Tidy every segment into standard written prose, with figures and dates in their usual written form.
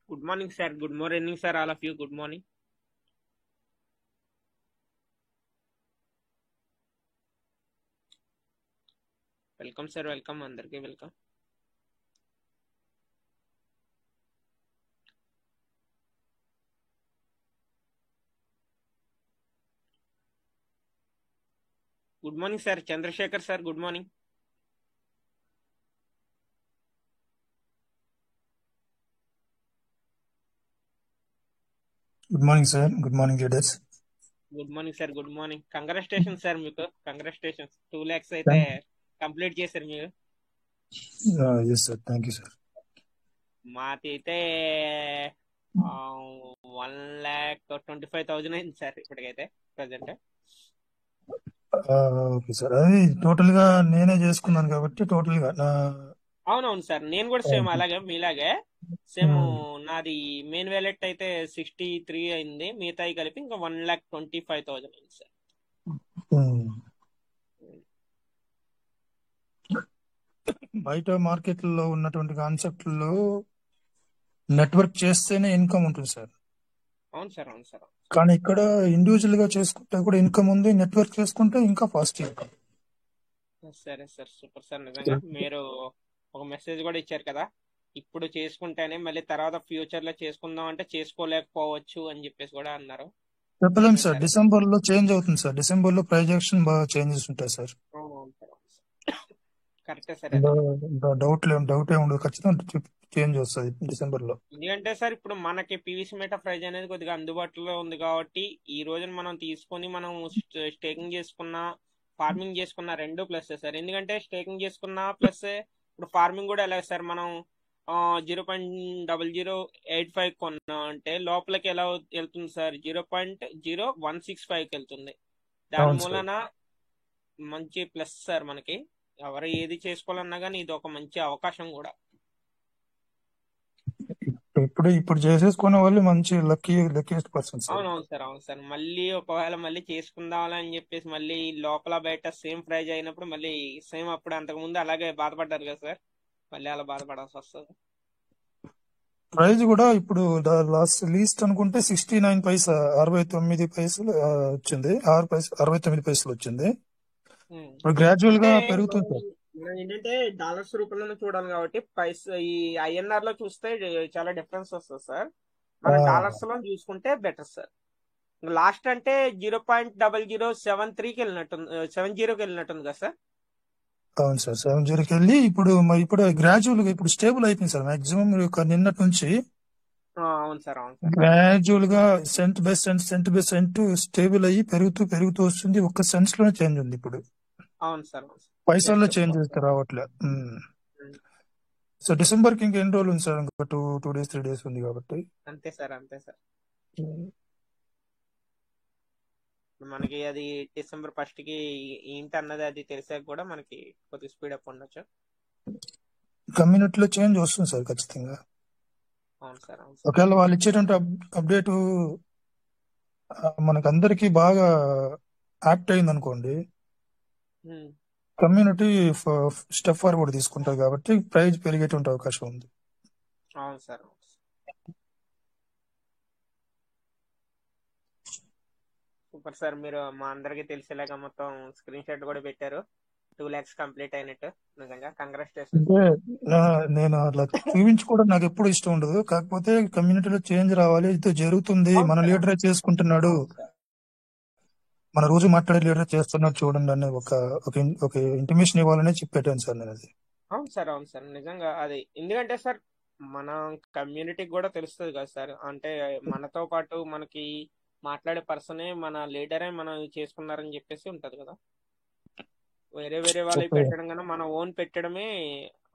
Good morning, sir. Good morning, sir. All of you. Good morning. Welcome, sir. Welcome. Andarki welcome. Good morning, sir. Chandrasekhar, sir. Good morning. Good morning, sir. Good morning, leaders. Good morning, sir. Good morning. Congratulations, sir. మీకు congratulations. 2 lakhs అయితే complete చేశారు మీరు. Yes, sir. Thank you, sir. మాది అయితే 1,25,000 అయింది sir ఇప్పటికైతే present. Okay sir, అది total గా నేనే చేసుకున్నాను కాబట్టి టోటల్ గా అవునవును సార్, నేను కూడా సేమ్ అలాగే మీలాగే సేమ్. నాది మెయిన్ వ్యాలెట్ అయితే 63 అయింది, మిగతాయి కలిపి ఇంకా 1,25,000 అయింది సార్. బయట మార్కెట్లో ఉన్నటువంటి కాన్సెప్ట్లో నెట్వర్క్ చేస్తేనే ఇన్కమ్ ఉంటుంది సార్. అవును సార్, అవును సార్. కానీ ఇక్కడ ఇండివిజువల్ గా చేసుకుంటే కూడా ఇన్కమ్ ఉంది, నెట్వర్క్ చేసుకుంటే ఇంకా ఫాస్ట్ ఇన్కమ్. సరే సార్, సూపర్ సార్. నిజంగా మీరు ఒక మెసేజ్ కూడా ఇచ్చారు కదా, ఇప్పుడు చేసుకుంటేనే మళ్ళీ తర్వాత ఫ్యూచర్ లో చేసుకుందాం అంటే చేసుకోలేకపోవచ్చు అని చెప్పేసి కూడా అన్నారు. చెప్పలేము సార్, డిసెంబర్ లో చేంజ్ అవుతుంది సార్. డిసెంబర్ లో ప్రొజెక్షన్ బాగా చేంజెస్ ఉంటాయి సార్. కరెక్టే సార్. డౌట్ ఏ ఉండదు, ఖచ్చితంగా చేంజ్ వస్తుంది డిసెంబర్ లో. ఎందుకంటే సార్ ఇప్పుడు మనకి పీవీసీ మెటా ప్రైజ్ అనేది కొద్దిగా అందుబాటులో ఉంది కాబట్టి ఈ రోజున మనం తీసుకొని మనం స్టేకింగ్ చేసుకున్న ఫార్మింగ్ చేసుకున్న రెండు ప్లస్ సార్. ఎందుకంటే స్టేకింగ్ చేసుకున్న ప్లస్ ఇప్పుడు ఫార్మింగ్ కూడా ఎలా సార్, మనం 0.0085 కొన్నా అంటే లోపలికి ఎలా వెళ్తుంది సార్, 0.0165కి వెళ్తుంది. దాని మూలన మంచి ప్లస్ సార్ మనకి. ఎవరు ఏది చేసుకోవాలన్నా కానీ ఇది ఒక మంచి అవకాశం కూడా. ఇప్పుడు చేసేసుకునే వాళ్ళు మంచి లక్కీయెస్ట్ పర్సన్స్. అవునవును సార్, అవును సార్. మళ్ళీ ఒకవేళ మళ్ళీ చేసుకుందామని చెప్పేసి మళ్ళీ లోపల బయట సేమ్ ప్రైజ్ అయినప్పుడు మళ్ళీ సేమ్ అప్పుడు అంతకుముందు అలాగే బాధపడ్డారు కదా సార్, మళ్ళీ అలా బాధపడాల్సి వస్తుంది. ప్రైజ్ కూడా ఇప్పుడు లీస్ట్ అనుకుంటే 69 పైసా 69 పైసలు వచ్చింది, 69 పైసలు వచ్చింది. గ్రాడ్యువల్ గా పెరుగుతుంది. మనం ఏంటంటే డాలర్స్ రూపంలో చూడాలి కాబట్టి ఈ ఐఎన్ఆర్ లో చూస్తే చాలా డిఫరెన్స్ వస్తుంది సార్. మన డాలర్స్ లో చూసుకుంటే బెటర్ సార్. లాస్ట్ అంటే 0.0073కి వెళ్ళినట్టుంది, 70కి వెళ్ళినట్టుంది కదా సార్. అవును సార్, 70కి వెళ్ళి ఇప్పుడు గ్రాడ్యువల్ గా ఇప్పుడు స్టేబుల్ అయిపోయింది సార్. మాక్సిమం నిన్నటి నుంచి అవును సార్, అవును సార్. గ్రాడ్యువల్ గా సెంట్ బై సెంట్ స్టేబుల్ అయ్యి పెరుగుతూ వస్తుంది. ఒక్క సెన్స్ లోనే చేంజ్ ఉంది ఇప్పుడు. అవును సార్, పైసల్లో చేంజ్ చేస్తే రావట్లే. సో డిసెంబర్ కి ఇంకా ఎన్ని రోజులు ఉంది సార్? ఇంకా 2 days 3 days ఉంది కాబట్టి. అంతే సార్, అంతే సార్. మనకి అది డిసెంబర్ 1st కి ఏంటి అన్నది అది తెలిసాక కూడా మనకి కొద్దిగా స్పీడప్ ఉండొచ్చు. కమ్యూనిటీలో చేంజ్ వస్తుంది సార్ ఖచ్చితంగా. అవును సార్, అవును. ఒకవేళ వాళ్ళు ఇచ్చేటువంటి అప్డేట్ మనకందరికి బాగా యాప్ట్ అయింది అనుకోండి, కమ్యూనిటీ స్టెప్ ఫార్వర్డ్ తీసుకుంటారు కాబట్టి ప్రైస్ పెరిగేటువంటి అవకాశం ఉంది. అవును సార్. సూపర్ సార్, మీరు మా అందరికి తెలిసేలాగా మొత్తం స్క్రీన్ షాట్ కూడా పెట్టారు. 2 lakhs కంప్లీట్ అయినట్టు. నిజంగా కంగ్రాచులేషన్స్. నేను అట్లా చూపించుకోవడం నాకు ఎప్పుడు ఇష్టం ఉండదు, కాకపోతే కమ్యూనిటీలో చేంజ్ రావాలి, ఇది జరుగుతుంది, మన లీడరే చేసుకుంటున్నాడు, మన రోజు మాట్లాడే లీడర్ చేస్తున్నాడు చూడండి అనే ఒక ఇంటిమేషన్ ఇవ్వాలనే చెప్పాను సార్ నేను అది. అవును సార్, అవును సార్. నిజంగా అది ఎందుకంటే సార్ మన కమ్యూనిటీకి కూడా తెలుస్తుంది కదా సార్, అంటే మనతో పాటు మనకి మాట్లాడే పర్సనే మన లీడరే మనం చేసుకున్నారని చెప్పేసి ఉంటది కదా. వేరే వాళ్ళకి పెట్టడం కన్నా మన ఓన్ పెట్టడమే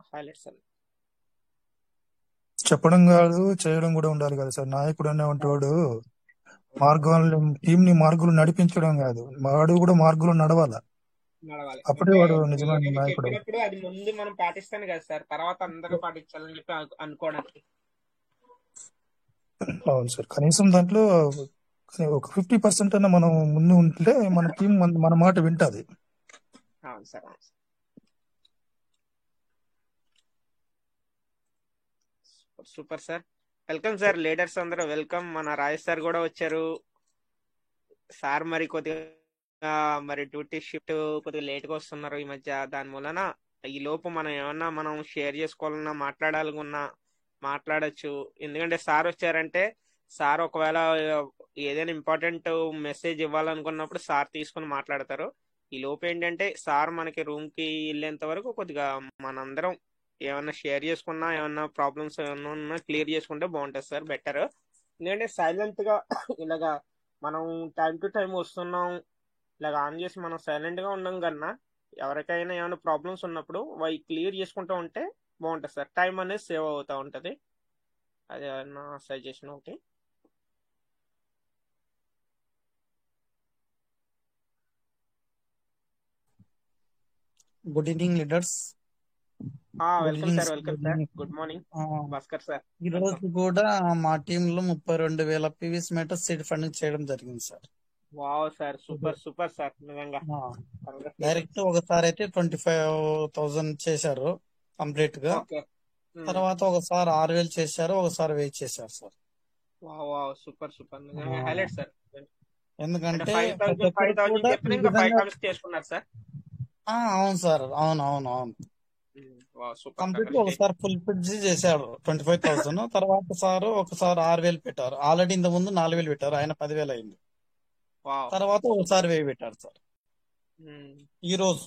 హైలైట్స్ అని. చెప్పడం కాదు, చేయడం కూడా ఉండాలి కదా సార్. నాయకుడు అనే ఉంటాడు, టీం ని మార్గులు నడిపించడం కాదు, వాడు కూడా మార్గులు నడవాలి. అప్పుడే వాడు నిజమైన నాయకుడు. అది ముందు మనం పాటిస్తాను కదా సార్, తర్వాత అందరూ పాటించాలని చెప్పి అనుకోవడానికి. అవును సార్, కనీసం దాంట్లో ఒక 50% అన్న మనం ముందు ఉంటే మన టీం మన మాట వింటది. అవును sir, super sir. Welcome sir, leaders అందరూ వెల్కమ్. మన రాజేష్ సార్ కూడా వచ్చారు. సార్ మరి కొద్దిగా మరి డ్యూటీ షిఫ్ట్ కొద్దిగా లేట్గా వస్తున్నారు ఈ మధ్య. దాని వలన ఈ లోపు మనం ఏమన్నా మనం షేర్ చేసుకోవాలన్నా మాట్లాడాలనుకున్నా మాట్లాడచ్చు. ఎందుకంటే సార్ వచ్చారంటే సార్ ఒకవేళ ఏదైనా ఇంపార్టెంట్ మెసేజ్ ఇవ్వాలనుకున్నప్పుడు సార్ తీసుకుని మాట్లాడతారు. ఈ లోపు ఏంటంటే సార్ మనకి రూమ్ కి వెళ్ళేంత వరకు కొద్దిగా మనందరం ఏమన్నా షేర్ చేసుకున్నా ఏమన్నా ప్రాబ్లమ్స్ ఏమన్నా ఉన్నా క్లియర్ చేసుకుంటే బాగుంటుంది సార్, బెటర్. ఎందుకంటే సైలెంట్ గా ఇలాగా మనం టైం టు టైం వస్తున్నాం ఇలాగ ఆన్ చేసి మనం సైలెంట్ గా ఉన్నాం కన్నా ఎవరికైనా ఏమైనా ప్రాబ్లమ్స్ ఉన్నప్పుడు అవి క్లియర్ చేసుకుంటూ ఉంటే బాగుంటుంది సార్. టైం అనేది సేవ్ అవుతూ ఉంటది. అదే నా సజెషన్ ఒకటి. Good evening leaders. Good welcome evening sir, sir. Welcome good sir. Evening. Good morning Bhaskar sir, ఈ వెల్కమ్. రోజు కూడా మా టీంలో 32,000 పీవీస్ మీటర్స్ సీడ్ ఫండింగ్ చేయడం జరిగింది sir. Wow sir, super super sir, నిజంగా డైరెక్ట్ కంగ్రాచులేషన్స్. ఒకసారి అయితే 25,000 చేశారు కంప్లీట్ గా. ఓకే. తర్వాత ఒకసారి 6,000 చేశారు, ఒకసారి 1,000 చేశారు sir. Wow wow, super super, నిజంగా హైలైట్ సార్. అంటే ఎందుకంటే 5,000 ప్రతి ఒక్కరు 5,000 కూడా చెప్పిన ఈ ఇంకా 5 విధంగా కమిట్స్ చేసుకున్నారు సార్. అవును సార్, అవును అవును అవును. వావ్, సూపర్, కంప్లీట్ గా కంగ్రాచులేషన్స్. ఒకసారి ఫుల్ పిడ్జ్ చేశాడు 25,000. తర్వాత సార్ ఒకసారి 6,000 పెట్టారు. ఆల్రెడీ ఇంత ముందు 4,000 పెట్టారు, ఆయన 10,000 అయింది. వావ్, తర్వాత సూపర్. ఒకసారి 1,000 పెట్టారు సార్ ఈ రోజు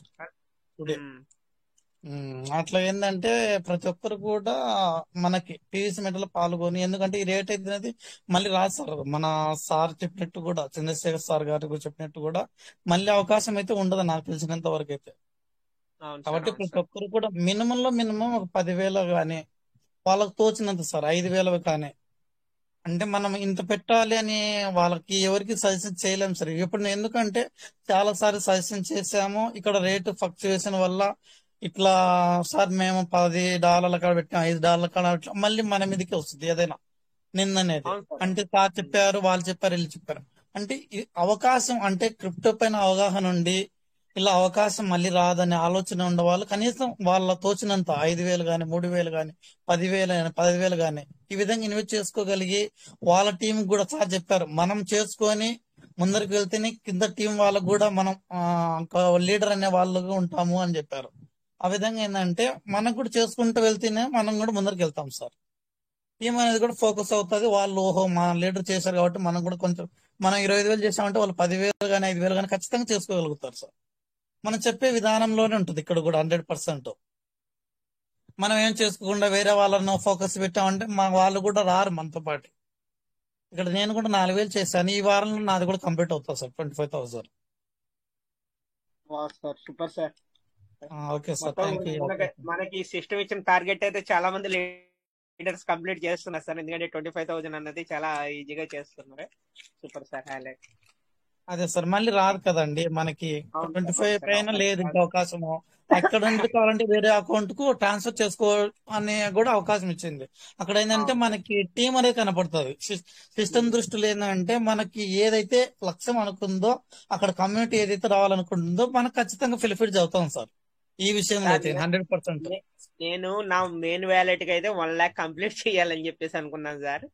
టుడే. అట్లా ఏంటంటే ప్రతి ఒక్కరు కూడా మనకి పీవీసీ మెడలో పాల్గొని, ఎందుకంటే ఈ రేట్ అయితే మళ్ళీ రాదు సార్. మన సార్ చెప్పినట్టు కూడా, చంద్రశేఖర్ సార్ గారు కూడా చెప్పినట్టు కూడా మళ్ళీ అవకాశం అయితే ఉండదు నాకు తెలిసినంత వరకు అయితే. అవును సార్, కాబట్టి అవును ప్రతి సార్. ఒక్కరు కూడా మినిమం లో మినిమం ఒక 10,000 కానీ వాళ్ళకి తోచినంత సార్, 5,000 కానీ. అంటే మనం ఇంత పెట్టాలి అని వాళ్ళకి ఎవరికి సజెషన్ చేయలేము సార్ ఇప్పుడు. ఎందుకంటే చాలా సార్లు సజెషన్ చేసాము, ఇక్కడ రేటు ఫ్లక్చుయేషన్ వల్ల ఇట్లా సార్ మేము $10 కాడ పెట్టాం, $5 కాడ పెట్టాం, మళ్ళీ మన మీదకి వస్తుంది ఏదైనా నిందనేది. అవును సార్. అంటే సార్ చెప్పారు, వాళ్ళు చెప్పారు, వీళ్ళు చెప్పారు. అంటే ఈ అవకాశం అంటే క్రిప్టో పైన అవగాహన ఉండి ఇలా అవకాశం మళ్ళీ రాదనే ఆలోచన ఉండేవాళ్ళు కనీసం వాళ్ళ తోచినంత 5,000 కానీ 3,000 కానీ 10,000 కానీ 10,000 కానీ ఈ విధంగా ఇన్వెస్ట్ చేసుకోగలిగి వాళ్ళ టీం కూడా సార్ చెప్పారు, మనం చేసుకొని ముందరికి వెళ్తేనే కింద టీం వాళ్ళకు కూడా మనం లీడర్ అనే వాళ్ళగా ఉంటాము అని చెప్పారు. ఆ విధంగా ఏంటంటే మనకు కూడా చేసుకుంటూ వెళ్తేనే మనం కూడా ముందరికి వెళ్తాం సార్. టీం అనేది కూడా ఫోకస్ అవుతుంది. వాళ్ళు ఓహో మా లీడర్ చేశారు కాబట్టి మనం కూడా కొంచెం, మనం 25,000 చేసామంటే వాళ్ళు 10,000 కానీ 5,000 కానీ ఖచ్చితంగా చేసుకోగలుగుతారు సార్. మనం చెప్పే విధానంలోనే ఉంటుంది ఇక్కడ కూడా 100%. మనం ఏం చేసుకోకుండా వేరే వాళ్ళను ఫోకస్ పెట్టామంటే మా వాళ్ళు కూడా రారు మనతో పాటు. ఇక్కడ నేను కూడా 4,000 చేశాను, ఈ వారంలో నాది కూడా కంప్లీట్ అవుతుంది sir 25,000. Wow sir, super sir. Okay sir, మొత్తం థ్యాంక్ యూ. మనకి సిస్టమ్ ఇచ్చిన టార్గెట్ అయితే చాలా మంది లీడర్స్ కంప్లీట్ చేస్తున్నారు సార్. ఎందుకంటే 25,000 అన్నది చాలా ఈజీగా చేస్తున్నారు. Super sir, highlight. అదే సార్, మళ్ళీ రాదు కదండి మనకి. అవును సార్, 25 అవును సార్, పైన అవును లేదు సార్. ఇంకా అవకాశము. అక్కడ నుండి కావాలంటే వేరే అకౌంట్ కు ట్రాన్స్ఫర్ చేసుకో అనే కూడా అవకాశం ఇచ్చింది. అక్కడ ఏంటంటే అవును సార్. మనకి టీం అనేది కనపడుతుంది. సిస్టమ్ దృష్టిలో ఏంటంటే మనకి ఏదైతే లక్ష్యం అనుకుందో, అక్కడ కమ్యూనిటీ ఏదైతే రావాలనుకుంటుందో మనకు ఖచ్చితంగా ఫిల్ఫిల్ అవుతాం సార్. ఈ విషయంలో సార్ అయితే 100%. నేను నా మెయిన్ వ్యాలెట్ కి అయితే 1 lakh కంప్లీట్ చేయాలని చెప్పేసి అనుకున్నాను సార్.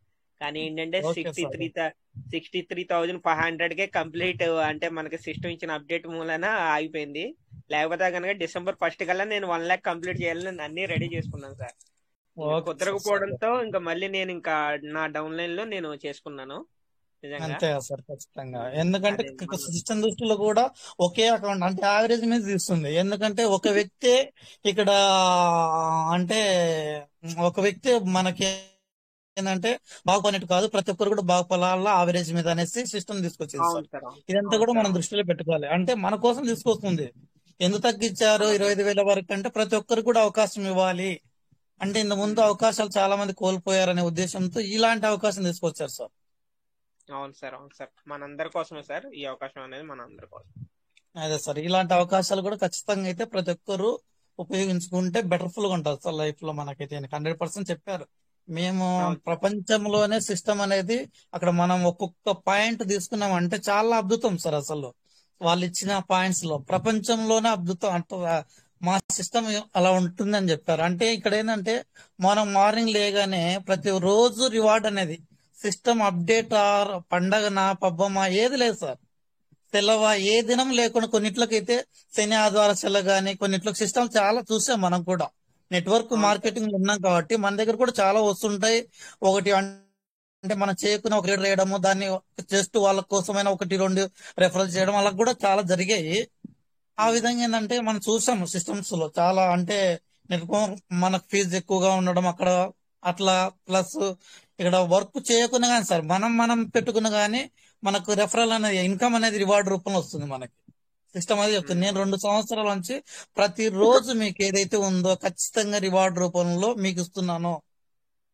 కానీ ఏంటంటే ఓకే సార్. 63,500 కే కంప్లీట్, అంటే మనకి సిస్టమ్ ఇచ్చిన అప్డేట్ మూలన ఆగిపోయింది. లేకపోతే కనుక December 1st కల్లా నేను 1 lakh కంప్లీట్ చేయాలని అన్ని రెడీ చేసుకున్నాను సార్. ఇంకా ఓకే సార్. కుదరకపోవడంతో ఇంకా మళ్ళీ నేను ఇంకా నా డౌన్ లైన్ లో నేను చేసుకున్నాను నిజంగా. అంతే సార్, ఖచ్చితంగా. ఎందుకంటే అదే మన సిస్టమ్ దృష్టిలో కూడా ఒకే అకౌంట్ అంటే యావరేజ్ మీద తీస్తుంది. ఎందుకంటే ఒక వ్యక్తి ఇక్కడ అంటే ఒక వ్యక్తి మనకి ఏంటంటే బాగుపడినట్టు కాదు, ప్రతి ఒక్కరు కూడా బాగుపడాలా ఆవరేజ్ మీద అనేసి సిస్టమ్ తీసుకొచ్చింది అవును సార్. సార్, అవును ఇదంతా అవును కూడా సార్, మనం అవును. దృష్టిలో పెట్టుకోవాలి. అంటే మన కోసం తీసుకొస్తుంది. ఎందుకు తగ్గించారు 25,000 వరకు అంటే ప్రతి ఒక్కరు కూడా అవకాశం ఇవ్వాలి. అంటే ఇంత ముందు అవకాశాలు చాలా మంది కోల్పోయారనే ఉద్దేశంతో ఇలాంటి అవకాశం తీసుకొచ్చారు సార్. అవును సార్, అవును సార్, మనందరి కోసమే సార్ ఈ అవకాశం అనేది, మనందరి కోసం. అదే సార్, ఇలాంటి అవకాశాలు కూడా ఖచ్చితంగా అయితే ప్రతి ఒక్కరు ఉపయోగించుకుంటే బెటర్ఫుల్ గా ఉంటుంది సార్ లైఫ్ లో. మనకైతే 100% చెప్పారు. మేము అవును సార్. ప్రపంచంలోనే సిస్టమ్ అనేది అక్కడ మనం ఒక్కొక్క పాయింట్ తీసుకున్నాం అంటే చాలా అద్భుతం సార్. అసలు వాళ్ళు ఇచ్చిన పాయింట్స్ లో ప్రపంచంలోనే అద్భుతం అంట. మా సిస్టమ్ అలా ఉంటుందని చెప్పారు. అంటే ఇక్కడ ఏంటంటే మనం మార్నింగ్ లేగానే ప్రతి రోజు రివార్డ్ అనేది సిస్టమ్ అప్డేట్ ఆర్ పండగనా పబ్బమా ఏది లేదు సార్. సెలవు ఏ దినం లేకుండా కొన్నిట్లకైతే శని ఆదివారం సెలవు కానీ కొన్నిట్లకు సిస్టమ్ చాలా చూసాం మనం కూడా. నెట్వర్క్ అవును సార్. మార్కెటింగ్ ఉన్నాం కాబట్టి మన దగ్గర కూడా చాలా వస్తుంటాయి. ఒకటి అంటే మనం చేయకున్న ఒక లీడర్ వేయడము దాన్ని జస్ట్ వాళ్ళ కోసమైన ఒకటి రెండు రెఫరల్ చేయడం అలా కూడా చాలా జరిగాయి. ఆ ఉమ్. విధంగా ఏంటంటే మనం చూసాము సిస్టమ్స్ లో చాలా అంటే నెట్వర్క్ మనకు ఫీజు ఎక్కువగా ఉండడం అక్కడ అట్లా ప్లస్ ఇక్కడ వర్క్ చేయకున్నా కానీ సార్ మనం పెట్టుకున్నా కానీ మనకు రెఫరల్ అనేది ఇన్కమ్ అనేది రివార్డ్ రూపంలో వస్తుంది మనకి. సిస్టమ్ అది చెప్తుంది. నేను 2 సంవత్సరాల నుంచి ప్రతిరోజు మీకు ఏదైతే ఉందో ఖచ్చితంగా రివార్డ్ రూపంలో మీకు ఇస్తున్నాను.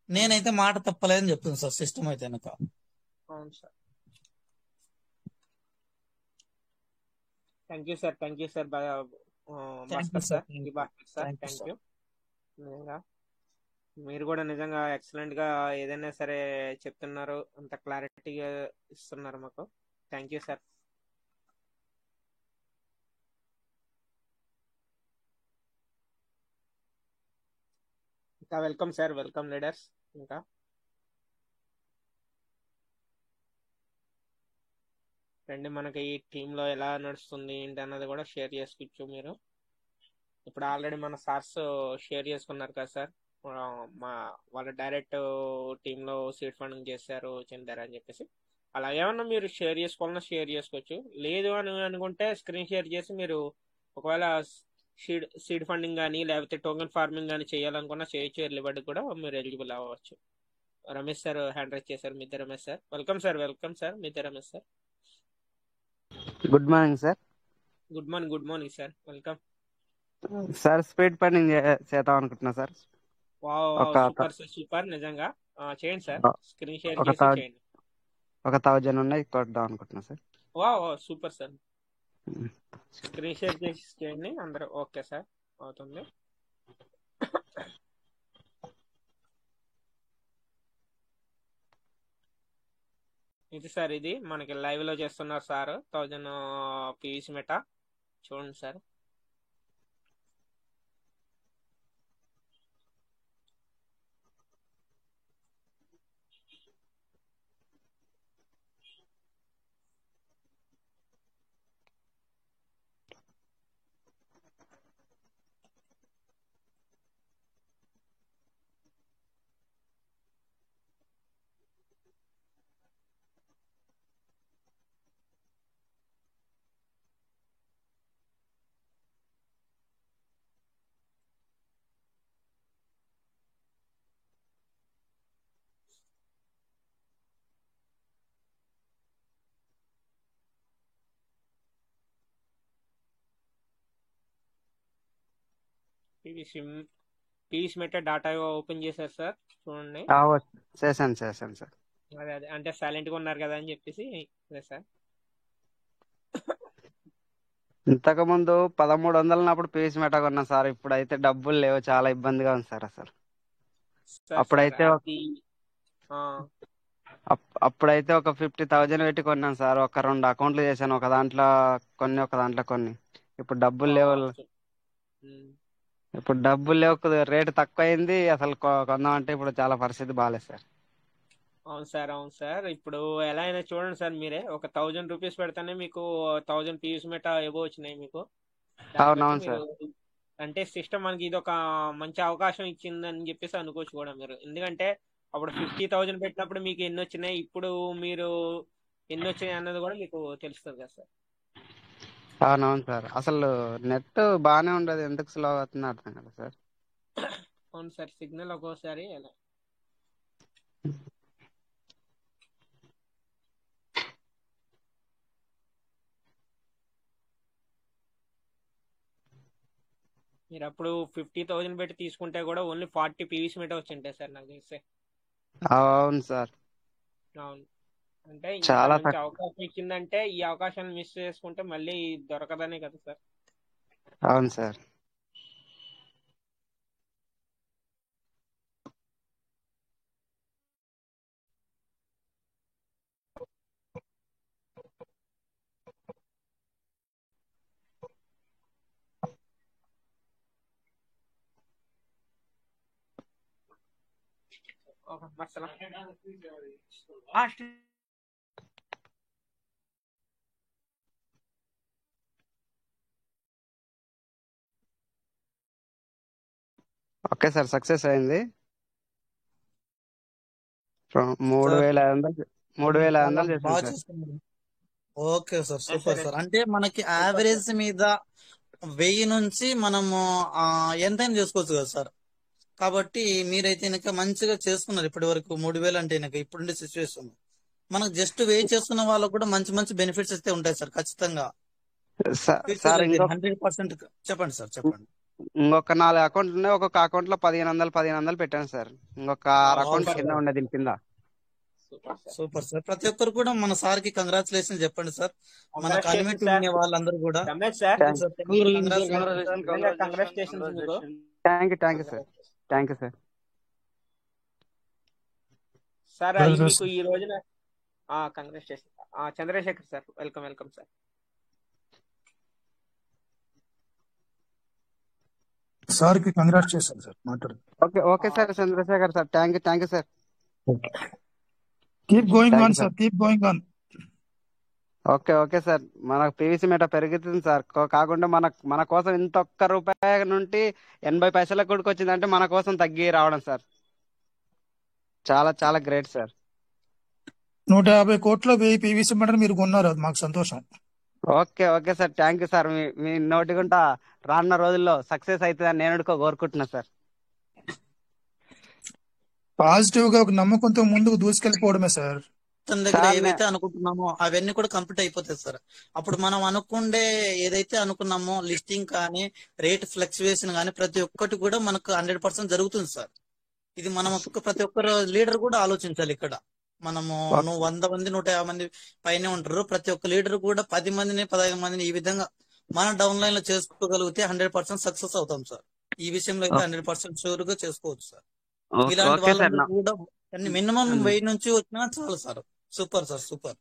నేనైతే మాట తప్పలేదని చెప్తుంది సార్ సిస్టమ్ అయితే కనుక. అవును sir. Thank you sir. Thank you sir. Thank you Bhaskar sir. Sir, ఈ Bhaskar sir, thank you thank sir. You. నిజంగా మీరు కూడా నిజంగా ఎక్సలెంట్ గా ఏదైనా సరే చెప్తున్నారు, అంత క్లారిటీగా ఇస్తున్నారు మాకు. Thank you sir. ఇంకా వెల్కమ్ సార్, వెల్కమ్ లీడర్స్. ఇంకా రండి, మనకి ఈ టీంలో ఎలా నడుస్తుంది ఏంటి అన్నది కూడా షేర్ చేసుకోవచ్చు మీరు. ఇప్పుడు ఆల్రెడీ మన సార్స్ షేర్ చేసుకున్నారు కదా సార్. ఆ, మా వాళ్ళ డైరెక్ట్ టీంలో సీడ్ ఫండింగ్ చేశారు చెందారు అని చెప్పేసి. అలా ఏమన్నా మీరు షేర్ చేసుకోవాలన్నా షేర్ చేసుకోవచ్చు. లేదు అని అనుకుంటే స్క్రీన్ షేర్ చేసి మీరు ఒకవేళ సీడ్ ఫండింగ్ కానీ లేకపోతే టోకెన్ ఫార్మింగ్ కానీ చేయాలనుకున్నా చేయొచ్చు. ఎర్లీ బర్డ్ కూడా మీరు ఎలిజిబుల్ అవ్వచ్చు. రమేష్ సార్ హ్యాండ్ రైజ్ చేశారు. Midde Ramesh sir, welcome sir. Welcome sir, Midde Ramesh sir. Good morning sir. Good morning, good morning sir, welcome. Sir speed funding చేద్దాం అనుకుంటున్నా సార్. వావ్ ఒక వావ్, సూపర్ సార్, సూపర్. నిజంగా చేయండి సార్. స్క్రీన్ షేర్ ఒక చేసి చేయండి. 1000 ఉన్నాయి కొడదాం అనుకుంటున్నా సార్. Wow wow, super sir. Screen share చేసి చేయండి అందరూ. ఓకే సార్, అవుతుంది. ఇది సార్, ఇది మనకి లైవ్ లో చేస్తున్నారు సార్. 1000 పీవీసీ మెటా చూడండి sir. PVC PVC meta data open చేశారు సార్, చూడండి. చేశాను సార్. అదే అదే, అంటే సైలెంట్ గా ఉన్నారు కదా అని చెప్పేసి. అదే సార్. ఇంతకు ముందు 1300 ఉన్నప్పుడు పీస్ మెటా కొన్నా సార్. ఇప్పుడైతే డబ్బులు లేవు, చాలా ఇబ్బందిగా ఉంది సార్ అసలు. సార్ సార్ అప్పుడైతే అది ఆ, అప్పుడైతే ఒక 50,000 పెట్టి కొన్నాను సార్. ఒక 2 అకౌంట్లు చేశాను, ఒక దాంట్లో కొన్ని. ఇప్పుడు డబ్బులు వావ్ లేవు. వావ్, ఉమ్. ఇప్పుడు డబ్బులు లేవు, రేటు తక్కువ అయింది అసలు. కొందామంటే ఇప్పుడు చాలా పరిస్థితి బాగాలేదు సార్. అవును సార్, అవును సార్. ఇప్పుడు ఎలా అయినా చూడండి సార్, మీరే ఒక 1000 రూపీస్ పెడితేనే మీకు 1000 పీవీసీ మెటా ఏవో వచ్చినాయి మీకు. దాన్ని బట్టి అవునవును మీరు సార్. అంటే సిస్టమ్ మనకి ఇది ఒక మంచి అవకాశం ఇచ్చిందని చెప్పేసి అనుకోవచ్చు కూడా మీరు. ఎందుకంటే అప్పుడు 50,000 పెట్టినప్పుడు మీకు ఎన్ని వచ్చినాయి, ఇప్పుడు మీరు ఎన్ని వచ్చినాయి అన్నది కూడా మీకు తెలుస్తుంది కదా సార్. అవునవును సార్. అసలు నెట్ బాగానే ఉండదు, ఎందుకు స్లో అవుతుందో అర్థం కదా సార్. అవును సార్, సిగ్నల్ ఒక్కోసారి ఎలా. మీరు అప్పుడు 50,000 పెట్టి తీసుకుంటే కూడా ఓన్లీ 40 పీవీసీ మీటర్ వచ్చింటాయి సార్ నాకు తెలిస్తే. అవును సార్. అవును. అంటే ఇంత చాలా మంచి తక్కువ. అవకాశం ఇచ్చిందంటే ఈ అవకాశాన్ని మిస్ చేసుకుంటే మళ్ళీ దొరకదనే కదా సార్. అవును సార్. ఓకే మర్సలం ఓకే సార్, సక్సెస్ అయింది. మూడు సార్ వేల ఐదు వందలు చాలా చేశాను బాగా సార్. చేస్తున్నారు. Okay sir, yes super sir sir. అంటే మనకి సూపర్ సార్. యావరేజ్ మీద 1000 నుంచి మనము ఎంతైనా చేసుకోవచ్చు కదా సార్. కాబట్టి మీరైతే కనుక మంచిగా చేస్తున్నారు ఇప్పటి వరకు. 3000 అంటే కనుక ఇప్పుడుండే సిచ్యువేషన్ మనకు జస్ట్ వెయిట్ చేస్తున్న వాళ్ళకు కూడా మంచి మంచి బెనిఫిట్స్ అయితే ఉంటాయి సార్ ఖచ్చితంగా ఫ్యూచర్ సార్ లో అయితే ఇంకొక 100%. చెప్పండి సార్, చెప్పండి. ఇంకొక 4 అకౌంట్లు ఉన్నాయి. ఒక్కొక్క అకౌంట్ లో 1500 పెట్టాను సార్. ఇంకొక 6 వావ్ అకౌంట్లు సూపర్ కింద సార్, ఉండే దీని కింద. Super sir. Super sir. ప్రతి ఒక్కరు కూడా మన సార్ కి కంగ్రాచులేషన్ చెప్పండి సార్. మన కంగ్రాచులేషన్ కమ్యూనిటీ సార్. వినే వాళ్ళందరూ కూడా. Ramesh sir thank sir congratulation sir. నిజంగా కంగ్రాచులేషన్స్ మీకు. You sir. Thank you sir. Sir అవి మీకు ఈ రోజున congratulation. Chandrashekar sir, welcome welcome sir. Sir కి కంగ్రాట్స్ చేశాను సార్ మాట్లాడు. Okay sir, Chandrashekar sir, thank you sir. Keep going thank on you sir. Sir, keep going on. Okay sir, మనకు PVC మీట పెరుగుతుంది సార్. కాకుండా మన కోసం ఇంత ఒక్క రూపాయి నుండి 80 పైసలకు కూడా వచ్చిందంటే మన కోసం తగ్గి రావడం సార్. చాలా చాలా గ్రేట్ సార్. 150 కోట్ల 1000 పీవీసీ మీటర్ మీరు కొన్నారు, అది మాకు సంతోషం. Okay sir, thank you sir. మీ నోటి గుంట రానున్న రోజుల్లో సక్సెస్ అవుతుందని నేను కోరుకుంటున్నా సార్. పాజిటివ్ గా ఒక నమ్మకంతో ముందుకు దూసుకెళ్ళిపోవడమే సార్. తన దగ్గర ఏవైతే అనుకుంటున్నామో అవన్నీ కూడా కంప్లీట్ అయిపోతాయి సార్. అప్పుడు మనం అనుకుండే ఏదైతే అనుకున్నామో లిస్టింగ్ కానీ రేట్ ఫ్లక్చువేషన్ కానీ ప్రతి ఒక్కటి కూడా మనకు 100% జరుగుతుంది సార్. ఇది మనం ప్రతి ఒక్కరు లీడర్ కూడా ఆలోచించాలి ఇక్కడ. మనము 100 మంది 150 మంది పైనే ఉంటారు. ప్రతి ఒక్క లీడర్ కూడా 10 మందిని 15 మందిని ఈ విధంగా మన డౌన్ లైన్ లో చేసుకోగలిగితే 100% సక్సెస్ అవుతాం సార్. ఈ విషయంలో అయితే 100% షూర్ గా చేసుకోవచ్చు సార్. ఇలాంటి వాళ్ళందరూ కూడా మినిమం 1000 నుంచి వచ్చినా చాలు sir. Super sir, super.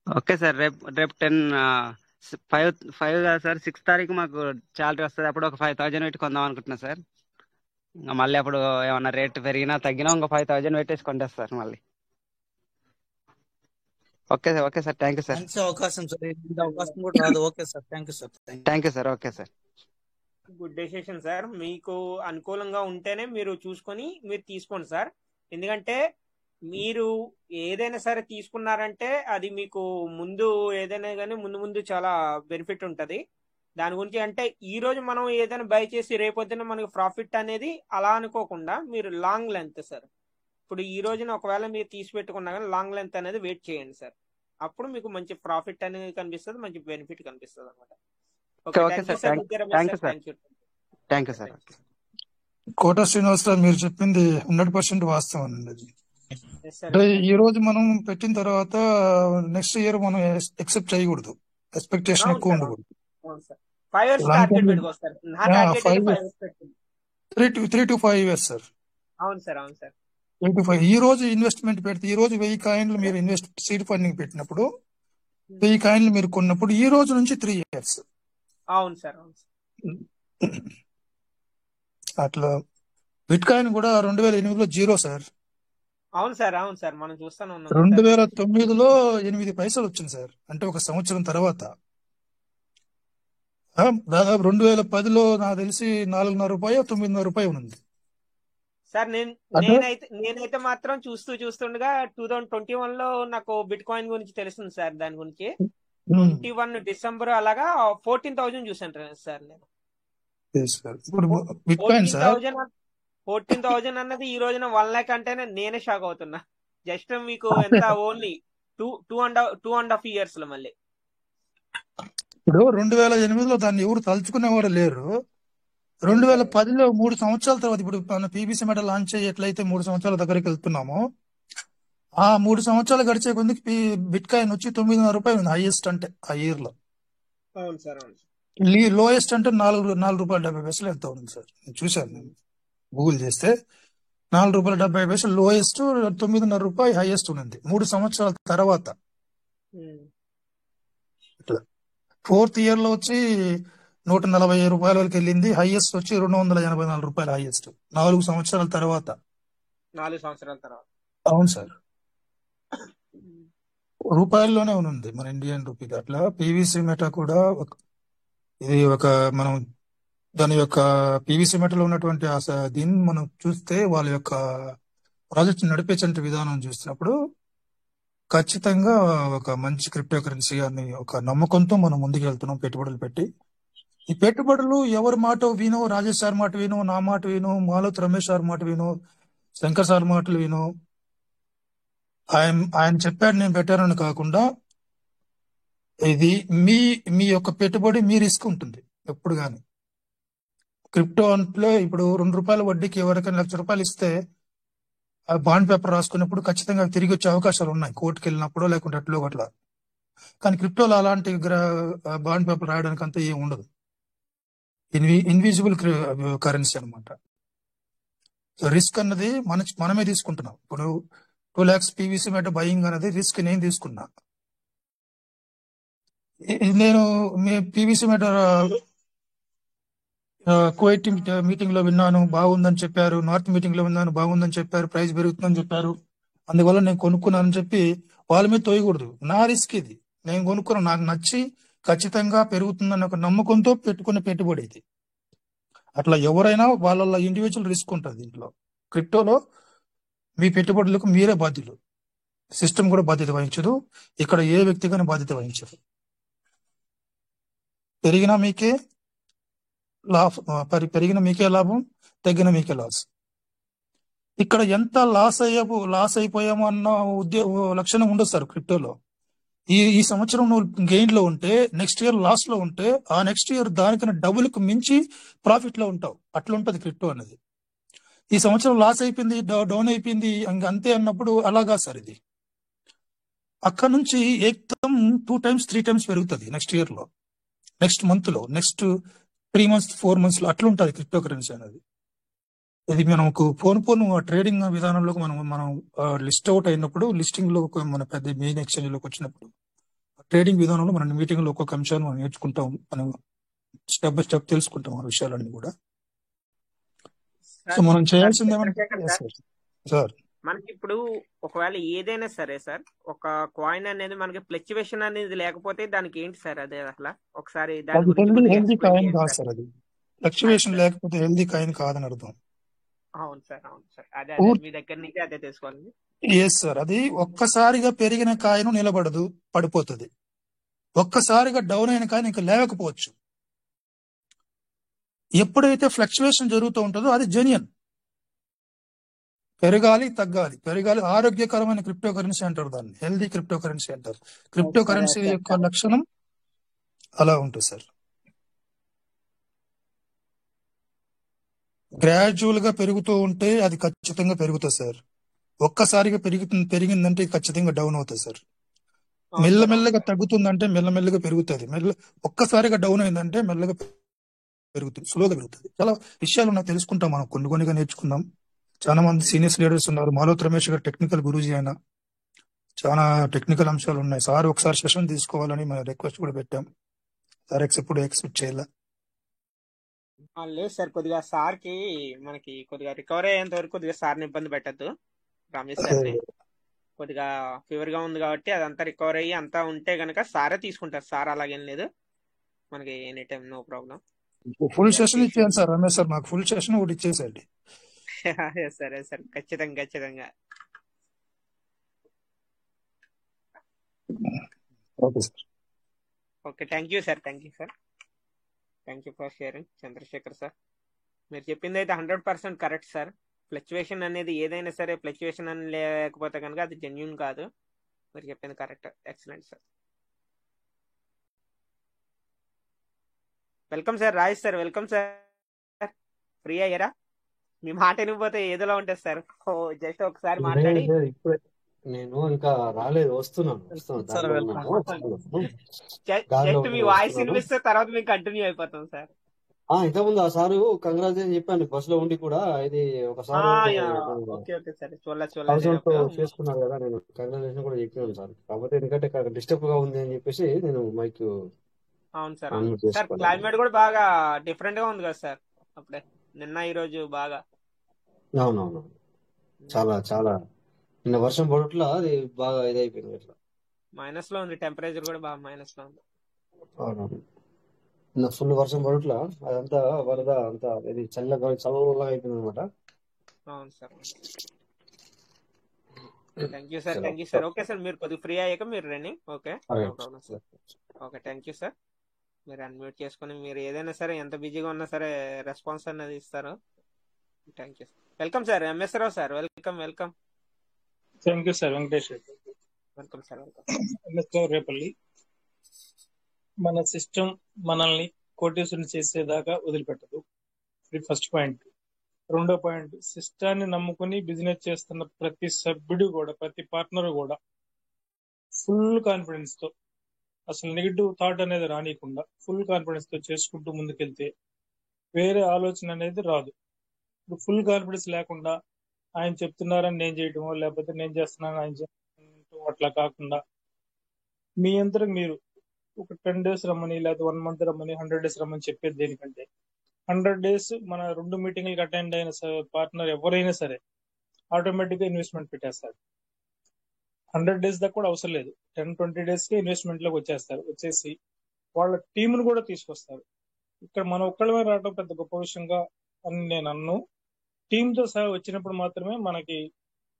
Okay sir, రేపు 5 కాదు సార్, 6 తారీఖు మాకు శాలరీ వస్తుంది. అప్పుడు ఒక 5000 పెట్టి కొందాం అనుకుంటున్నా సార్. ఇంకా మళ్ళీ అప్పుడు ఏమన్నా రేట్ పెరిగినా తగ్గినా ఇంకో 5000 పెట్టేసి కొంటేస్తారు సార్ మళ్ళీ. Okay sir, thank you sir. మంచి అవకాశం సార్, ఇంత అవకాశం కూడా రాదు. Okay sir, thank you sir. Thank you sir. Okay sir. Good decision sir. మీకు అనుకూలంగా ఉంటేనే మీరు చూసుకొని మీరు తీసుకోండి సార్. ఎందుకంటే మీరు ఏదైనా సరే తీసుకున్నారంటే అది మీకు ముందు ఏదైనా కానీ ముందు చాలా బెనిఫిట్ ఉంటుంది దాని గురించి. అంటే ఈ రోజు మనం ఏదైనా బై చేసి రేపొద్దున మనకి ప్రాఫిట్ అనేది అలా అనుకోకుండా మీరు లాంగ్ లెంత్ సార్. ఇప్పుడు ఈ రోజున ఒకవేళ మీరు తీసి పెట్టుకున్నా కానీ లాంగ్ లెంత్ అనేది వెయిట్ చేయండి సార్. అప్పుడు మీకు మంచి ప్రాఫిట్ అనేది కనిపిస్తుంది, మంచి బెనిఫిట్ కనిపిస్తుంది అనమాట. Thank you sir. Kota Srinivasarao మీరు చెప్పింది 100% వాస్తవం అండి. అంటే ఈ రోజు మనం పెట్టిన తర్వాత నెక్స్ట్ ఇయర్ మనం ఎక్సెప్ట్ చేయకూడదు, ఎక్స్పెక్టేషన్ ఎక్కువ ఉండకూడదు. 3 to 5 years సార్. అవును సార్, అవును సార్. 3 to 5 ఈ రోజు ఇన్వెస్ట్మెంట్ పెడితే ఈ రోజు 1000 కాయిన్లు మీరు సీడ్ ఫండింగ్ పెట్టినప్పుడు 1000 కాయిన్లు మీరు కొన్నప్పుడు ఈ రోజు నుంచి 3 years. అవును సార్, అవును సార్. అట్లా బిట్ కాయిన్ కూడా 2008లో 0 సార్. అవును సార్, అవును సార్, మనం చూస్తానే ఉన్నాం. 2009లో 8 పైసలు వచ్చింది సార్, అంటే ఒక సంవత్సరం తర్వాత. దాదాపు 2010లో నాకు తెలిసి 4.5 రూపాయలు 9.5 రూపాయలు ఉంది సార్. నేనైతే మాత్రం చూస్తుండగా 2021లో నాకు బిట్ కాయిన్ గురించి తెలుస్తుంది సార్. దాని గురించి 21 డిసెంబర్ అలాగా 14,000 చూసాను సార్ నేను. ఇప్పుడు బిట్ కాయిన్ సార్ 14,000 అన్నది ఈ రోజున 1 lakh అంటేనే నేనే షాక్ అవుతున్నా. జస్ట్ మీకు ఎంత ఓన్లీ 2.5 years లో. మళ్ళీ ఇప్పుడు 2008లో దాన్ని ఎవరు తలుచుకునేవారు లేరు. 2010లో 3 సంవత్సరాల తర్వాత ఇప్పుడు మన పీబీసీ మెటల్ లాంచ్ అయ్యి ఎట్లయితే 3 సంవత్సరాల దగ్గరికి వెళ్తున్నామో ఆ 3 సంవత్సరాలు గడిచే కొద్దికి బిట్ కాయిన్ వచ్చి 9.5 రూపాయలు ఉంది హైయెస్ట్, అంటే ఆ ఇయర్ లో. అవును సార్, అవును. లోయెస్ట్ అంటే 4 రూపాయలు 70 పైసలు ఎంత ఉంది సార్. చూశాను నేను గూగుల్ చేస్తే 4 రూపాయలు 70 పైసలు లోయెస్ట్, 9.5 రూపాయలు హైయెస్ట్ ఉంది 3 సంవత్సరాల తర్వాత. ఇట్లా 4th ఇయర్ లో వచ్చి 140 రూపాయల వరకు వెళ్ళింది. హైయెస్ట్ వచ్చి 284 రూపాయలు హైయెస్ట్ 4 సంవత్సరాల తర్వాత. 4 సంవత్సరాల తర్వాత. అవును సార్, రూపాయల్లోనే ఉంది మన ఇండియన్ రూపీ. అట్లా పీవీసీ మెటా కూడా ఇది ఒక మనం దాని యొక్క పీవీసీ మెటలో ఉన్నటువంటి దీన్ని మనం చూస్తే వాళ్ళ యొక్క ప్రాజెక్ట్ నడిపించే విధానం చూసినప్పుడు ఖచ్చితంగా ఒక మంచి క్రిప్టో కరెన్సీ అని ఒక నమ్మకంతో మనం ముందుకు వెళ్తున్నాం పెట్టుబడులు పెట్టి. ఈ పెట్టుబడులు ఎవరి మాట వినో, రాజేష్ సార్ మాట వినో, నా మాట వినో, మాలోత్ రమేష్ సార్ మాట వినో, శంకర్ సార్ మాటలు వినో, ఆయన చెప్పాడు నేను పెట్టానని కాకుండా ఇది మీ మీ యొక్క పెట్టుబడి మీ రిస్క్ ఉంటుంది ఎప్పుడు కానీ. క్రిప్టో అంటే ఇప్పుడు ₹2 వడ్డీకి ఎవరికైనా ₹1,00,000 ఇస్తే ఆ బాండ్ పేపర్ రాసుకున్నప్పుడు ఖచ్చితంగా తిరిగి వచ్చే అవకాశాలు ఉన్నాయి, కోర్టుకి వెళ్ళినప్పుడు లేకుంటే అట్లో అట్లా. కానీ క్రిప్టోలో అలాంటి బాండ్ పేపర్ రాయడానికి అంతా ఏం ఉండదు, ఇన్విజిబుల్ కరెన్సీ అనమాట. సో రిస్క్ అన్నది మనమే తీసుకుంటున్నాం. ఇప్పుడు 2 lakhs పీవీసీ మెట బయింగ్ అనేది రిస్క్ నేను తీసుకున్నా. నేను మీ పీవీసీ మెట కువైట్ మీటింగ్ లో విన్నాను, బాగుందని చెప్పారు. నార్త్ మీటింగ్ లో విన్నాను, బాగుందని చెప్పారు. ప్రైస్ పెరుగుతుందని చెప్పారు, అందువల్ల నేను కొనుక్కున్నానని చెప్పి వాళ్ళ మీద తోయకూడదు. నా రిస్క్ ఇది, నేను కొనుక్కున్నాను, నాకు నచ్చి ఖచ్చితంగా పెరుగుతుందని ఒక నమ్మకంతో పెట్టుకునే పెట్టుబడి ఇది. అట్లా ఎవరైనా వాళ్ళ ఇండివిజువల్ రిస్క్ ఉంటుంది దీంట్లో. క్రిప్టోలో మీ పెట్టుబడులకు మీరే బాధ్యులు, సిస్టమ్ కూడా బాధ్యత వహించదు, ఇక్కడ ఏ వ్యక్తి కానీ బాధ్యత వహించదు. పెరిగినా మీకే పెరిగిన మీకే లాభం, తగ్గిన మీకే లాస్. ఇక్కడ ఎంత లాస్ అయిపోయామో అన్న లక్షణం ఉండదు సార్ క్రిప్టోలో. ఈ సంవత్సరం నువ్వు గెయిన్ లో ఉంటే నెక్స్ట్ ఇయర్ లాస్ లో ఉంటే ఆ నెక్స్ట్ ఇయర్ దానికన్నా డబుల్కి మించి ప్రాఫిట్ లో ఉంటావు. అట్లా ఉంటది క్రిప్టో అనేది. ఈ సంవత్సరం లాస్ అయిపోయింది, డౌన్ అయిపోయింది అంతే అన్నప్పుడు అలాగా సార్ ఇది. అక్కడ నుంచి ఏకం 2 times 3 times పెరుగుతుంది నెక్స్ట్ ఇయర్ లో, నెక్స్ట్ మంత్ లో, నెక్స్ట్ 3 months 4 months లో అట్లా ఉంటుంది క్రిప్టో కరెన్సీ అనేది. ఇది మనకు ఫోన్ ట్రేడింగ్ విధానంలో మనం లిస్ట్ అవుట్ అయినప్పుడు, లిస్టింగ్ లో మన పెద్ద మెయిన్ ఎక్స్చేంజ్ లోకి వచ్చినప్పుడు ట్రేడింగ్ విధానంలో మన మీటింగ్ లో ఒక్కొక్క అంశాన్ని మనం నేర్చుకుంటాం, మనం స్టెప్ బై స్టెప్ తెలుసుకుంటాం ఆ విషయాలన్నీ కూడా. సో మనం చేయాల్సింది ఏమంటే సార్, మనకి ఇప్పుడు ఒకవేళ ఏదైనా సరే సార్, ఒక కాయిన్ అనేది మనకి ఫ్లక్చువేషన్ అనేది లేకపోతే దానికి ఏంటి సార్ అదే అసలు ఒకసారి దాని గురించి హెల్దీ కాయిన్ కాదు సార్. అది ఫ్లక్చువేషన్ లేకపోతే హెల్దీ కాయిన్ కాదని అర్థం. అవును సార్, అవును సార్, అదే మీ దగ్గర నుంచి అదే తెలుసుకోవాలి. ఎస్ సార్, అది ఒక్కసారిగా పెరిగిన కాయను నిలబడదు, పడిపోతుంది. ఒక్కసారిగా డౌన్ అయిన కాయను ఇంకా లేకపోవచ్చు. ఎప్పుడైతే ఫ్లక్చువేషన్ జరుగుతూ ఉంటుందో అది జెన్యూన్, పెరగాలి తగ్గాలి, పెరగాలి. ఆరోగ్యకరమైన క్రిప్టో కరెన్సీ అంటారు దాన్ని, హెల్దీ క్రిప్టో కరెన్సీ అంటారు. క్రిప్టో కరెన్సీ యొక్క లక్షణం అలా ఉంటుంది సార్. గ్రాడ్యువల్ గా పెరుగుతూ ఉంటే అది ఖచ్చితంగా పెరుగుతుంది సార్. ఒక్కసారిగా పెరిగిందంటే ఖచ్చితంగా డౌన్ అవుతుంది సార్. మెల్లమెల్లగా తగ్గుతుందంటే మెల్లమెల్లగా పెరుగుతుంది. ఒక్కసారిగా డౌన్ అయిందంటే మెల్లగా పెరుగుతుంది, స్లోగా పెరుగుతుంది. చాలా విషయాలు నాకు తెలుసుకుంటాం, మనం కొన్నిగా నేర్చుకుందాం. చాలా మంది సీనియర్స్ లీడర్స్ ఉన్నారు. మాలోత్ రమేష్ గారు టెక్నికల్ గురూజీ, ఆయన చాలా టెక్నికల్ అంశాలు ఉన్నాయి. సార్ ఒకసారి సెషన్ తీసుకోవాలని మనం రిక్వెస్ట్ కూడా పెట్టాం. సార్ ఎప్పుడు ఎక్స్పెక్ట్ చేయాల లేదు సార్, కొద్దిగా సార్ కి మనకి కొద్దిగా రికవరీ అయ్యేంత వరకు కొద్దిగా సార్ని ఇబ్బంది పెట్టద్దు. రమేష్ సార్ని కొద్దిగా ఫీవర్ గా ఉంది కాబట్టి అదంతా రికవర్ అయ్యి అంతా ఉంటే గనక సారే తీసుకుంటారు. సార్ అలాగేం లేదు, మనకి any time no problem. Full session ఇచ్చేయండి సార్. రమేష్ సార్ మాకు ఫుల్ సెషన్ ఒకటి ఇచ్చేసండి. సరే సార్, ఖచ్చితంగా. Okay sir. Okay, thank you sir. Thank you for sharing Chandrashekar sir. మీరు చెప్పింది అయితే 100% కరెక్ట్ సార్. ఫ్లక్చువేషన్ అనేది ఏదైనా సరే ఫ్లక్చువేషన్ అని లేకపోతే కనుక అది జెన్యూన్ కాదు. మీరు చెప్పింది correct. Excellent sir. Welcome sir, Rajesh sir, welcome sir. Free అయ్యారా? మీ మాట వినిపోతే ఏదోలా ఉంటుంది సార్. జస్ట్ ఒకసారి మాట్లాడి. నేను ఇంకా రాలేదు, వస్తున్నాను. జస్ట్ మీ వాయిస్ వినిపిస్తే తర్వాత మేము కంటిన్యూ అయిపోతాం సార్. ఇంతకుముందు ఆ సారు కంగ్రాచులేషన్ చెప్పాను బస్ లో ఉండి కూడా. ఇది ఒకసారి చేసుకున్నారు కదా, నేను కంగ్రాచులేషన్ కూడా చెప్పాను సార్. కాకపోతే ఎందుకంటే డిస్టర్బ్ గా ఉంది అని చెప్పేసి నేను మైక్. అవును సార్, సార్ క్లైమేట్ కూడా బాగా డిఫరెంట్ గా ఉంది కదా సార్. అప్పుడే నిన్న ఈ రోజు బాగా. అవునవును. చాలా చాలా నిన్న వర్షం పడట్లా అది బాగా ఇదైపోయింది ఇట్లా. మైనస్ లో ఉంది, టెంపరేచర్ కూడా బాగా మైనస్ లో ఉంది. అవునవును. నిన్న ఫుల్ వర్షం పడట్లా అదంతా వరద అంతా ఇది చల్లగా చల్లగా అయిపోయింది అనమాట. అవును సార్, అవును సార్. థ్యాంక్ యూ సార్, సరే thank you sir. Okay sir, మీరు కొద్దిగా ఫ్రీ అయ్యాక మీరు రండి. Okay, no right. Problem sir. Okay, thank you sir. మీరు అన్మ్యూట్ చేసుకుని మీరు ఏదైనా సరే ఎంత బిజీగా ఉన్నా సరే రెస్పాన్స్ అనేది ఇస్తారు. Thank you sir. Welcome sir, MS Rao sir. Welcome welcome thank you sir. Venkatesh welcome sir, welcome. Repalle. మన సిస్టమ్ మనల్ని కోటేశ్వరుని చేసేదాకా వదిలిపెట్టదు. ఇది ఫస్ట్ పాయింట్. రెండో పాయింట్, సిస్టాన్ని నమ్ముకుని బిజినెస్ చేస్తున్న ప్రతి సభ్యుడు కూడా, ప్రతి పార్ట్నర్ కూడా ఫుల్ కాన్ఫిడెన్స్ తో, అసలు నెగిటివ్ థాట్ అనేది రానియకుండా ఫుల్ కాన్ఫిడెన్స్ తో చేసుకుంటూ ముందుకెళ్తే వేరే ఆలోచన అనేది రాదు. ఇప్పుడు ఫుల్ కాన్ఫిడెన్స్ లేకుండా ఆయన చెప్తున్నారని నేను చేయటమో, లేకపోతే నేను చేస్తున్నాను ఆయన చేయటం అట్లా కాకుండా మీ అంతరం మీరు ఒక 10 days రమ్మని, లేకపోతే 1 month రమ్మని, 100 days రమ్మని చెప్పేది దేనికంటే 100 days మన 2 మీటింగ్లకు అటెండ్ అయిన పార్ట్నర్ ఎవరైనా సరే ఆటోమేటిక్ గా ఇన్వెస్ట్మెంట్ పెట్టేస్తారు. 100 days దాకా కూడా అవసరం లేదు, 10-20 days కి ఇన్వెస్ట్మెంట్ లోకి వచ్చేసి వాళ్ళ టీంను కూడా తీసుకొస్తారు. ఇక్కడ మన ఒక్కళ్ళమే రావడం పెద్ద గొప్ప విషయంగా అని నేను అన్ను. టీంతో సహా వచ్చినప్పుడు మాత్రమే మనకి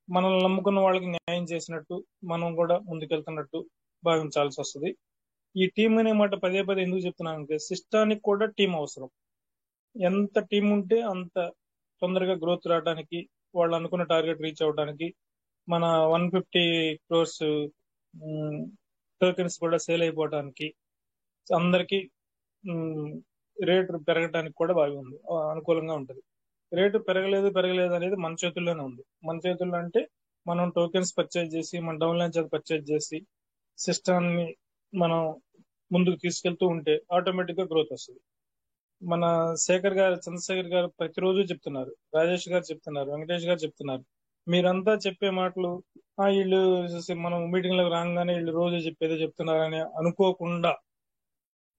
మనల్ని నమ్ముకున్న వాళ్ళకి న్యాయం చేసినట్టు, మనం కూడా ముందుకెళ్తున్నట్టు భావించాల్సి వస్తుంది. ఈ టీం అనే మాట పదే పదే ఎందుకు చెప్తున్నానంటే, సిస్టానికి కూడా టీం అవసరం. ఎంత టీం ఉంటే అంత తొందరగా గ్రోత్ రావడానికి, వాళ్ళు అనుకున్న టార్గెట్ రీచ్ అవడానికి, మన 150 crores టోకెన్స్ కూడా సేల్ అయిపోవడానికి, అందరికి రేటు పెరగడానికి కూడా బాగా ఉంది, అనుకూలంగా ఉంటుంది. రేటు పెరగలేదు అనేది మన చేతుల్లోనే ఉంది. మన చేతుల్లో అంటే మనం టోకెన్స్ పర్చేజ్ చేసి, మన డౌన్ లైన్ చేత పర్చేజ్ చేసి సిస్టాన్ని మనం ముందుకు తీసుకెళ్తూ ఉంటే ఆటోమేటిక్ గా గ్రోత్ వస్తుంది. మన చంద్రశేఖర్ గారు ప్రతిరోజు చెప్తున్నారు, రాజేష్ గారు చెప్తున్నారు, వెంకటేష్ గారు చెప్తున్నారు. మీరంతా చెప్పే మాటలు వీళ్ళు మనం మీటింగ్ లకు రాగానే వీళ్ళు రోజు చెప్పేదే చెప్తున్నారని అనుకోకుండా,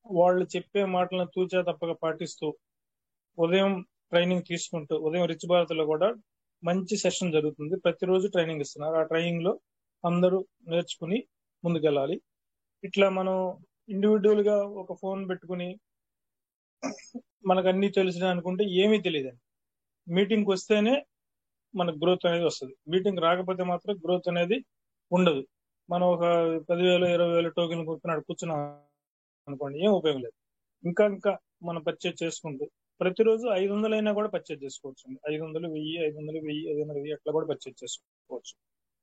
వాళ్ళు చెప్పే మాటలను తూచా తప్పక పాటిస్తూ ఉదయం ట్రైనింగ్ తీసుకుంటూ, ఉదయం రిచ్ భారత్ లో కూడా మంచి సెషన్ జరుగుతుంది, ప్రతిరోజు ట్రైనింగ్ ఇస్తున్నారు. ఆ ట్రైనింగ్ లో అందరూ నేర్చుకుని ముందుకెళ్ళాలి. ఇట్లా మనం ఇండివిజువల్ గా ఒక ఫోన్ పెట్టుకుని మనకు అన్ని తెలిసిన అనుకుంటే ఏమీ తెలియదండి. మీటింగ్ వస్తేనే మనకు గ్రోత్ అనేది వస్తుంది. మీటింగ్ రాకపోతే మాత్రం గ్రోత్ అనేది ఉండదు. మనం ఒక 10,000 20,000 టోకెన్ కూర్చున్నాం అనుకోండి, ఏం ఉపయోగం లేదు. ఇంకా మనం పర్చేజ్ చేసుకుంటూ ప్రతిరోజు 500 అయినా కూడా పర్చేజ్ చేసుకోవచ్చు. 500, 1000, 500, 1000, 500 అట్లా కూడా పర్చేజ్ చేసుకోవచ్చు.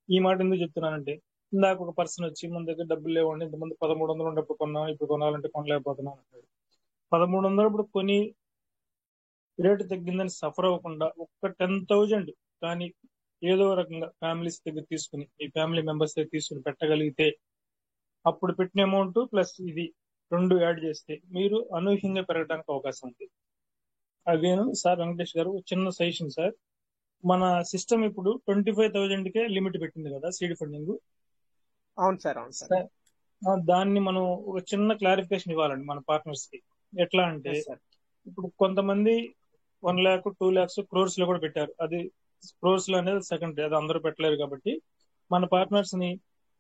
ఈ మాట ఎందుకు చెప్తున్నానంటే, ఇందాక ఒక పర్సన్ వచ్చి మన దగ్గర డబ్బులు లేవండి, ఇంతమంది 1300 ఉన్నప్పుడు కొన్నాం, ఇప్పుడు కొనాలంటే కొనలేకపోతున్నాం అంటాడు. 1300 ఇప్పుడు కొని రేటు తగ్గిందని సఫర్ అవ్వకుండా ఒక్క 10,000 కానీ ఏదో రకంగా ఫ్యామిలీస్ దగ్గర తీసుకుని, మీ ఫ్యామిలీ మెంబర్స్ దగ్గర తీసుకుని పెట్టగలిగితే, అప్పుడు పెట్టిన అమౌంట్ ప్లస్ ఇది 2 యాడ్ చేస్తే మీరు అనూహ్యంగా పెరగడానికి అవకాశం ఉంది. అదేను సార్. వెంకటేష్ గారు, చిన్న సజెషన్ సార్. మన సిస్టమ్ ఇప్పుడు 25,000 కే లిమిట్ పెట్టింది కదా సీడ్ ఫండింగ్. అవును సార్, అవును సార్. దాన్ని మనం ఒక చిన్న క్లారిఫికేషన్ ఇవ్వాలండి మన పార్ట్నర్స్ కి. ఎట్లా అంటే, ఇప్పుడు కొంతమంది 1 lakh 2 lakhs crores లో కూడా పెట్టారు. అది క్రోర్స్ లో అనేది సెకండరీ, అది అందరూ పెట్టలేరు. కాబట్టి మన పార్ట్నర్స్ ని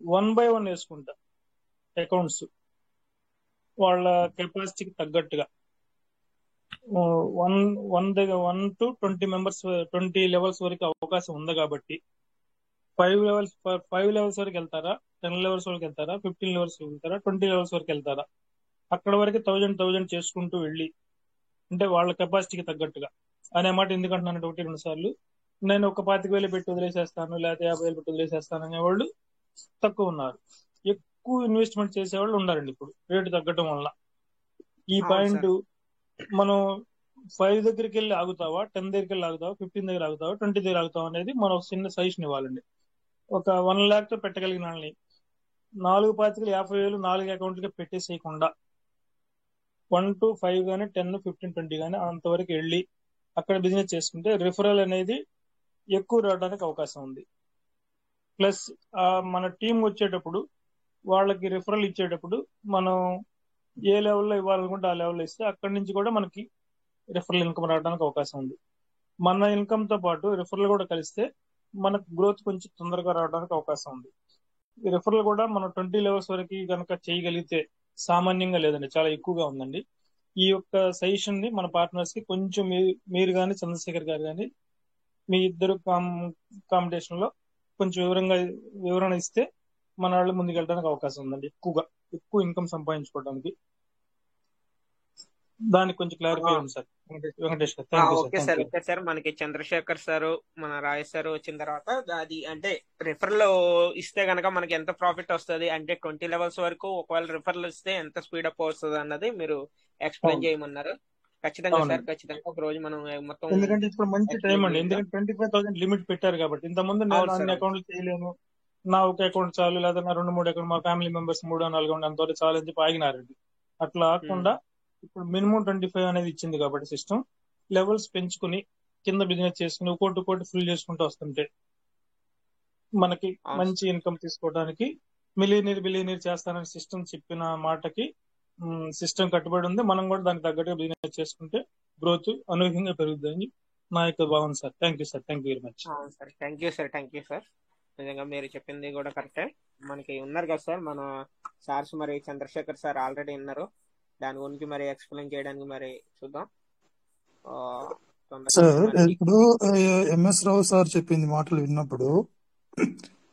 1 by 1 వేసుకుంటా అకౌంట్స్ వాళ్ళ కెపాసిటీకి తగ్గట్టుగా 1 to 20 members 20 levels వరకు అవకాశం ఉంది. కాబట్టి 5 levels వరకు వెళ్తారా, 10 levels వరకు వెళ్తారా, 15 levels వరకు వెళ్తారా, 20 levels వరకు వెళ్తారా, అక్కడ వరకు 1000 చేసుకుంటూ వెళ్ళి, అంటే వాళ్ళ కెపాసిటీకి తగ్గట్టుగా అనే మాట ఎందుకంటున్నానంటే, 1-2 సార్లు నేను ఒక 25,000 పెట్టి వదిలేసేస్తాను, లేకపోతే 50,000 పెట్టి వదిలేసేస్తాను అనేవాళ్ళు తక్కువ ఉన్నారు. ఎక్కువ ఇన్వెస్ట్మెంట్ చేసేవాళ్ళు ఉన్నారండి ఇప్పుడు రేటు తగ్గటం వల్ల. ఈ పాయింట్ మనం 5 దగ్గరికి వెళ్ళి ఆగుతావా, 10 దగ్గరికి వెళ్ళి ఆగుతావా, 15 దగ్గర ఆగుతావా, 20 దగ్గర ఆగుతావా అనేది మనం చిన్న సజెషన్ ఇవ్వాలండి. ఒక 1 lakh తో పెట్టగలిగిన వాళ్ళని 4 పాతికలు 50,000 4 అకౌంట్లకి పెట్టేసేయకుండా 1 to 5 గానీ 10, 15, 20 గానీ అంతవరకు వెళ్ళి అక్కడ బిజినెస్ చేసుకుంటే రిఫరల్ అనేది ఎక్కువ రావడానికి అవకాశం ఉంది. ప్లస్ మన టీం వచ్చేటప్పుడు వాళ్ళకి రిఫరల్ ఇచ్చేటప్పుడు మనం ఏ లెవెల్లో ఇవ్వాలనుకుంటే ఆ లెవెల్లో ఇస్తే అక్కడి నుంచి కూడా మనకి రిఫరల్ ఇన్కమ్ రావడానికి అవకాశం ఉంది. మన ఇన్కమ్ తో పాటు రిఫరల్ కూడా కలిస్తే మనకు గ్రోత్ కొంచెం తొందరగా రావడానికి అవకాశం ఉంది. ఈ రెఫరల్ కూడా మనం 20 లెవెల్స్ వరకు కనుక చేయగలిగితే సామాన్యంగా లేదండి, చాలా ఎక్కువగా ఉందండి. ఈ యొక్క సజెషన్ ని మన పార్ట్నర్స్ కి కొంచెం మీరు కానీ చంద్రశేఖర్ గారు కానీ మీ ఇద్దరు కాంపిటీషన్ లో కొంచెం వివరణ ఇస్తే మన వాళ్ళు ముందుకు వెళ్ళడానికి అవకాశం ఉందండి, ఎక్కువ ఇన్కమ్ సంపాదించుకోవడానికి. దానికి కొంచెం క్లారిఫై ఉంది సార్. వెంకటేష్ గారు, thank you sir. Okay sir, okay sir. మనకి చంద్రశేఖర్ సార్, మన రాజేష్ సార్ వచ్చిన తర్వాత అది అంటే రిఫరల్ ఇస్తే గనక మనకి ఎంత ప్రాఫిట్ వస్తుంది, అంటే 20 లెవెల్స్ వరకు ఒకవేళ రిఫరల్ ఇస్తే ఎంత స్పీడప్ వస్తుంది అన్నది మీరు ఎక్స్ప్లెయిన్ చేయమన్నారు. ఖచ్చితంగా సార్, ఖచ్చితంగా ఒక రోజు మనం మొత్తం, ఎందుకంటే ఇప్పుడు మంచి టైం అండి, ఎందుకంటే 25,000 లిమిట్ పెట్టారు కాబట్టి. ఇంతకుముందు నేను అన్ని అకౌంట్లు చేయలేను, నా ఒక అకౌంట్ చాలు, లేదా నా 2-3 అకౌంట్, మా ఫ్యామిలీ మెంబర్స్ 3-4 అంతవరకు చాలు అని చెప్పి ఆగినారండి. అట్లా కాకుండా ఇప్పుడు మినిమం 25 అనేది ఇచ్చింది కాబట్టి సిస్టమ్ లెవెల్స్ పెంచుకుని కింద బిజినెస్ చేసుకుని ఒక్కోటి ఫుల్ చేసుకుంటూ వస్తుంటే మనకి మంచి ఇన్కమ్ తీసుకోవడానికి బిలియనీర్ చేస్తానని సిస్టమ్ చెప్పిన మాటకి సిస్టమ్ కట్టుబడి ఉంది. మనం కూడా దానికి తగ్గట్టుగా బిజినెస్ చేసుకుంటే గ్రోత్ అనూహ్యంగా పెరుగుతుందని నా యొక్క భావన sir. Thank you sir, thank you very much. Sir, thank you sir, thank you sir. నిజంగా మీరు చెప్పింది కూడా కరెక్టే. మనకి ఉన్నారు కదా సార్ మన సార్స్, మరి చంద్రశేఖర్ సార్ ఆల్రెడీ ఉన్నారు, దాని గురించి మరి ఎక్స్ప్లెయిన్ చేయడానికి మరి చూద్దాం సార్. ఇప్పుడు ఎంఎస్ రావు సార్ చెప్పింది మాటలు విన్నప్పుడు,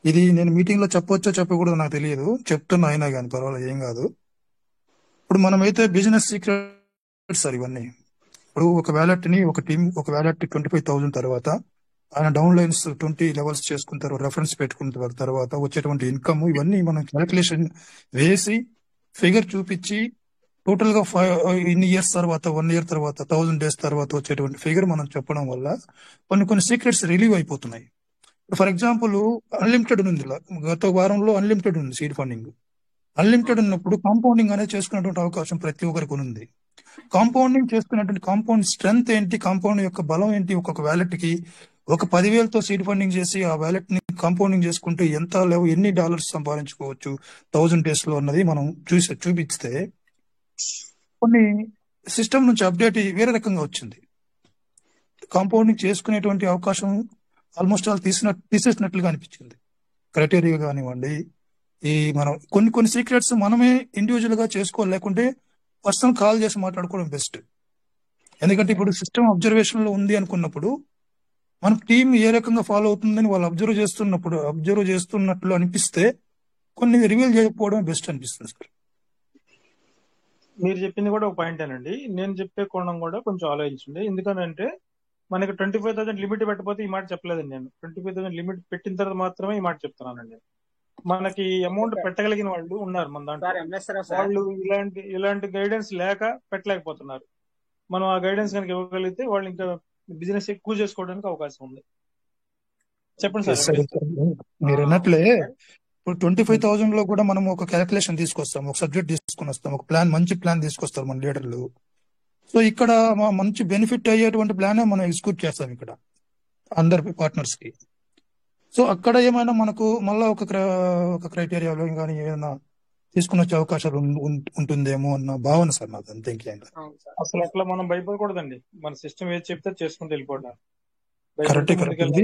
ఇది నేను మీటింగ్ లో చెప్పొచ్చో చెప్పకూడదు నాకు తెలియదు, చెప్తున్నా అయినా కానీ పర్వాలేదు, ఏం కాదు. ఇప్పుడు మనమైతే బిజినెస్ సీక్రెట్ సార్ ఇవన్నీ. ఇప్పుడు ఒక వ్యాలెట్ ని ఒక 25,000 తర్వాత ఆయన డౌన్ లైన్స్ 20 లెవెల్స్ చేసుకుంటారు, రెఫరెన్స్ పెట్టుకున్న తర్వాత వచ్చేటువంటి ఇన్కమ్, ఇవన్నీ మనం క్యాలిక్యులేషన్ వేసి ఫిగర్ చూపించి టోటల్ గా ఇన్ని ఇయర్స్ తర్వాత, 1 ఇయర్ తర్వాత, 1000 డేస్ తర్వాత వచ్చేటువంటి ఫిగర్ మనం చెప్పడం వల్ల కొన్ని సీక్రెట్స్ రిలీవ్ అయిపోతున్నాయి. ఫర్ ఎగ్జాంపుల్ అన్లిమిటెడ్ ఉంది, గత వారంలో అన్లిమిటెడ్ ఉంది సీడ్ ఫండింగ్. అన్లిమిటెడ్ ఉన్నప్పుడు కాంపౌండింగ్ అనేది చేసుకునేటువంటి అవకాశం ప్రతి ఒక్కరికి ఉంది. కాంపౌండింగ్ చేసుకున్నటువంటి కాంపౌండ్ స్ట్రెంత్ ఏంటి, కాంపౌండ్ యొక్క బలం ఏంటి, ఒక్కొక్క వ్యాలెట్ కి ఒక 10,000తో సీడ్ ఫండింగ్ చేసి ఆ వ్యాలెట్ ని కాంపౌండింగ్ చేసుకుంటే ఎన్ని డాలర్స్ సంపాదించుకోవచ్చు 1000 డేస్ లో అన్నది మనం చూపిస్తే కొన్ని సిస్టమ్ నుంచి అప్డేట్ వేరే రకంగా వచ్చింది. కాంపౌండింగ్ చేసుకునేటువంటి అవకాశం ఆల్మోస్ట్ ఆల్ తీసేసినట్లుగా అనిపించింది. క్రైటీరియా కానివ్వండి, ఈ మనం కొన్ని సీక్రెట్స్ మనమే ఇండివిజువల్ గా చేసుకోవాలి, లేకుంటే పర్సనల్ కాల్ చేసి మాట్లాడుకోవడం బెస్ట్. ఎందుకంటే ఇప్పుడు సిస్టమ్ అబ్జర్వేషన్ లో ఉంది అనుకున్నప్పుడు మన టీం ఏ రకంగా ఫాలో అవుతుందని వాళ్ళు అబ్జర్వ్ చేస్తున్నట్లు అనిపిస్తే కొన్ని రివీల్ చేయకపోవడం బెస్ట్ అనిపిస్తుంది సార్. మీరు చెప్పింది కూడా ఒక పాయింటేనండి. నేను చెప్పే కోణం కూడా కొంచెం ఆలోచించండి. ఎందుకనంటే మనకి 25,000 లిమిట్ పెట్టకపోతే ఈ మాట చెప్పలేదండి నేను. 25,000 లిమిట్ పెట్టిన తర్వాత మాత్రమే ఈ మాట చెప్తున్నానండి. మనకి అమౌంట్ పెట్టగలిగిన వాళ్ళు ఉన్నారు మన దాంట్లో, వాళ్ళు ఇలాంటి గైడెన్స్ లేక పెట్టలేకపోతున్నారు. మనం ఆ గైడెన్స్ కనుక ఇవ్వగలిగితే వాళ్ళు ఇంకా బిజినెస్ ఎక్కువ చేసుకోవడానికి అవకాశం ఉంది. చెప్పండి సార్. మీరు అన్నట్లే ఇప్పుడు 25,000 లో కూడా మనం ఒక క్యాలిక్యులేషన్ తీసుకొస్తాం, ఒక సబ్జెక్ట్ తీసుకుని వస్తాం, ఒక మంచి ప్లాన్ తీసుకొస్తారు మన లీడర్లు. సో ఇక్కడ మంచి బెనిఫిట్ అయ్యేటువంటి ప్లానే మనం ఎగ్జిక్యూట్ చేస్తాం ఇక్కడ అందరి పార్ట్నర్స్ కి. సో అక్కడ ఏమైనా మనకు మళ్ళా ఒక క్రైటీరియాలో కానీ ఏమైనా తీసుకుని వచ్చే అవకాశాలు ఉంటుందేమో అన్న భావన సార్ నాకు, అంతే. అసలు అట్లా మనం భయపడకూడదండి, మన సిస్టమ్ ఏది చెప్తే చేసుకుంటూ వెళ్ళిపోవడం. కరెక్ట్. ఇది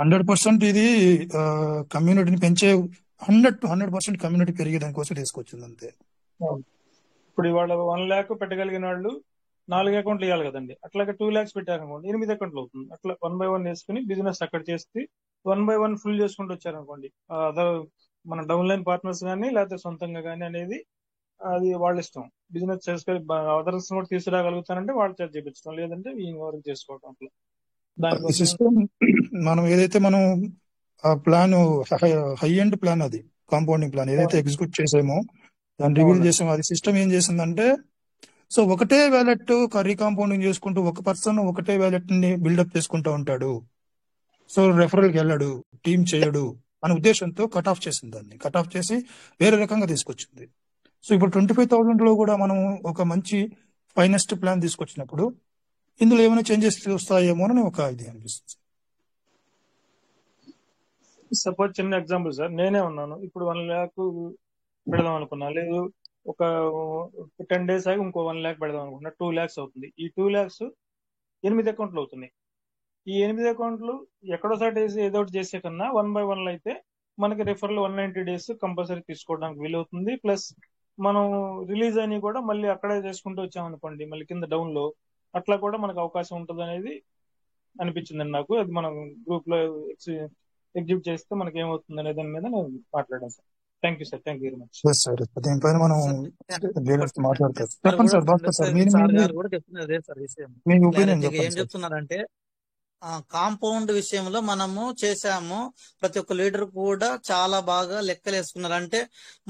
100% ఇది కమ్యూనిటీని పెంచే 100% కమ్యూనిటీ పెరిగేదాని కోసం తీసుకొచ్చింది, అంతే. ఇప్పుడు ఇవాళ 1 lakh పెట్టగలిగిన వాళ్ళు 4 అకౌంట్లు ఇవ్వాలి కదండి. అట్లాగే 2 lakhs పెట్టారనుకోండి, 8 అకౌంట్లు అవుతుంది. అట్లా 1 by 1 వేసుకుని బిజినెస్ అక్కడ చేసి 1 by 1 ఫుల్ చేసుకుంటూ వచ్చారనుకోండి, మన డౌన్ లైన్ పార్ట్నర్స్ కానీ లేకపోతే సొంతంగా కానీ అనేది అది వాళ్ళ ఇష్టం. బిజినెస్ చేసుకొని అదర్స్ కూడా తీసుకురాగలుగుతానంటే వాళ్ళ చేత చేపించడం, లేదంటే ఈయన వరకు చేసుకోవడం. అట్లా సిస్టమ్ మనం ఏదైతే మనం ప్లాన్ హై ఎండ్ ప్లాన్, అది కాంపౌండింగ్ ప్లాన్ ఏదైతే ఎగ్జిక్యూట్ చేసామో దాన్ని రివీల్ చేసామో, అది సిస్టమ్ ఏం చేసిందంటే, సో ఒకటే వ్యాలెట్ రీకాంపౌండింగ్ చేసుకుంటూ ఒక పర్సన్ ఒకటే వ్యాలెట్ ని బిల్డప్ చేసుకుంటూ ఉంటాడు, సో రెఫరల్కి వెళ్ళడు, టీమ్ చేయడు అనే ఉద్దేశంతో కట్ ఆఫ్ చేసింది. దాన్ని కట్ ఆఫ్ చేసి వేరే రకంగా తీసుకొచ్చింది. సో ఇప్పుడు 25,000 లో కూడా మనం ఒక మంచి ఫైనెస్ట్ ప్లాన్ తీసుకొచ్చినప్పుడు ఇందులో ఏమైనా చేంజెస్ వస్తాయేమో అని ఒక ఇది అనిపిస్తుంది. సపోజ్ చిన్న ఎగ్జాంపుల్ సార్, నేనే ఉన్నాను ఇప్పుడు 1 lakh పెడదాం అనుకున్నా, లేదు ఒక 10 days ఆగి ఇంకో 1 lakh పెడదాం అనుకున్నా, 2 lakhs అవుతుంది. ఈ 2 lakhs 8 అకౌంట్లు అవుతున్నాయి. ఈ 8 అకౌంట్లు ఎక్కడో సైడ్ వేసి ఏదో ఒకటి చేసే కన్నా 1 by 1 అయితే మనకి రిఫరల్ 190 days కంపల్సరీ తీసుకోవడానికి వీలవుతుంది. ప్లస్ మనం రిలీజ్ అని కూడా మళ్ళీ అక్కడే చేసుకుంటూ వచ్చామనుకోండి, మళ్ళీ కింద డౌన్ లో అట్లా కూడా మనకు అవకాశం ఉంటుంది అనేది అనిపించిందండి నాకు. అది మనం గ్రూప్ లో ఎగ్జిబిట్ చేస్తే మనకి ఏమవుతుంది అనే దాని మీద నేను మాట్లాడాను sir. Thank you sir, thank you very much. Sir దీనిపైన మనం లీడర్స్ మాట్లాడతారు. సార్ చెప్పండి కూడా సార్, భాస్కర్ సార్, సార్ గారు కూడా చెప్తున్నారు అదే సార్ విషయం. మీ ఒపీనియన్ క్లారిటీగా చెప్పండి ఏం సార్. చెప్తున్నారంటే కాంపౌండ్ విషయంలో మనము చేసాము, ప్రతి ఒక్క లీడర్ కూడా చాలా బాగా లెక్కలు వేసుకున్నారు. అంటే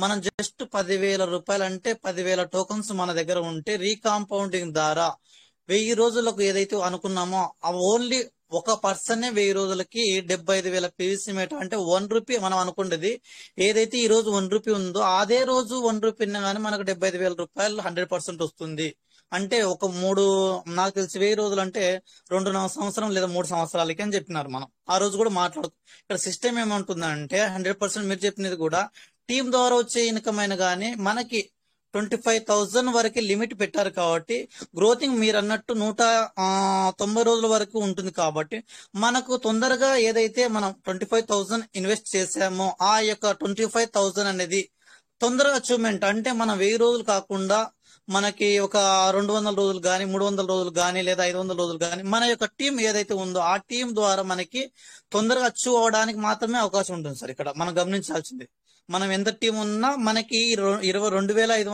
మనం జస్ట్ 10,000 రూపాయలు అంటే 10,000 టోకన్స్ మన దగ్గర ఉంటే రీకాంపౌండింగ్ ద్వారా 1000 రోజులకు ఏదైతే అనుకున్నామో ఓన్లీ ఒక పర్సన్ 1000 రోజులకి 75,000 పీవీసీ మీటర్ అంటే 1 రూపీ మనం అనుకున్నది ఏదైతే ఈ రోజు 1 రూపీ ఉందో అదే రోజు 1 రూపీ కానీ మనకు 75,000 రూపాయలు 100% వస్తుంది. అంటే ఒక నాకు తెలిసి 1000 రోజులు అంటే 2.5 సంవత్సరం లేదా 3 సంవత్సరాలకి అని చెప్పినారు. మనం ఆ రోజు కూడా ఇక్కడ సిస్టమ్ ఏమంటుందంటే 100% మీరు చెప్పినది కూడా టీం ద్వారా వచ్చే ఇన్కమ్ అయినా కానీ మనకి 25,000 వరకు లిమిట్ పెట్టారు కాబట్టి గ్రోతింగ్ మీరు అన్నట్టు 190 రోజుల వరకు ఉంటుంది. కాబట్టి మనకు తొందరగా ఏదైతే మనం 25,000 ఇన్వెస్ట్ చేసామో ఆ యొక్క 25,000 అనేది తొందరగా అచీవ్మెంట్, అంటే మనం 1000 రోజులు కాకుండా మనకి ఒక 200 రోజులు కానీ 300 రోజులు కానీ లేదా 500 రోజులు కానీ మన యొక్క టీం ఏదైతే ఉందో ఆ టీం ద్వారా మనకి తొందరగా అచీవ్ అవడానికి మాత్రమే అవకాశం ఉంటుంది సార్. ఇక్కడ మనం గమనించాల్సింది మనం ఎంత టీం ఉన్నా మనకి 22,500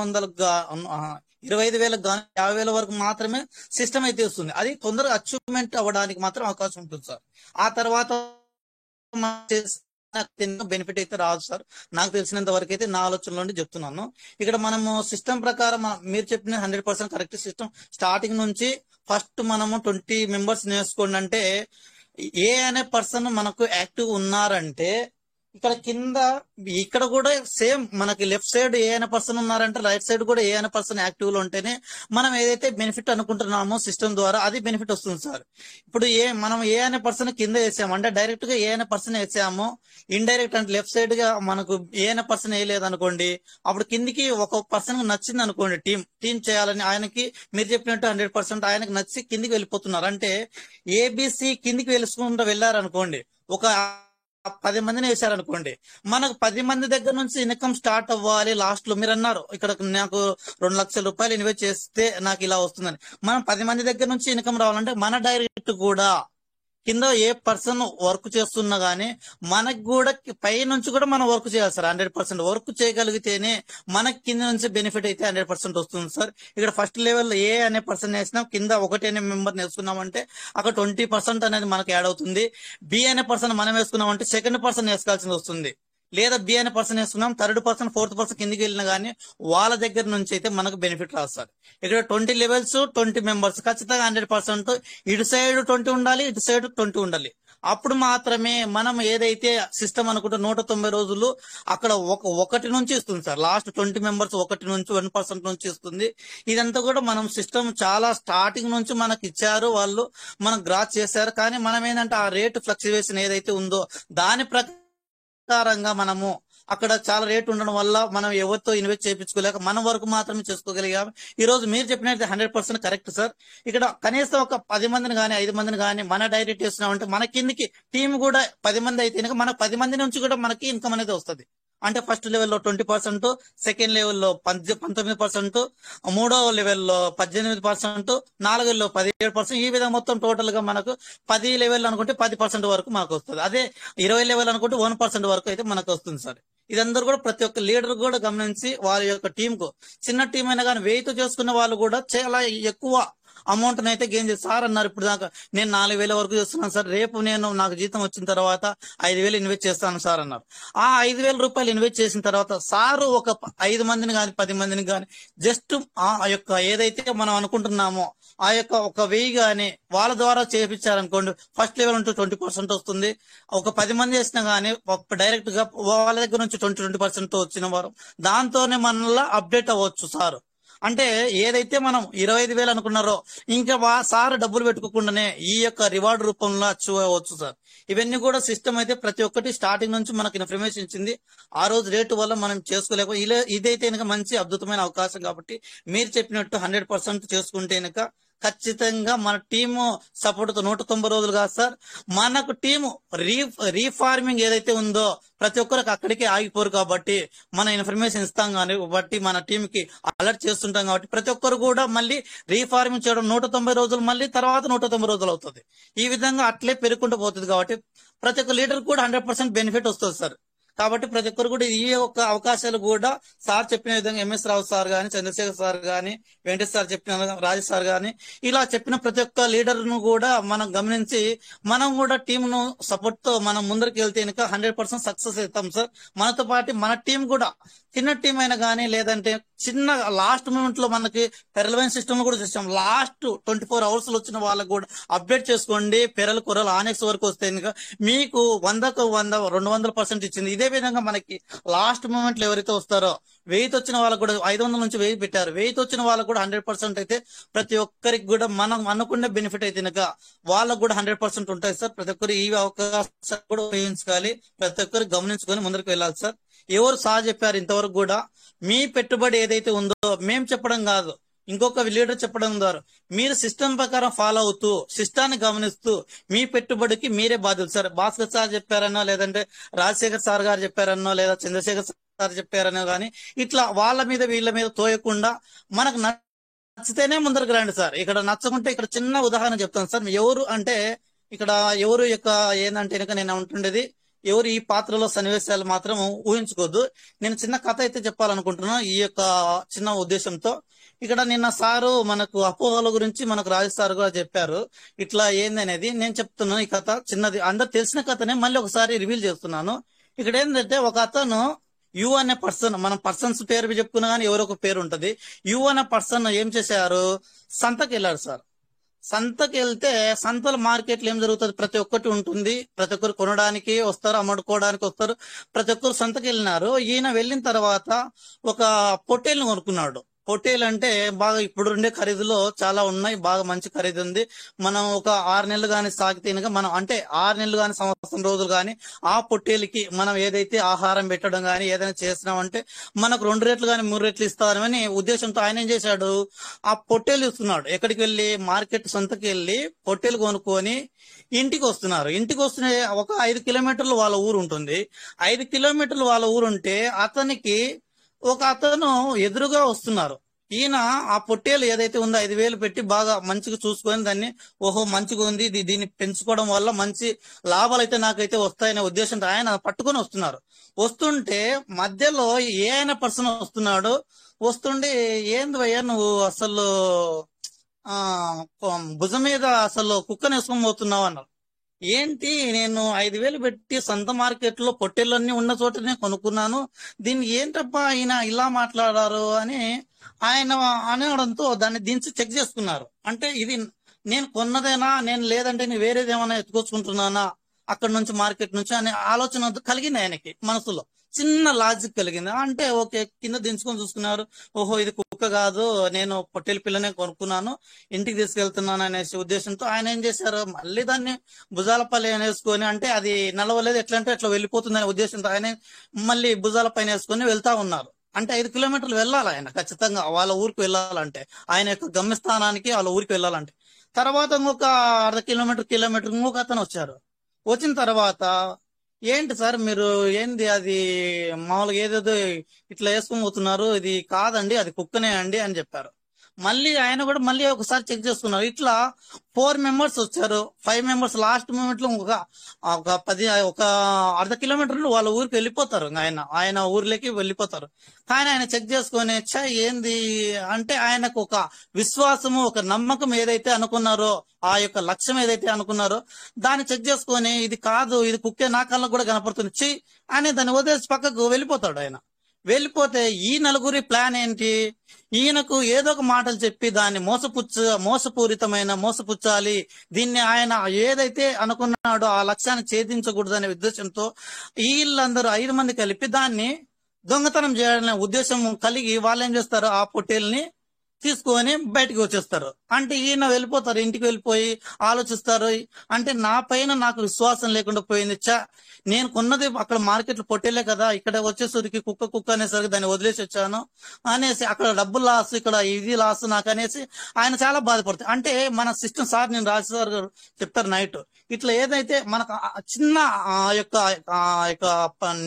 25,000 కానీ 50,000 వరకు మాత్రమే సిస్టమ్ అయితే వస్తుంది. అది తొందరగా అచీవ్మెంట్ అవ్వడానికి మాత్రం అవకాశం ఉంటుంది సార్. ఆ తర్వాత బెనిఫిట్ అయితే రాదు సార్. నాకు తెలిసినంత వరకు అయితే నా ఆలోచనలో నుండి చెప్తున్నాను. ఇక్కడ మనము సిస్టమ్ ప్రకారం మీరు చెప్పిన 100% కరెక్ట్ సిస్టమ్. స్టార్టింగ్ నుంచి ఫస్ట్ మనము 20 మెంబర్స్ నేర్చుకోండి అంటే ఏ అనే పర్సన్ మనకు యాక్టివ్ ఉన్నారంటే ఇక్కడ కింద ఇక్కడ కూడా సేమ్ మనకి లెఫ్ట్ సైడ్ ఏ అనే పర్సన్ ఉన్నారంటే రైట్ సైడ్ కూడా ఏ అనే పర్సన్ యాక్టివ్ లో ఉంటేనే మనం ఏదైతే బెనిఫిట్ అనుకుంటున్నామో సిస్టమ్ ద్వారా అది బెనిఫిట్ వస్తుంది సార్. ఇప్పుడు మనం ఏ అనే పర్సన్ కింద వేసాము అంటే డైరెక్ట్ గా ఏ అనే పర్సన్ వేసాము, ఇండైరెక్ట్ అంటే లెఫ్ట్ సైడ్ గా మనకు ఏ అనే పర్సన్ వేయలేదు అనుకోండి, అప్పుడు కిందికి ఒక పర్సన్ నచ్చింది అనుకోండి, టీం చేయాలని ఆయనకి మీరు చెప్పినట్టు 100% ఆయనకు నచ్చి కిందికి వెళ్ళిపోతున్నారు. అంటే ఏబిసి కిందికి వెళ్ళుకుంటూ వెళ్ళారనుకోండి, ఒక 10 మందిని వేశారనుకోండి, మనకు 10 మంది దగ్గర నుంచి ఇన్కమ్ స్టార్ట్ అవ్వాలి. లాస్ట్ లో మీరు అన్నారు ఇక్కడ నాకు 2 లక్షల రూపాయలు ఇన్వెస్ట్ చేస్తే నాకు ఇలా వస్తుందని. మనం 10 మంది దగ్గర నుంచి ఇన్కమ్ రావాలంటే మన డైరెక్ట్ కూడా కింద ఏ పర్సన్ వర్క్ చేస్తున్నా గానీ మనకి కూడా పై నుంచి కూడా మనం వర్క్ చేయాలి సార్. 100% వర్క్ చేయగలిగితేనే మనకి కింద నుంచి బెనిఫిట్ అయితే 100% వస్తుంది సార్. ఇక్కడ ఫస్ట్ లెవెల్ ఏ అనే పర్సన్ వేసినాం, కింద 1 అనే మెంబర్ వేసుకున్నామంటే అక్కడ 20% అనేది మనకు యాడ్ అవుతుంది. బి అనే పర్సన్ మనం వేసుకున్నామంటే సెకండ్ పర్సన్ వేసుకోవాల్సి వస్తుంది. లేదా బి అనే పర్సన్ వేసుకున్నాం, 3rd పర్సన్ 4th పర్సన్ కిందికి వెళ్ళినా గానీ వాళ్ళ దగ్గర నుంచి అయితే మనకు బెనిఫిట్ రాదు సార్. ఇక్కడ 20 లెవెల్స్ 20 మెంబర్స్ ఖచ్చితంగా 100% ఇటు సైడ్ 20 ఉండాలి, ఇటు సైడ్ 20 ఉండాలి. అప్పుడు మాత్రమే మనం ఏదైతే సిస్టమ్ అనుకుంటే 190 రోజులు అక్కడ ఒకటి నుంచి ఇస్తుంది సార్. లాస్ట్ 20 మెంబర్స్ 1 నుంచి 1% నుంచి ఇస్తుంది. ఇదంతా కూడా మనం సిస్టమ్ చాలా స్టార్టింగ్ నుంచి మనకి ఇచ్చారు, వాళ్ళు మనం గ్రాస్ చేశారు. కానీ మనం ఏంటంటే ఆ రేట్ ఫ్లక్చువేషన్ ఏదైతే ఉందో దాని ప్రకారంగా మనము అక్కడ చాలా రేట్ ఉండడం వల్ల మనం ఎవరితో ఇన్వెస్ట్ చేయించుకోలేక మన వరకు మాత్రమే చేసుకోగలిగాం. ఈ రోజు మీరు చెప్పినట్టు 100% కరెక్ట్ సార్. ఇక్కడ కనీసం ఒక 10 మందిని కానీ 5 మందిని కానీ మన డైరెక్ట్ చేస్తున్నామంటే మన కిందికి టీం కూడా 10 మంది అయితే మన 10 మంది నుంచి కూడా మనకి ఇన్కమ్ అనేది వస్తుంది. అంటే ఫస్ట్ లెవెల్లో 20%, సెకండ్ లెవెల్లో 19%, 3వ లెవెల్లో 18%, 4వ 17%, ఈ విధంగా మొత్తం టోటల్ గా మనకు 10 లెవెల్ అనుకుంటే 10% వరకు మనకు వస్తుంది. అదే 20 లెవెల్ అనుకుంటే 1% వరకు అయితే మనకు వస్తుంది సార్. ఇదందరూ కూడా ప్రతి ఒక్క లీడర్ కూడా గమనించి వారి యొక్క టీం కు, చిన్న టీం అయినా కానీ 1000తో చేసుకున్న వాళ్ళు కూడా చాలా ఎక్కువ అమౌంట్ అయితే గెయిన్ చేసి సార్ అన్నారు ఇప్పుడు దాకా నేను 4,000 వరకు చేస్తున్నాను సార్, రేపు నాకు జీతం వచ్చిన తర్వాత 5,000 ఇన్వెస్ట్ చేస్తాను సార్ అన్నారు. ఆ 5,000 రూపాయలు ఇన్వెస్ట్ చేసిన తర్వాత సారు ఒక 5 మందిని కానీ 10 మందిని కానీ జస్ట్ ఆ యొక్క ఏదైతే మనం అనుకుంటున్నామో ఆ యొక్క ఒక 1000 కానీ వాళ్ళ ద్వారా చేయించారనుకోండి, ఫస్ట్ లెవెల్ ఉంటే 20% వస్తుంది. ఒక 10 మంది చేసినా కానీ డైరెక్ట్ గా వాళ్ళ దగ్గర నుంచి 20% వచ్చిన వారు దాంతోనే మనల్ని అప్డేట్ అవ్వచ్చు సార్. అంటే ఏదైతే మనం 25,000 అనుకున్నారో ఇంకా సార్ డబ్బులు పెట్టుకోకుండానే ఈ యొక్క రివార్డ్ రూపంలో అచీవ్ అవ్వచ్చు సార్. ఇవన్నీ కూడా సిస్టమ్ అయితే ప్రతి ఒక్కటి స్టార్టింగ్ నుంచి మనకి ఇన్ఫర్మేషన్ ఇచ్చింది. ఆ రోజు రేటు వల్ల మనం చేసుకోలేకపోతే ఇదైతే కనుక మంచి అద్భుతమైన అవకాశం. కాబట్టి మీరు చెప్పినట్టు 100% చేసుకుంటే కనుక ఖచ్చితంగా మన టీము సపోర్ట్ 190 రోజులు కాదు సార్. మనకు టీము రీఫార్మింగ్ ఏదైతే ఉందో ప్రతి ఒక్కరికి అక్కడికే ఆగిపోరు కాబట్టి మన ఇన్ఫర్మేషన్ ఇస్తాం కాబట్టి మన టీం కి అలర్ట్ చేస్తుంటాం కాబట్టి ప్రతి ఒక్కరు కూడా మళ్ళీ రీఫార్మింగ్ చేయడం 190 రోజులు మళ్ళీ తర్వాత 190 రోజులు అవుతుంది. ఈ విధంగా అట్లే పెరుగుకుంటూ పోతుంది కాబట్టి ప్రతి ఒక్క లీడర్ కూడా 100% బెనిఫిట్ వస్తుంది సార్. కాబట్టి ప్రతి ఒక్కరు కూడా ఈ యొక్క అవకాశాలు కూడా సార్ చెప్పిన విధంగా ఎంఎస్ రావు సార్ గాని, చంద్రశేఖర్ సార్ గాని, వెంకటేష్ సార్ చెప్పిన రాజేష్ సార్ గాని ఇలా చెప్పిన ప్రతి ఒక్క లీడర్ ను కూడా మనం గమనించి మనం కూడా టీమ్ ను సపోర్ట్ తో మనం ముందరికి వెళ్తే కనుక 100% సక్సెస్ అవుతాం సార్. మనతో పాటు మన టీం కూడా చిన్న టీం అయినా కానీ లేదంటే చిన్న లాస్ట్ మూమెంట్ లో మనకి పెరలవైన సిస్టమ్ కూడా చూసాం. లాస్ట్ 24 hours లో వచ్చిన వాళ్ళకు కూడా అప్డేట్ చేసుకోండి. పెరల కొరలు ఆనెక్స్ వరకు వస్తే కనుక మీకు 100కు 100 200% ఇచ్చింది. ఇదే విధంగా మనకి లాస్ట్ మూమెంట్ లో ఎవరైతే వస్తారో 1000 వచ్చిన వాళ్ళకు కూడా 500 నుంచి 1000 పెట్టారు. 1000 వచ్చిన వాళ్ళకు కూడా 100% అయితే ప్రతి ఒక్కరికి కూడా మనం అనుకునే బెనిఫిట్ అయితే కనుక వాళ్ళకు కూడా 100% ఉంటాయి సార్. ప్రతి ఒక్కరు ఈ అవకాశం కూడా ఉపయోగించుకోవాలి. ప్రతి ఒక్కరు గమనించుకొని ముందరికి వెళ్ళాలి సార్. ఎవరు సార్ చెప్పారు ఇంతవరకు కూడా మీ పెట్టుబడి ఏదైతే ఉందో మేము చెప్పడం కాదు, ఇంకొక లీడర్ చెప్పడం ద్వారా మీరు సిస్టమ్ ప్రకారం ఫాలో అవుతూ సిస్టాన్ని గమనిస్తూ మీ పెట్టుబడికి మీరే బాధ్యులు సార్. భాస్కర్ సార్ చెప్పారనో లేదంటే రాజశేఖర్ సార్ గారు చెప్పారనో లేదా చంద్రశేఖర్ సార్ చెప్పారనో కానీ ఇట్లా వాళ్ళ మీద వీళ్ళ మీద తోయకుండా మనకు నచ్చితేనే ముందరకు రండి సార్. ఇక్కడ నచ్చకుంటే ఇక్కడ చిన్న ఉదాహరణ చెప్తాను సార్. ఎవరు అంటే ఇక్కడ ఎవరు యొక్క ఏంటంటే కనుక నేను ఉంటుండేది ఎవరు ఈ పాత్రలో సన్నివేశాలు మాత్రం ఊహించుకోవద్దు. నేను చిన్న కథ అయితే చెప్పాలనుకుంటున్నాను ఈ యొక్క చిన్న ఉద్దేశంతో. ఇక్కడ నిన్న సారు మనకు అపోహల గురించి మనకు రాజు సార్ కూడా చెప్పారు. ఇట్లా ఏంది అనేది నేను చెప్తున్నాను. ఈ కథ చిన్నది, అందరు తెలిసిన కథనే మళ్ళీ ఒకసారి రివీల్ చేస్తున్నాను. ఇక్కడ ఏంటంటే ఒక అతను యు అనే పర్సన్, మనం పర్సన్స్ పేరు చెప్పుకున్నా కానీ ఎవరో ఒక పేరు ఉంటది. యు అనే పర్సన్ ఏం చేశారు, సంతకి వెళ్ళాడు సార్. సంతకి వెళ్తే సంతల మార్కెట్లో ఏం జరుగుతుంది, ప్రతి ఒక్కటి ఉంటుంది. ప్రతి ఒక్కరు కొనడానికి వస్తారు, అమ్ముకోవడానికి వస్తారు. ప్రతి ఒక్కరు సంతకి వెళ్ళినారు. ఈయన వెళ్ళిన తర్వాత ఒక పొట్టేల్ని కొనుక్కున్నాడు. పొట్టేలు అంటే బాగా ఇప్పుడు ఉండే ఖరీదులో చాలా ఉన్నాయి, బాగా మంచి ఖరీదు ఉంది. మనం ఒక 6 నెలలు కానీ సాగితే మనం అంటే 6 నెలలు కానీ సంవత్సరం రోజులు కానీ ఆ పొట్టేలుకి మనం ఏదైతే ఆహారం పెట్టడం కానీ ఏదైనా చేసినామంటే మనకు 2 రెట్లు కానీ 3 రెట్లు ఇస్తారని ఉద్దేశంతో ఆయన ఏం చేశాడు, ఆ పొట్టేలు ఇస్తున్నాడు. ఎక్కడికి వెళ్ళి మార్కెట్ సంతకి వెళ్ళి పొట్టేలు కొనుక్కొని ఇంటికి వస్తున్నారు. ఇంటికి వస్తున్న ఒక 5 కిలోమీటర్లు వాళ్ళ ఊరు ఉంటుంది. 5 కిలోమీటర్లు వాళ్ళ ఊరు ఉంటే అతనికి ఒక అతను ఎదురుగా వస్తున్నారు. ఈయన ఆ పొట్టేలు ఏదైతే ఉందో 5,000 పెట్టి బాగా మంచిగా చూసుకొని దాన్ని ఓహో మంచిగా ఉంది, దీన్ని పెంచుకోవడం వల్ల మంచి లాభాలు అయితే నాకైతే వస్తాయనే ఉద్దేశంతో ఆయన పట్టుకొని వస్తున్నారు. వస్తుంటే మధ్యలో ఏ అయినా పర్సన్ వస్తున్నాడు. వస్తుండే ఏంది భయ్యా నువ్వు అసలు భుజం మీద అసలు కుక్కని వేసుకొని పోతున్నావు అన్నారు. ఏంటి నేను 5,000 పెట్టి సొంత మార్కెట్ లో పొట్టేళ్ళన్నీ ఉన్న చోటనే కొనుక్కున్నాను, దీన్ని ఏంటప్పా ఆయన ఇలా మాట్లాడారు అని ఆయన అనడంతో దాన్ని దించి చెక్ చేసుకున్నారు. అంటే ఇది నేను కొన్నదేనా, నేను లేదంటే నేను వేరేదేమన్నా ఎత్తుకొచ్చుకుంటున్నానా అక్కడ నుంచి మార్కెట్ నుంచి అనే ఆలోచన కలిగింది ఆయనకి మనసులో. చిన్న లాజిక్ కలిగింది. అంటే ఓకే కింద దించుకొని చూసుకున్నారు. ఓహో ఇది కుక్క కాదు, నేను పొట్టేలు పిల్లనే కొనుక్కున్నాను, ఇంటికి తీసుకెళ్తున్నాను అనేసి ఉద్దేశంతో ఆయన ఏం చేశారు, మళ్ళీ దాన్ని భుజాల పైన వేసుకొని, అంటే అది నలవలేదు ఎట్లా అంటే అట్లా వెళ్ళిపోతుంది అనే ఉద్దేశంతో ఆయన మళ్ళీ భుజాల పైన వేసుకొని వెళ్తా ఉన్నారు. అంటే 5 కిలోమీటర్లు వెళ్ళాలి ఆయన ఖచ్చితంగా వాళ్ళ ఊరికి వెళ్ళాలంటే, ఆయన యొక్క గమ్యస్థానానికి వాళ్ళ ఊరికి వెళ్ళాలంటే. తర్వాత ఇంకొక 1/2 కిలోమీటర్ ఇంకొక అతను వచ్చారు. వచ్చిన తర్వాత ఏంటి సార్ మీరు ఏంది అది మామూలుగా ఏదేదో ఇట్లా వేసుకొని పోతున్నారు, ఇది కాదండి అది కుక్కనే అండి అని చెప్పారు. మళ్ళీ ఆయన కూడా మళ్ళీ ఒకసారి చెక్ చేసుకున్నారు. ఇట్లా 4 మెంబర్స్ వచ్చారు, 5 మెంబర్స్ లాస్ట్ మూమెంట్ లో ఒక 1/2 కిలోమీటర్లు వాళ్ళ ఊరికి వెళ్ళిపోతారు. ఆయన ఊర్లోకి వెళ్ళిపోతారు. కానీ ఆయన చెక్ చేసుకొని ఏంది అంటే ఆయనకు ఒక విశ్వాసము ఒక నమ్మకం ఏదైతే అనుకున్నారో ఆ యొక్క లక్ష్యం ఏదైతే అనుకున్నారో దాన్ని చెక్ చేసుకొని ఇది కాదు ఇది కుక్కే నా కళ్ళకు కూడా కనపడుతుంది అని దాన్ని వదిలేసి పక్కకు వెళ్ళిపోతాడు. ఆయన వెళ్ళిపోతే ఈ నలుగురి ప్లాన్ ఏంటి, ఈయనకు ఏదో ఒక మాటలు చెప్పి దాన్ని మోసపుచ్చాలి, దీన్ని ఆయన ఏదైతే అనుకున్నాడో ఆ లక్ష్యాన్ని ఛేదించకూడదు అనే ఉద్దేశంతో వీళ్ళందరూ 5 మంది కలిపి దాన్ని దొంగతనం చేయాలనే ఉద్దేశం కలిగి వాళ్ళు ఏం చేస్తారు, ఆ పొట్టేల్ని తీసుకొని బయటికి వచ్చేస్తారు. అంటే ఈయన వెళ్ళిపోతారు, ఇంటికి వెళ్ళిపోయి ఆలోచిస్తారు. అంటే నా పైన నాకు విశ్వాసం లేకుండా పోయింది. నేను కొన్నది అక్కడ మార్కెట్లో పొట్టేలే కదా, ఇక్కడ వచ్చేసరికి కుక్క అనేసరికి దాన్ని వదిలేసి వచ్చాను అనేసి అక్కడ డబ్బులు లాస్, ఇక్కడ ఇది లాస్ నాకు అనేసి ఆయన చాలా బాధపడతారు. అంటే మన సిస్టమ్ సార్, నేను రాజు గారు చెప్తారు నైట్, ఇట్లా ఏదైతే మనకు చిన్న యొక్క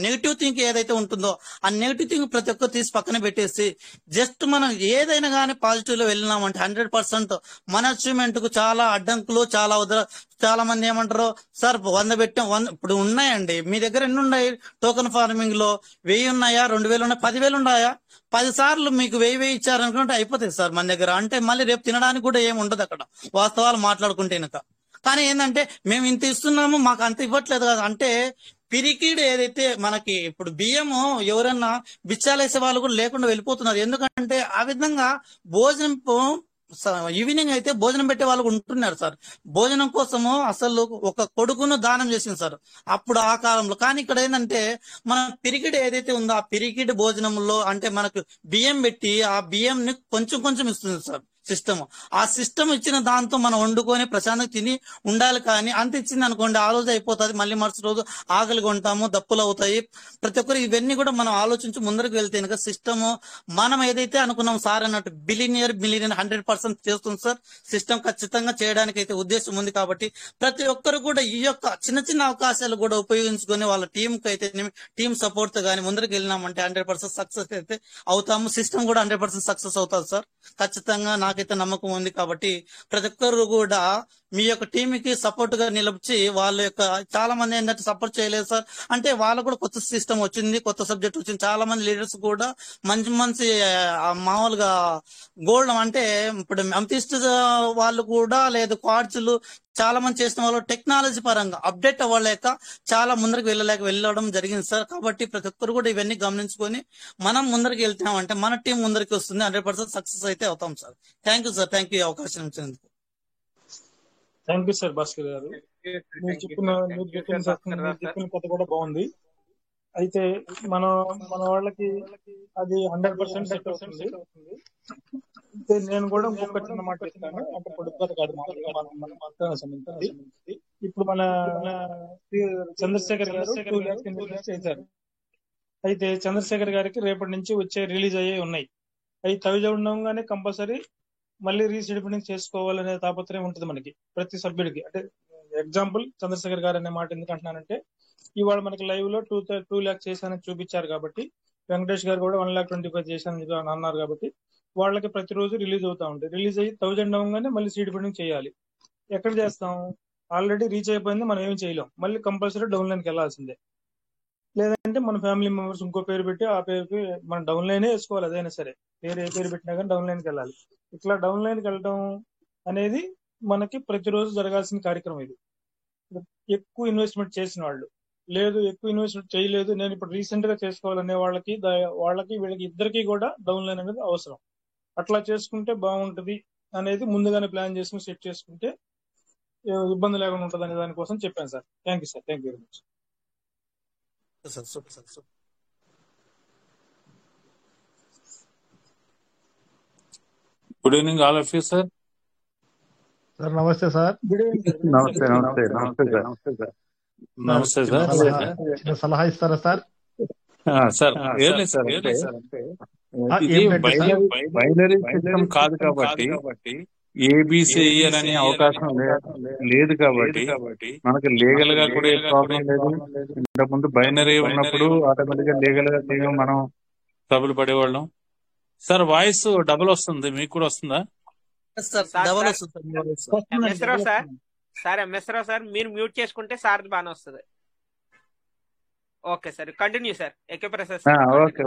నెగిటివ్ థింక్ ఏదైతే ఉంటుందో ఆ నెగిటివ్ థింక్ ప్రతి ఒక్కరు తీసి పక్కన పెట్టేసి జస్ట్ మనం ఏదైనా కానీ పాజిటివ్ లో వెళ్ళినామంటే 100% మన అచీవ్మెంట్ కు చాలా అడ్డంకులు, చాలా మంది ఏమంటారు, సార్ 100 పెట్టాం, 100 ఇప్పుడు ఉన్నాయండి మీ దగ్గర ఎన్ని ఉన్నాయి టోకెన్ ఫార్మింగ్ లో? 1000 ఉన్నాయా, 2000 ఉన్నాయా, 10,000 ఉన్నాయా? 10 సార్లు మీకు 1000 ఇచ్చారనుకుంటే అయిపోతుంది సార్ మన దగ్గర. అంటే మళ్ళీ రేపు తినడానికి కూడా ఏమి ఉండదు అక్కడ, వాస్తవాలు మాట్లాడుకుంటే కనుక. కానీ ఏంటంటే మేము ఇంత ఇస్తున్నాము, మాకు అంత ఇవ్వట్లేదు కదా. అంటే పిరికిడ్ ఏదైతే మనకి ఇప్పుడు బియ్యము ఎవరన్నా బిచ్చాలేసే వాళ్ళు కూడా లేకుండా వెళ్ళిపోతున్నారు. ఎందుకంటే ఆ విధంగా భోజనం ఈవినింగ్ అయితే భోజనం పెట్టే వాళ్ళు ఉంటున్నారు సార్. భోజనం కోసము అసలు ఒక కొడుకును దానం చేసింది సార్ అప్పుడు ఆ కాలంలో. కానీ ఇక్కడ ఏంటంటే మన పిరికిడ్ ఏదైతే ఉందో ఆ పిరికిడ్ భోజనంలో అంటే మనకు బియ్యం పెట్టి ఆ బియ్యంని కొంచెం కొంచెం ఇస్తుంది సార్ సిస్టమ్. ఆ సిస్టమ్ ఇచ్చిన దాంతో మనం వండుకొని ప్రశాంతంగా తిని ఉండాలి. కానీ అంత ఇచ్చింది అనుకోండి ఆ రోజు అయిపోతుంది, మళ్ళీ మరుసటి రోజు ఆకలిగా ఉంటాము, దప్పులు అవుతాయి. ప్రతి ఒక్కరు ఇవన్నీ కూడా మనం ఆలోచించి ముందరకు వెళ్తే కనుక సిస్టమ్ మనం ఏదైతే అనుకున్నాం సార్ అన్నట్టు మిలియనియర్ 100% చేస్తుంది సార్. సిస్టమ్ ఖచ్చితంగా చేయడానికి అయితే ఉద్దేశం ఉంది. కాబట్టి ప్రతి ఒక్కరు కూడా ఈ యొక్క చిన్న చిన్న అవకాశాలు కూడా ఉపయోగించుకొని వాళ్ళ టీంకి అయితే టీం సపోర్ట్ తో కానీ ముందరకు వెళ్ళినామంటే 100% సక్సెస్ అయితే అవుతాము. సిస్టమ్ కూడా 100% సక్సెస్ అవుతుంది సార్ ఖచ్చితంగా, నాకైతే నమ్మకం ఉంది. కాబట్టి ప్రతి ఒక్కరు కూడా మీ యొక్క టీంకి సపోర్ట్ గా నిలిచి వాళ్ళ యొక్క చాలా మంది ఏంటంటే సపోర్ట్ చేయలేదు సార్ అంటే వాళ్ళకు కూడా కొత్త సిస్టమ్ వచ్చింది, కొత్త సబ్జెక్ట్ వచ్చింది. చాలా మంది లీడర్స్ కూడా మంచి మామూలుగా గోల్డ్ అంటే ఇప్పుడు అమితిస్ట్ వాళ్ళు కూడా లేదు క్వార్ట్స్లు చాలా మంది చేసిన వాళ్ళు టెక్నాలజీ పరంగా అప్డేట్ అవ్వలేక చాలా ముందరికి వెళ్ళడం జరిగింది సార్. కాబట్టి ప్రతి ఒక్కరు కూడా ఇవన్నీ గమనించుకొని మనం ముందరికి వెళ్తామంటే మన టీం ముందరికి వస్తుంది, 100% సక్సెస్ అయితే అవుతాం sir. Thank you sir, thank you అవకాశం ఇచ్చినందుకు. థ్యాంక్ యూ సార్ భాస్కర్ గారు. మీరు చెప్పిన కథ కూడా బాగుంది. అయితే మన వాళ్ళకి అది 100% సెట్ అవుతుంది. నేను కూడా ఇంకొక చిన్న మాట చెప్తాను, అంటే పొడుపు కాదు మామూలుగా మనం సంబంధించి. ఇప్పుడు మన చంద్రశేఖర్ గారు 2 lakhs ఇన్వెస్ట్ చేశారు. అయితే చంద్రశేఖర్ గారికి రేపటి నుంచి వచ్చే రిలీజ్ అయ్యే ఉన్నాయి. అవి తవిజ ఉండగానే కంపల్సరీ మళ్ళీ రీసెటిల్మెంట్ చేసుకోవాలనే తాపత్రయం ఉంటుంది మనకి ప్రతి సభ్యుడికి. అంటే ఎగ్జాంపుల్ చంద్రశేఖర్ గారు అనే మాట ఎందుకు అంటున్నానంటే ఇవాళ మనకి లైవ్ లో 2 lakhs చేశానని చూపించారు కాబట్టి, వెంకటేష్ గారు కూడా 1,25,000 చేశానని అన్నారు కాబట్టి వాళ్ళకి ప్రతిరోజు రిలీజ్ అవుతా ఉంటాయి. రిలీజ్ అయ్యి 1000 అవ్వగానే మళ్ళీ సీడ్ బిల్డింగ్ చేయాలి. ఎక్కడ చేస్తాం? ఆల్రెడీ రీచ్ అయిపోయింది, మనం ఏం చేయలేం. మళ్ళీ కంపల్సరీ డౌన్ లైన్కి వెళ్లాల్సిందే. లేదంటే మన ఫ్యామిలీ మెంబర్స్ ఇంకో పేరు పెట్టి ఆ పేరుకి మనం డౌన్ లైనే వేసుకోవాలి. అదైనా సరే పేరు ఏ పేరు పెట్టినా కానీ డౌన్ లైన్కి వెళ్ళాలి. ఇట్లా డౌన్ లైన్కి వెళ్ళడం అనేది మనకి ప్రతిరోజు జరగాల్సిన కార్యక్రమం. ఇది ఎక్కువ ఇన్వెస్ట్మెంట్ చేసిన వాళ్ళు లేదు, ఎక్కువ ఇన్వెస్ట్మెంట్ చేయలేదు, నేను ఇప్పుడు రీసెంట్ గా చేసుకోవాలనే వాళ్ళకి వీళ్ళకి ఇద్దరికి కూడా డౌన్ లైన్ అనేది అవసరం. అట్లా చేసుకుంటే బాగుంటది అనేది ముందుగానే ప్లాన్ చేసుకుని సెట్ చేసుకుంటే ఇబ్బంది లేకుండా ఉంటుంది అనే దానికోసం చెప్పాను sir. Thank you sir, thank you very much. Good evening all of you sir. Sir నమస్తే సార్. Good evening sir. నమస్తే నమస్తే నమస్తే సార్. నమస్తే సార్. సలహా ఇస్తారా సార్? సార్ ఏం లేదు సార్, అంటే ఇది బైనరీ సిస్టమ్ కాదు కాబట్టి ఏబిసిఎల్ అనే అవకాశం లేదు కాబట్టి మనకి లీగల్ గా కూడా ఏ ప్రాబ్లం లేదు. ఇంతకుముందు బైనరీ ఉన్నప్పుడు ఆటోమేటిక్ గా లీగల్ గా మనం ట్రబుల్ పడేవాళ్ళం. సార్ వాయిస్ డబుల్ వస్తుంది, మీకు కూడా వస్తుందా? ఎంఎస్రావు సార్ మీరు మ్యూట్ చేసుకుంటే సార్ బాగానే వస్తుంది. Okay sir, continue sir.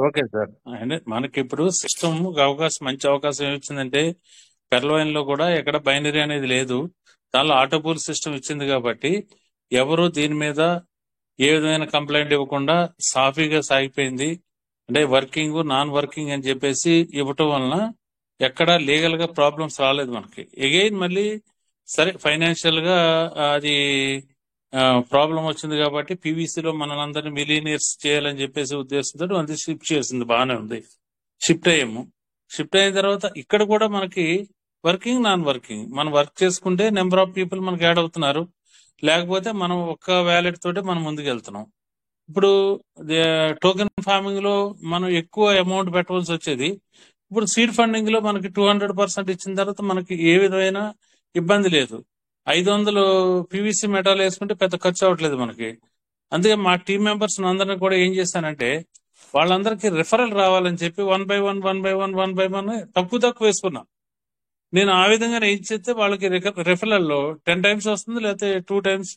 Okay sir. అంటే మనకి ఇప్పుడు సిస్టమ్ అవకాశం, మంచి అవకాశం ఏమొచ్చిందంటే పెర్లవైన్ లో కూడా ఎక్కడ బైనరీ అనేది లేదు, దానిలో ఆటోపూల్ సిస్టమ్ ఇచ్చింది కాబట్టి ఎవరు దీని మీద ఏ విధమైన కంప్లైంట్ ఇవ్వకుండా సాఫీగా సాగిపోయింది. అంటే వర్కింగ్ నాన్ వర్కింగ్ అని చెప్పేసి ఇవ్వటం వలన ఎక్కడ లీగల్ గా ప్రాబ్లమ్స్ రాలేదు మనకి. ఎగైన్ మళ్ళీ సరే ఫైనాన్షియల్ గా అది ప్రాబ్లం వచ్చింది కాబట్టి పీవీసీలో మనందరినీ మిలీనియర్స్ చేయాలని చెప్పేసి ఉద్దేశంతో అది షిఫ్ట్ చేసింది, బాగానే ఉంది. షిఫ్ట్ అయ్యాము. షిఫ్ట్ అయిన తర్వాత ఇక్కడ కూడా మనకి వర్కింగ్ నాన్ వర్కింగ్ మనం వర్క్ చేసుకుంటే నెంబర్ ఆఫ్ పీపుల్ మనకి యాడ్ అవుతున్నారు, లేకపోతే మనం ఒక్క వ్యాలెట్ తోటి మనం ముందుకు వెళ్తున్నాం. ఇప్పుడు టోకెన్ ఫార్మింగ్ లో మనం ఎక్కువ అమౌంట్ పెట్టవలసి వచ్చేది. ఇప్పుడు సీడ్ ఫండింగ్ లో మనకి 200% ఇచ్చిన తర్వాత మనకి ఏ విధమైన ఇబ్బంది లేదు. 500 పీవీసీ మెటాల్ వేసుకుంటే పెద్ద ఖర్చు అవ్వట్లేదు మనకి. అందుకే మా టీం మెంబర్స్ అందరినీ కూడా ఏం చేస్తానంటే వాళ్ళందరికీ రిఫరల్ రావాలని చెప్పి 1 by 1 తక్కువ వేసుకున్నా. నేను ఆ విధంగా ఏం చేస్తే వాళ్ళకి రిఫరల్ లో 10 times వస్తుంది, లేకపోతే 2 times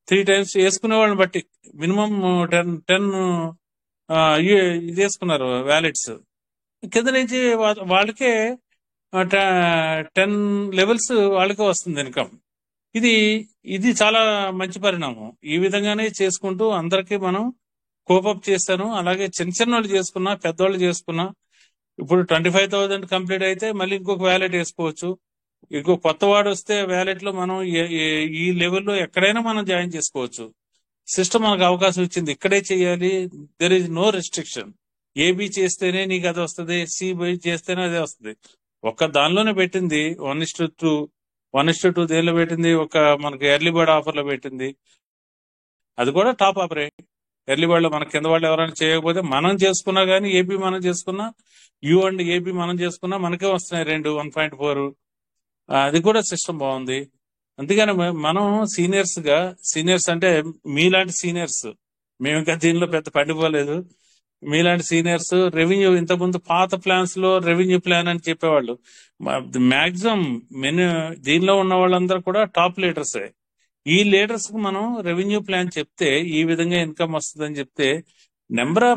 3 times వేసుకునే వాళ్ళని బట్టి మినిమం 10 ఇది వేసుకున్నారు వ్యాలెట్స్. కింద నుంచి వాళ్ళకే 10 levels వాళ్ళకే వస్తుంది ఇన్కమ్. ఇది చాలా మంచి పరిణామం. ఈ విధంగానే చేసుకుంటూ అందరికీ మనం కోపప్ చేస్తాను. అలాగే చిన్న చిన్న వాళ్ళు చేసుకున్నా, పెద్దవాళ్ళు చేసుకున్నా, ఇప్పుడు 25,000 కంప్లీట్ అయితే మళ్ళీ ఇంకొక వ్యాలెట్ వేసుకోవచ్చు. ఇంకో కొత్త వాడు వస్తే వ్యాలెట్ లో మనం ఈ లెవెల్లో ఎక్కడైనా మనం జాయిన్ చేసుకోవచ్చు. సిస్టమ్ మనకు అవకాశం ఇచ్చింది, ఇక్కడే చేయాలి. There is no restriction. ఏబి చేస్తేనే నీకు అది వస్తుంది, సిబి చేస్తేనే అదే వస్తుంది. ఒక్క దానిలోనే పెట్టింది 1:2. 1:2 దేనిలో పెట్టింది? ఒక మనకి ఎర్లీ బర్డ్ ఆఫర్ లో పెట్టింది. అది కూడా టాప్ ఆఫరే. ఎర్లీ బర్డ్ లో మన కింద వాళ్ళు ఎవరైనా చేయకపోతే మనం చేసుకున్నా గానీ, ఏపీ మనం చేసుకున్నా, యూ అండ్ ఏపీ మనం చేసుకున్నా మనకే వస్తున్నాయి 1.4. అది కూడా సిస్టమ్ బాగుంది. అందుకని మనం సీనియర్స్ అంటే మీలాంటి సీనియర్స్, మేము ఇంకా దీనిలో పెద్ద పడిపోలేదు. మీలాంటి సీనియర్స్ రెవెన్యూ ఇంతకుముందు పాత ప్లాన్స్ లో రెవెన్యూ ప్లాన్ అని చెప్పేవాళ్ళు. మాక్సిమం దీనిలో ఉన్న వాళ్ళందరూ కూడా టాప్ లీడర్సే. ఈ లీడర్స్ కు మనం రెవెన్యూ ప్లాన్ చెప్తే ఈ విధంగా ఇన్కమ్ వస్తుందని చెప్తే నెంబర్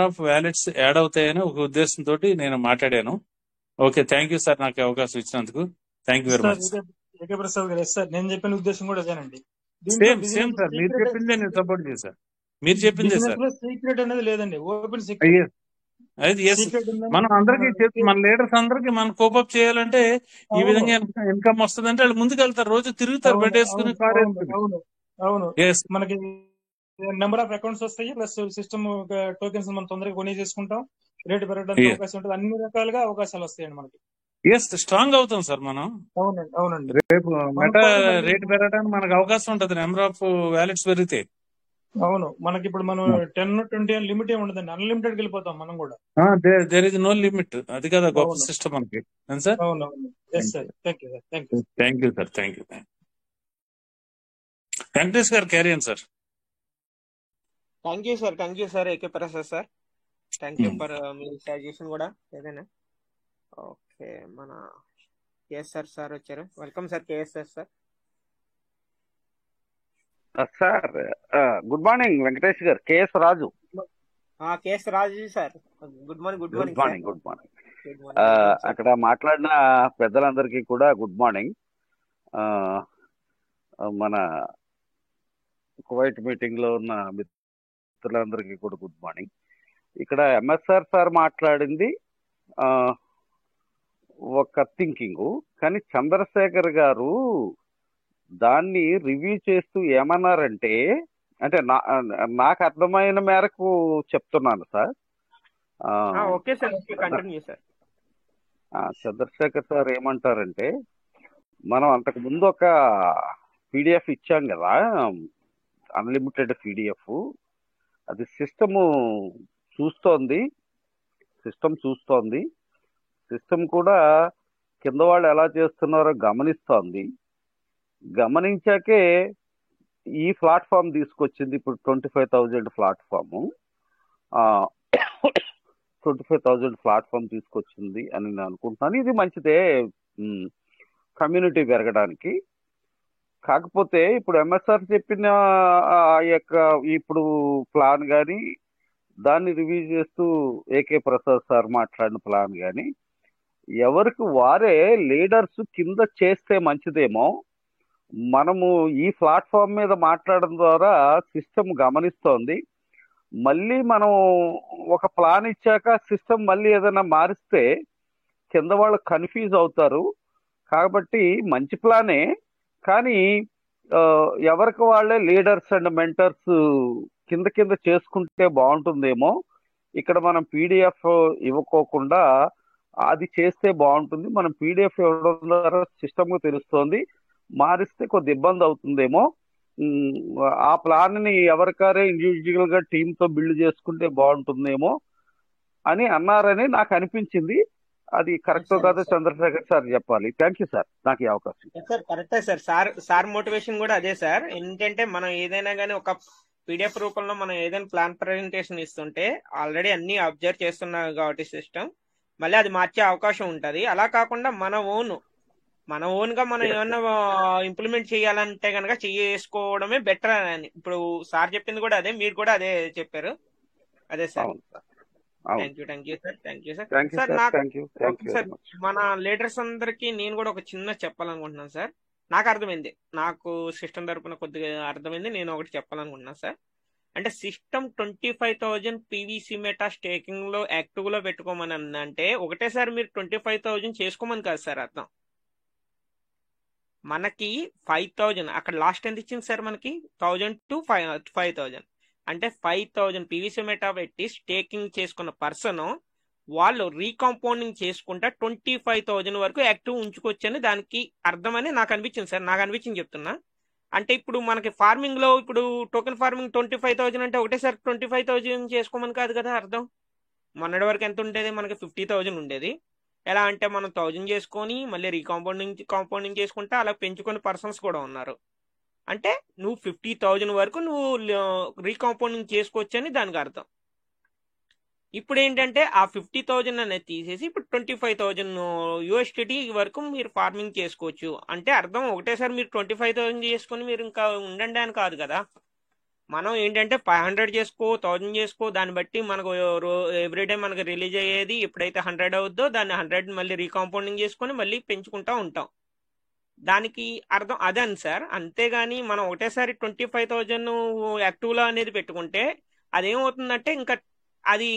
ఆఫ్ వ్యాలెట్స్ యాడ్ అవుతాయని ఒక ఉద్దేశంతో నేను మాట్లాడాను. ఓకే, థ్యాంక్ యూ సార్, నాకు అవకాశం ఇచ్చినందుకు. Thank you very much. AK Prasad గారు, సార్ నేను చెప్పిన ఉద్దేశం కూడా అదేనండి. సేమ్ సార్, మీరు చెప్పిందే నేను సపోర్ట్ చేశాను. మీరు చెప్పిందే సార్. సీక్రెట్ అనేది లేదండి, ఓపెన్ సీక్రెట్. మనం అందరికి మన లీడర్స్ అందరికి మనం కోపప్ చేయాలంటే ఈ విధంగా ఇన్కమ్ వస్తుందంటే వాళ్ళు ముందుకు వెళ్తారు, రోజు తిరుగుతారు బెడ్ వేసుకుని, కార్ వేసుకుని. అవును, మనకి నెంబర్ ఆఫ్ అకౌంట్స్ వస్తాయి, ప్లస్ సిస్టమ్ టోకెన్స్ మనం తొందరగా కొని చేసుకుంటాం, రేటు పెరగడానికి అవకాశం ఉంటుంది, అన్ని రకాలుగా అవకాశాలు వస్తాయండి మనకి. స్ట్రాంగ్ అవుతాం సార్ మనం. అవునండి, రేపు మెటా రేట్ పెరగడానికి మనకు అవకాశం ఉంటుంది, నెంబర్ ఆఫ్ వ్యాలెట్స్ పెరిగితే. అవును, మనకి ఇప్పుడు మనం 10-20 లిమిట్ ఏమి ఉండదండి, అన్లిమిటెడ్ వెళ్ళిపోతాం మనం కూడా. There is no limit. అది కదా గొప్ప సిస్టమ్ మనకి. Sir thank you sir. Venkatesh గారు carry on sir. Thank you sir AK Prasad sir. Thank you for మీ సజెషన్ కూడా ఏదైనా. ఓకే, మన కేఎస్ఆర్ సార్ వచ్చారు. Welcome sir KSR sir. Sir good morning Venkatesh గారు. KS Raju. KS Raju sir, good morning. Good morning. అక్కడ మాట్లాడిన పెద్దలందరికీ కూడా గుడ్ మార్నింగ్. మన కువైట్ మీటింగ్ లో ఉన్న మిత్రులందరికీ కూడా గుడ్ మార్నింగ్. ఇక్కడ ఎంఎస్ఆర్ సార్ మాట్లాడింది ఒక థింకింగ్, కానీ చంద్రశేఖర్ గారు దాన్ని రివ్యూ చేస్తూ ఏమన్నారంటే, అంటే నాకు అర్థమైన మేరకు చెప్తున్నాను సార్. చంద్రశేఖర్ సార్ ఏమంటారంటే, మనం అంతకు ముందు ఒక పీడిఎఫ్ ఇచ్చాం కదా, అన్లిమిటెడ్ పీడిఎఫ్. అది సిస్టమ్ చూస్తోంది. సిస్టమ్ కూడా కింద వాళ్ళు ఎలా చేస్తున్నారో గమనించాకే ఈ ప్లాట్ఫామ్ తీసుకొచ్చింది. ఇప్పుడు 25,000 ప్లాట్ఫామ్ తీసుకొచ్చింది అని నేను అనుకుంటున్నాను. ఇది మంచిదే కమ్యూనిటీ పెరగడానికి. కాకపోతే ఇప్పుడు ఎంఎస్ఆర్ చెప్పిన యొక్క ఇప్పుడు ప్లాన్ కానీ, దాన్ని రివ్యూ చేస్తూ ఏకే ప్రసాద్ సార్ మాట్లాడిన ప్లాన్ కానీ, ఎవరికి వారే లీడర్స్ కింద చేస్తే మంచిదేమో. మనము ఈ ప్లాట్ఫామ్ మీద మాట్లాడడం ద్వారా సిస్టమ్ గమనిస్తోంది. మళ్ళీ మనం ఒక ప్లాన్ ఇచ్చాక సిస్టమ్ మళ్ళీ ఏదైనా మారిస్తే కింద వాళ్ళు కన్ఫ్యూజ్ అవుతారు. కాబట్టి మంచి ప్లానే, కానీ ఎవరికి వాళ్ళే లీడర్స్ అండ్ మెంటర్స్ కింద చేసుకుంటే బాగుంటుందేమో. ఇక్కడ మనం పీడిఎఫ్ ఇవ్వకోకుండా అది చేస్తే బాగుంటుంది. మనం పీడిఎఫ్ ఇవ్వడం ద్వారా సిస్టమ్ తెలుస్తోంది, మారిస్తే కొద్ది ఇబ్బంది అవుతుందేమో. ఆ ప్లాన్ ని ఎవరికారే ఇండివిజువల్ గా టీమ్ తో బిల్డ్ చేసుకుంటే బాగుంటుందేమో అని అన్నారని నాకు అనిపించింది. అది కరెక్టో సార్ కాదో చంద్రశేఖర్ సార్ చెప్పాలి. థ్యాంక్ యూ సార్ నాకు ఈ అవకాశం. సార్ కరెక్టే సార్. సార్ మోటివేషన్ కూడా అదే సార్. ఏంటంటే మనం ఏదైనా కానీ ఒక పీడిఎఫ్ రూపంలో మనం ఏదైనా ప్లాన్ ప్రజెంటేషన్ ఇస్తుంటే ఆల్రెడీ అన్ని అబ్జర్వ్ చేస్తున్నాం కాబట్టి సిస్టమ్ మళ్ళీ అది మార్చే అవకాశం ఉంటది. అలా కాకుండా మన ఓన్ గా మనం ఏమన్నా ఇంప్లిమెంట్ చేయాలంటే కనుక చేసుకోవడమే బెటర్ అని ఇప్పుడు సార్ చెప్పింది కూడా అదే, మీరు కూడా అదే చెప్పారు. అదే సార్. అవును సార్, అవును. Thank you sir. Thank you sir sir, నాకు thank you sir very much. మన లీడర్స్ అందరికి నేను కూడా ఒక చిన్న చెప్పాలనుకుంటున్నాను సార్. నాకు అర్థమైంది, నాకు సిస్టమ్ తరపున కొద్దిగా అర్థమైంది, నేను ఒకటి చెప్పాలనుకుంటున్నాను సార్. అంటే సిస్టమ్ 25,000 పీవీసీ మెటా స్టేకింగ్ లో యాక్టివ్ లో పెట్టుకోమని అంటే ఒకటేసారి మీరు 25,000 చేసుకోమని కాదు సార్ అర్థం. మనకి 5,000 అక్కడ లాస్ట్ ఎంత ఇచ్చింది సార్ మనకి 1,000 to 5,000 అంటే 5,000 పీవీసీ మెటా పెట్టి స్టేకింగ్ చేసుకున్న పర్సన్ వాళ్ళు రీకాంపౌండింగ్ చేసుకుంటా 25,000 వరకు యాక్టివ్ ఉంచుకోవచ్చని దానికి అర్థమని నాకు అనిపించింది సార్. నాకు అనిపించింది చెప్తున్నా. అంటే ఇప్పుడు మనకి ఫార్మింగ్ లో ఇప్పుడు టోకెన్ ఫార్మింగ్ 25,000 అంటే ఒకటేసారి 25,000 చేసుకోమని కాదు కదా అర్థం. మొన్నటి వరకు ఎంత ఉండేది మనకి 50,000 ఉండేది. ఎలా అంటే మనం 1,000 చేసుకొని మళ్ళీ కాంపౌండింగ్ చేసుకుంటే అలా పెంచుకునే పర్సన్స్ కూడా ఉన్నారు. అంటే నువ్వు 50,000 వరకు నువ్వు రీకాంపౌండింగ్ చేసుకోవచ్చని దానికి అర్థం. ఇప్పుడు ఏంటంటే ఆ 50,000 అనేది తీసేసి ఇప్పుడు 25,000 USDT వరకు మీరు ఫార్మింగ్ చేసుకోవచ్చు అంటే అర్థం. ఒకటేసారి మీరు 25,000 చేసుకుని మీరు ఇంకా ఉండండి అని కాదు కదా. మనం ఏంటంటే 500 చేసుకో, 1,000 చేసుకో, దాన్ని బట్టి మనకు ఎవ్రీడే మనకు రిలీజ్ అయ్యేది ఎప్పుడైతే 100 అవుద్దో దాన్ని 100 మళ్ళీ రీకాంపౌండింగ్ చేసుకొని మళ్ళీ పెంచుకుంటా ఉంటాం. దానికి అర్థం అదే అని సార్. అంతేగాని మనం ఒకటేసారి 25,000 యాక్టివ్లో అనేది పెట్టుకుంటే అదేమవుతుందంటే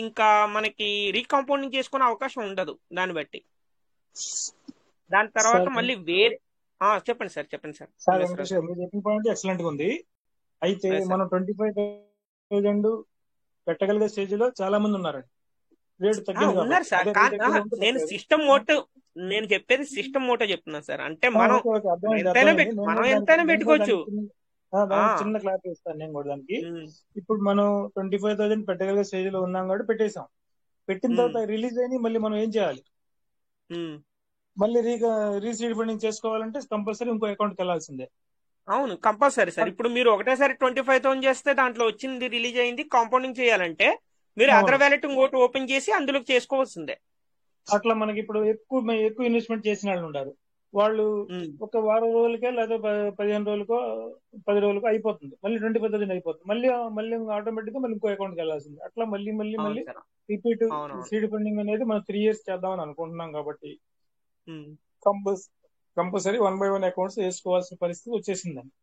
ఇంకా మనకి రీకాంపౌండింగ్ చేసుకునే అవకాశం ఉండదు దాన్ని బట్టి. దాని తర్వాత మళ్ళీ వేరే చెప్పండి సార్. సార్ వెంకటేష్ గారు మీరు చెప్పిన పాయింట్ ఎక్సలెంట్ గా ఉంది. అయితే మనం 25,000 పెట్టగలిగే స్టేజ్ లో చాలా మంది ఉన్నారండి. రేటు తగ్గింది ఉన్నారు సార్. నేను సిస్టమ్ మోటో నేను చెప్పేది సిస్టమ్ మోటో చెప్తున్నాను సార్. అంటే మనం ఎంతైనా పెట్టుకోవచ్చు. చిన్న క్లారిటీ ఇస్తాను నేను కూడా దానికి. ఇప్పుడు మనం 25,000 పెట్టగలిగే స్టేజ్ లో ఉన్నాం కాబట్టి పెట్టేశాం. పెట్టిన తర్వాత రిలీజ్ అయిన మళ్ళీ మనం ఏం చేయాలి? మళ్ళీ రీసీడ్ ఫండింగ్ చేసుకోవాలంటే కంపల్సరీ ఇంకో అకౌంట్కి వెళ్ళాల్సిందే. అవును, కంపల్సరీ సార్. ఇప్పుడు మీరు ఒకటేసారి 25,000 చేస్తే దాంట్లో వచ్చింది రిలీజ్ అయింది కాంపౌండింగ్ చేయాలంటే మీరు అదర్ వ్యాలెట్ ఇంకోటి ఓపెన్ చేసి అందులో చేసుకోవాల్సిందే. అట్లా మనకి ఇప్పుడు ఎక్కువ ఇన్వెస్ట్మెంట్ చేసిన వాళ్ళు ఉన్నారు. వాళ్ళు ఒక వారం రోజులకే లేదా 15 రోజులకో 10 రోజులకో అయిపోతుంది. మళ్ళీ 25,000 అయిపోతుంది. మళ్ళీ ఆటోమేటిక్ గా మళ్ళీ ఇంకో అకౌంట్కి వెళ్ళాల్సింది. అట్లా మళ్ళీ రిపీట్ సీడ్ ఫండింగ్ అనేది మనం 3 years చేద్దామని అనుకుంటున్నాం కాబట్టి కంపల్సరీ 1 by 1 అకౌంట్స్ వేసుకోవాల్సిన పరిస్థితి వచ్చేసిందండి.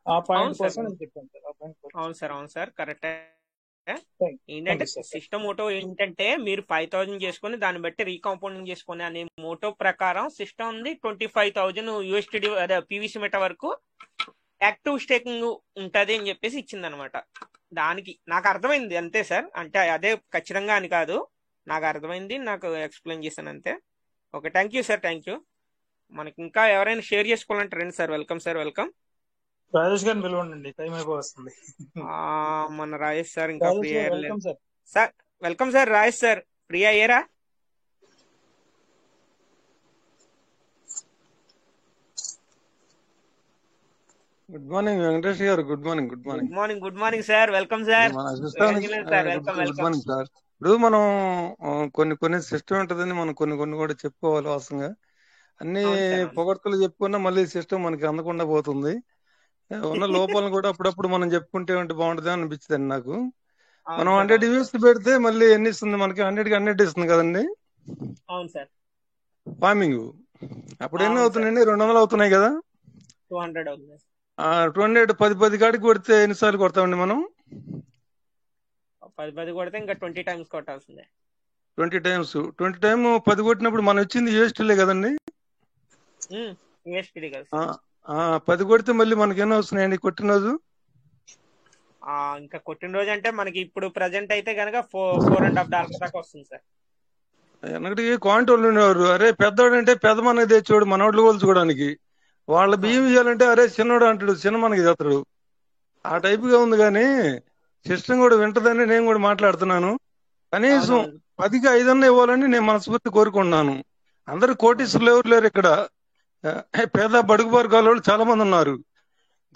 ఆ పాయింట్ కోసం నేను చెప్పాను సార్. అవును సార్ కరెక్ట్. ఏంటంటే సిస్టమ్ మోటో ఏంటంటే మీరు 5,000 చేసుకుని దాన్ని బట్టి రీకాంపౌండింగ్ చేసుకుని అనే మోటో ప్రకారం సిస్టమ్ ఉంది 25,000 USDT పీవీసీ మెటా వరకు యాక్టివ్ స్టేకింగ్ ఉంటది అని చెప్పేసి ఇచ్చిందనమాట. దానికి నాకు అర్థమైంది అంతే సార్. అంటే అదే ఖచ్చితంగా అని కాదు, నాకు అర్థమైంది, నాకు ఎక్స్ప్లెయిన్ చేశాను అంతే. Okay, thank you sir. Thank you. మనకి ఇంకా ఎవరైనా షేర్ చేసుకోవాలంటే రండి sir. Welcome sir. Welcome. Rajesh గారిని పిలవండి, టైం అయిపోతుంది. మన రాజేష్ సార్ ఇంకా ఫ్రీ అయ్యారు sir. Welcome sir. Rajesh sir free అయ్యారా? గుడ్ మార్నింగ్ వెంకటేష్ గారు. Good morning. Good morning sir. Welcome sir. Good morning sir. ఇప్పుడు మనం కొన్ని సిస్టమ్ ఉంటుందని మనం కొన్ని కూడా చెప్పుకోవాలి. వాస్తవంగా అన్ని పొగడ్తలు చెప్పుకున్నా మళ్ళీ సిస్టమ్ మనకి అందకుండా పోతుంది. ఉన్న లోపాలను కూడా అప్పుడప్పుడు మనం చెప్పుకుంటే బాగుంటుంది అనిపించింది నాకు. మనం 100 views పెడితే మళ్ళీ ఎన్ని ఇస్తుంది మనకి? 100 ఇస్తుంది కదండి అవును సార్ ఫార్మింగ్. అప్పుడు ఎన్ని అవుతున్నాయండి? 200 అవుతున్నాయి కదా. 200 అవుతుంది. 200 10 కాడికి కొడితే ఎన్నిసార్లు కొడతామండి మనం? 10 కొడితే ఇంకా 20 times కొట్టాల్సిందే. 20 times 10 కొట్టినప్పుడు మనం ఇచ్చింది USDT కదండి. 10 కొడితే మళ్ళీ మనకి ఎన్ని వస్తున్నాయండి కొట్టిన రోజు? ఇంకా కొట్టిన రోజు అంటే మనకి ఇప్పుడు ప్రెసెంట్ అయితే కనుక $4.5 దాకా వస్తుంది సార్. వెనకటికి క్వాంటి వాళ్ళు ఉండేవారు. అరే పెద్దోడు అంటే పెద్ద మనకి తెచ్చాడు మనోళ్ళు కొలుచుకోవడానికి. వాళ్ళ బియ్యం ఇవ్వాలంటే అరే చిన్నోడు అంటాడు, చిన్న మనకి తెస్తాడు. ఆ టైపుగా ఉంది. కానీ సిస్టమ్ కూడా వింటదని నేను కూడా మాట్లాడుతున్నాను. కనీసం 10కి 5 ఇవ్వాలని నేను మనస్ఫూర్తి కోరుకుంటున్నాను. అందరు కోటీశ్వరులు ఎవరు లేరు ఇక్కడ. పేద బడుగు వర్గాల వాళ్ళు చాలా మంది ఉన్నారు.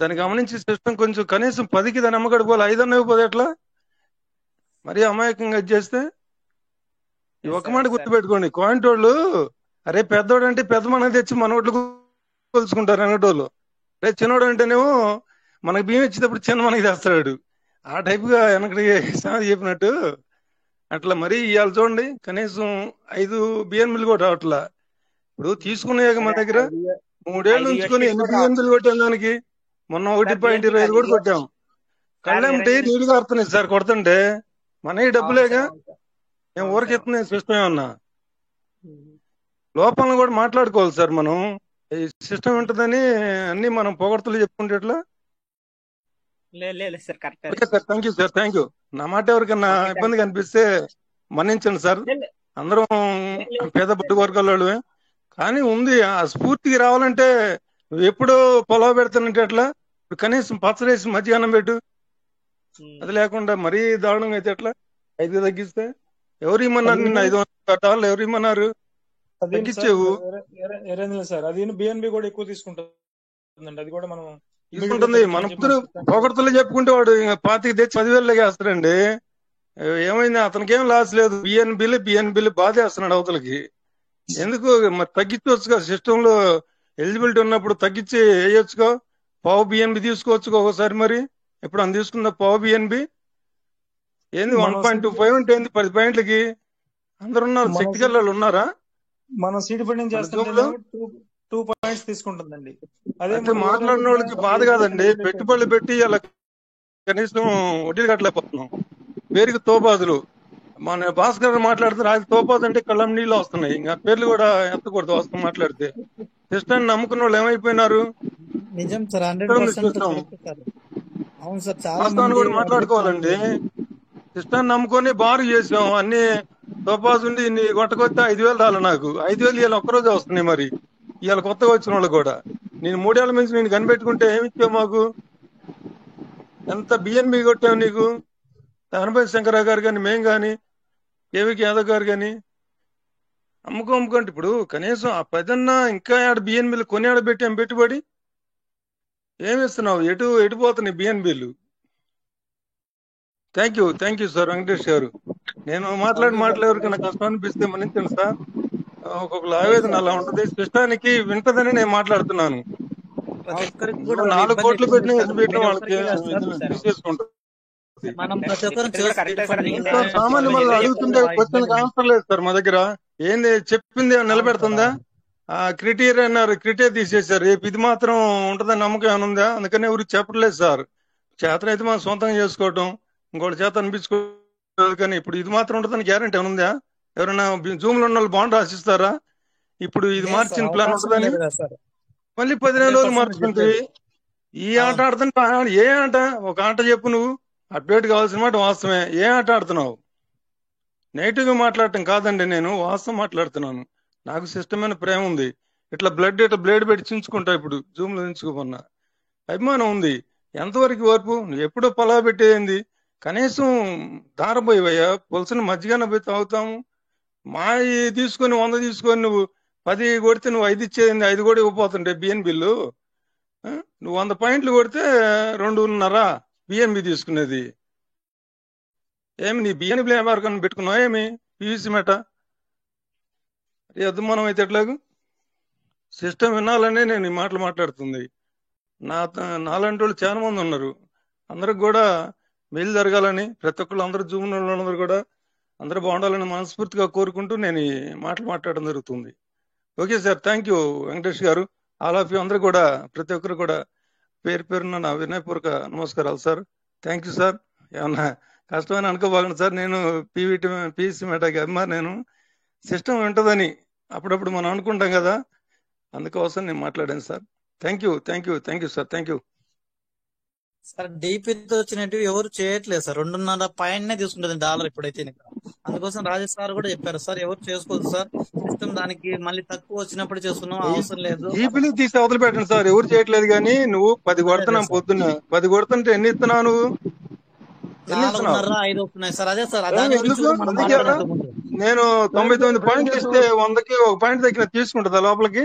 దాన్ని గమనించి సిస్టమ్ కొంచెం కనీసం 10కి దాన్ని అమ్మగడిపోవాలి, 5 ఇవ్వకపోతే ఎట్లా? మరీ అమాయకంగా ఇది చేస్తే ఈ ఒక్క మాట గుర్తుపెట్టుకోండి. క్వాంటి వాళ్ళు అరే పెద్దోడు అంటే పెద్ద మనకి తెచ్చి మనోట్లు కొలుచుకుంటారు అనటోళ్ళు. అరే చిన్నోడు అంటేనేమో మనకి బియ్యం ఇచ్చేటప్పుడు చిన్న మనకి తెస్తాడు. ఆ టైపుగా వెనకటి సామెత చెప్పినట్టు అట్లా మరీ ఇవాళ చూడండి కనీసం 5 బియ్యం కూడా అట్లా. ఇప్పుడు తీసుకున్నాక మన దగ్గర 3 ఏళ్ళు ఉంచుకొని ఎన్ని బియ్యం కొట్టాం దానికి? మొన్న 1.25 కూడా కొట్టాం. కళ్ళేమిటి నీళ్లు కారుతున్నాయి సార్ కొడుతుంటే. మన డబ్బులేగా, మేము ఊరికి ఎత్తున్నాయి సిస్టమ్ ఏమన్నా. లోపలను కూడా మాట్లాడుకోవాలి సార్ మనం. ఈ సిస్టమ్ ఉంటుందని అన్ని మనం పొగడ్తలు చెప్పుకుంటే ఎట్లా? లేదు sir, correct. Okay sir, thank you sir, thank you. నా మాట ఎవరికన్నా ఇబ్బంది కనిపిస్తే మన్నించండి సార్. అందరం పేద బడుగు వర్గాల వాళ్ళే. కానీ ఉంది ఆ స్ఫూర్తికి రావాలంటే నువ్వు ఎప్పుడో పొలవ పెడతానంటే ఎట్లా? కనీసం పచ్చడేసి మధ్యాహ్నం పెట్టు. అది లేకుండా మరీ దారుణంగా అయితే ఎట్లా? 5 తగ్గిస్తే ఎవరు ఇమ్మన్నారు? నిన్న 500 కట్టాలి, ఎవరు ఇమ్మన్నారు? తగ్గించేవు సార్. అది బిఎన్బి కూడా ఎక్కువ తీసుకుంటుందండి. అది కూడా మనం తీసుకుంటుంది. మన పొగడ్తలు చెప్పుకుంటే వాడు 25 తెచ్చి 10,000 వేస్తాడండి. ఏమైంది? అతనికి ఏం లాస్ లేదు. బిఎన్బిలు బాధేస్తున్నాడు అవతలకి. ఎందుకు మరి తగ్గించవచ్చుగా? సిస్టమ్ లో ఎలిజిబిలిటీ ఉన్నప్పుడు తగ్గించి వేయొచ్చుగా. పావు బిఎన్బి తీసుకోవచ్చు ఒకసారి. మరి ఇప్పుడు అని తీసుకుందా పావు బిఎన్బి? ఏంది 1.25 అంటే ఏంది 10 పాయింట్లకి? అందరు ఉన్నారు, శక్తి గల్లాలు ఉన్నారా? మనం సీడ్ ఫండింగ్ చేస్తుంటే 2 పాయింట్స్ తీసుకుంటుందండి. అదే మాట్లాడిన వాళ్ళకి బాధ కాదండి. పెట్టుబడులు పెట్టి అలా కనీసం వడ్డీలు కట్టలేకపోతున్నాం. పేరుకి తోపాదులు. మన భాస్కర్ మాట్లాడుతున్నారు, అది తోపాదు అంటే కళ్ళం నీళ్ళు వస్తున్నాయి. ఇంకా పేర్లు కూడా ఎత్తకూడదు వస్తాం మాట్లాడితే. సిస్టమ్ నమ్ముకున్న వాళ్ళు ఏమైపోయినారు? నిజం సార్, 100% అవును సార్. చాలా వాస్తవాన్ని కూడా మాట్లాడుకోవాలండి. సిస్టమ్ నమ్ముకొని బారు చేసాం, అన్ని తోపాజు ఉండి ఇన్ని కొట్టకొస్తే 5,000 రాలి. నాకు 5,000 ఇవాళ ఒక్కరోజే వస్తున్నాయి. మరి ఇవాళ కొత్తగా వచ్చిన వాళ్ళు కూడా నేను 3 ఏళ్ల నుంచి నేను కనిపెట్టుకుంటే ఏమిచ్చావు మాకు? ఎంత బిఎన్బి కొట్టావు నీకు? హనుమతి శంకరరావు గారు కానీ, మేము కానీ, కేవీకి యాదవ్ గారు కానీ అమ్ముకోండి. ఇప్పుడు కనీసం ఆ 10 ఇంకా ఆడ బిఎన్బిలు కొని ఆడ పెట్టాం పెట్టుబడి. ఏమిస్తున్నావు? ఎటు పోతున్నాయి బిఎన్బిలు? థ్యాంక్ యూ సార్ వెంకటేష్ గారు. నేను మాట్లాడే ఎవరికైనా కష్టం అనిపిస్తే మన్నించండి సార్. ఒక్కొక్క ఆవేదన అలా ఉంటది. సిస్టానికి వింటదని నేను మాట్లాడుతున్నాను. 4 కోట్లు పెట్టిన వాళ్ళకి తీసేసుకుంటారు. సామాన్య మళ్ళీ అడుగుతుంటే క్వశ్చన్ ఆన్సర్ లేదు సార్ మా దగ్గర. ఏంది చెప్పింది నిలబెడుతుందా? క్రిటీరియా అన్నారు, క్రిటీరియా తీసేశారు. రేపు ఇది మాత్రం ఉంటుందని నమ్మకం ఏమైనా ఉందా? అందుకని ఎవరికి చెప్పలేదు సార్. చేతనైతే మనం సొంతంగా చేసుకోవటం, ఇంకోటి చేత అనిపించుకోలేదు. కానీ ఇప్పుడు ఇది మాత్రం ఉంటుందని గ్యారెంటీ ఏమైనా ఉందా? ఎవరైనా జూమ్ లో ఉన్న వాళ్ళు బాండ్ రాసిస్తారా? ఇప్పుడు ఇది మార్చిన ప్లాన్ ఉంటుందని మళ్ళీ 15 రోజులు మార్చుకుంటుంది. ఈ ఆట ఆడుతుంటే ఏ ఆట? ఒక ఆట చెప్పు నువ్వు. అప్డేట్ కావాల్సిన మాట వాస్తవమే. ఏ ఆట ఆడుతున్నావు? నెగిటివ్ గా మాట్లాడటం కాదండి, నేను వాస్తవం మాట్లాడుతున్నాను. నాకు సిస్టమ్ మీద ప్రేమ ఉంది. ఇట్లా బ్లేడ్ పెట్టి చించుకుంటా. ఇప్పుడు జూమ్ లో చించుకోమన్నా అభిమానం ఉంది. ఎంతవరకు ఓర్పు? నువ్వు ఎప్పుడో పొలా పెట్టేయింది. కనీసం దారపోయివయ్యా, పులసిన మజ్జిగన పోయి తాగుతాము. మా తీసుకొని 100 తీసుకొని నువ్వు 10 కొడితే నువ్వు 5 ఇచ్చేది 5 కూడా ఇవ్వపోతుంటే బిఎన్బిలు. నువ్వు 100 పాయింట్లు కొడితే 2.5 బిఎన్బి తీసుకునేది. ఏమి నీ బిఎన్బి ఎవరికన్నా పెట్టుకున్నావు? ఏమి పీవీసీ మెట అద్దుమానం అయితే ఎట్లాగు? సిస్టమ్ వినాలనే నేను ఈ మాటలు మాట్లాడుతుంది. నాలాంటి వాళ్ళు చాలా మంది ఉన్నారు. అందరికి కూడా మేలు జరగాలని, ప్రతి ఒక్కళ్ళు అందరూ జూమ్ వాళ్ళందరూ కూడా అందరూ బాగుండాలని మనస్ఫూర్తిగా కోరుకుంటూ నేను ఈ మాటలు మాట్లాడడం జరుగుతుంది. Okay sir, thank you Venkatesh గారు. ఆల్ ఆఫ్ యూ అందరూ కూడా, ప్రతి ఒక్కరు కూడా పేరు పేరున నా వినయపూర్వక నమస్కారాలు సార్. Thank you sir. ఏమన్నా కష్టమని అనుకోబాగండి సార్. నేను పీవీసీ మెటాకి అభిమాని. నేను సిస్టమ్ ఉంటుందని అప్పుడప్పుడు మనం అనుకుంటాం కదా, అందుకోసం నేను మాట్లాడాను sir. Thank you sir, thank you. Sir డీపీతో వచ్చినట్టు ఎవరు చేయట్లేదు సార్. 2.5 పైనే తీసుకుంటుంది డాలర్ ఇప్పుడైతే ఇంకా. అందుకోసం రాజేష్ సార్ కూడా చెప్పారు సార్ ఎవరు చేసుకోవద్దు సార్, సిస్టమ్ దానికి మళ్ళీ తక్కువ వచ్చినప్పుడు చేసుకున్నాం, అవసరం లేదు. ఈపీలు తీసి అవతల పెట్టండి సార్, ఎవరు చేయట్లేదు. కానీ నువ్వు 10 కొడుతున్నావు పొద్దున్న, 10 కొడుతుంటే ఎన్ని ఇస్తున్నావు నువ్వు? ఎన్ని ఇస్తున్నావు? 4.5, 5 వస్తున్నాయి సార్. అదే సార్ ఏ, దాని గురించి ఎందుకు కూడా మనం అందుకే మాట్లాడుకుంటాం. నేను 99 పాయింట్లు ఇస్తే 100కి 1 పాయింట్ తగ్గిన తీసుకుంటుందా లోపలికి?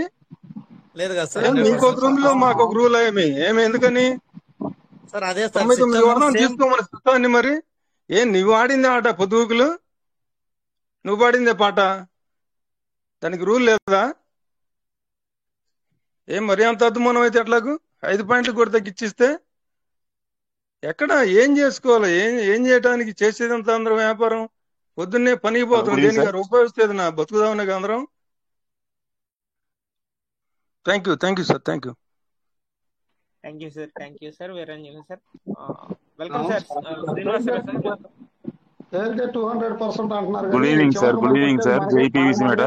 లేదు కదా సార్, ఏం మీకు ఒక రూమ్ లో మాకు ఒక రూల్ ఏమి ఎందుకని సార్ అదే సార్ 99 కొడదాం సేమ్ తీసుకోమని సిస్టాన్ని. మరి ఏం నువ్వు ఆడిందే ఆట పొద్దుగుకులు, నువ్వు పాడిందే పాట, దానికి రూల్ లేదా? ఏం మరి అంత అద్దుమానం అయితే ఎట్లాగు 5 పాయింట్లు కూడా తగ్గిచ్చిస్తే ఎక్కడ ఏం చేసుకోవాలి? ఏం చేయడానికి చేసేదంతా అందరం వ్యాపారం. పొద్దున్నే పనికి పోతున్నాం, దేనికి ఉపయోగిస్తుంది నా బతుకుదామనే అందరం. Thank you sir, thank you sir. Veeranjaneya sir, welcome sir. Srinivasarao sir, welcome. 200% అంటున్నారు. Good evening sir, good evening sir. జైపీవీసీ మేడ.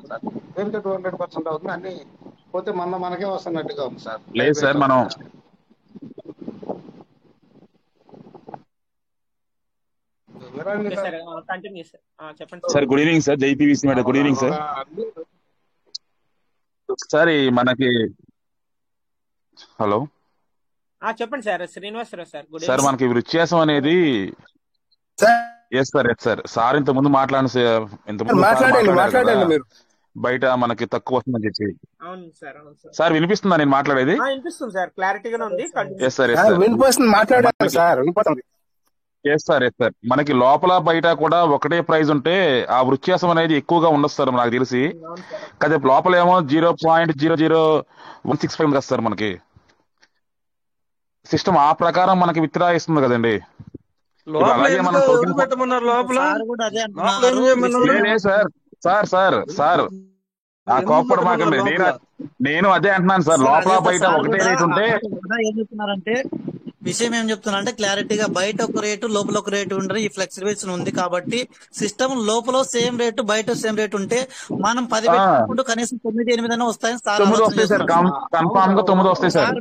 సార్ 200% అవుతుంది అన్ని పోతే మనకే వస్తున్నట్టుగా ఉంది సార్. లేదు సార్, మనం కంటిన్యూ సార్, చెప్పండి సార్. గుడ్ ఈవినింగ్ సార్, జైపీవీసీ మేడ. Good evening sir. సార్ మనకి హలో చెప్పండి sir. Srinivasarao sir, good sir, మనకి వ్యత్యాసం అనేది ఎస్ సార్ సార్ ఇంత ముందు మాట్లాడాను బయట మనకి తక్కువ వస్తుందని చెప్పి. అవును సార్. సార్ వినిపిస్తుందా నేను మాట్లాడేది? వినిపిస్తుంది సార్, క్లారిటీగానే ఉంది. Yes sir yes sir. మనకి లోపల బయట కూడా ఒకటే ప్రైస్ ఉంటే ఆ వ్యత్యాసం అనేది ఎక్కువగా ఉండదు సార్ నాకు తెలిసి. కదా లోపల ఏమో 0.00165 కదా సార్ మనకి సిస్టమ్ ఆ ప్రకారం మనకి విత్డ్రా ఇస్తుంది కదండి. అలాగే మనం సార్ ఆ కోపడ మాకండి. నేను అదే అంటున్నాను సార్, లోపల బయట ఒకటే రేట్ ఉంటే. ఏం చెప్తున్నారంటే విషయం ఏం చెప్తున్నా అంటే క్లారిటీగా బయట ఒక రేటు లోపల ఒక రేటు ఉండదు, ఈ ఫ్లెక్సిబిలిటీ ఉంది కాబట్టి సిస్టమ్ లోపల సేమ్ రేటు బయట సేమ్ రేటు ఉంటే మనం 10 పెట్టుకుంటూ కనీసం 9, 8 అయినా వస్తాయని సార్ 9 వస్తాయి సార్, కన్ఫామ్ గా 9 వస్తాయి సార్.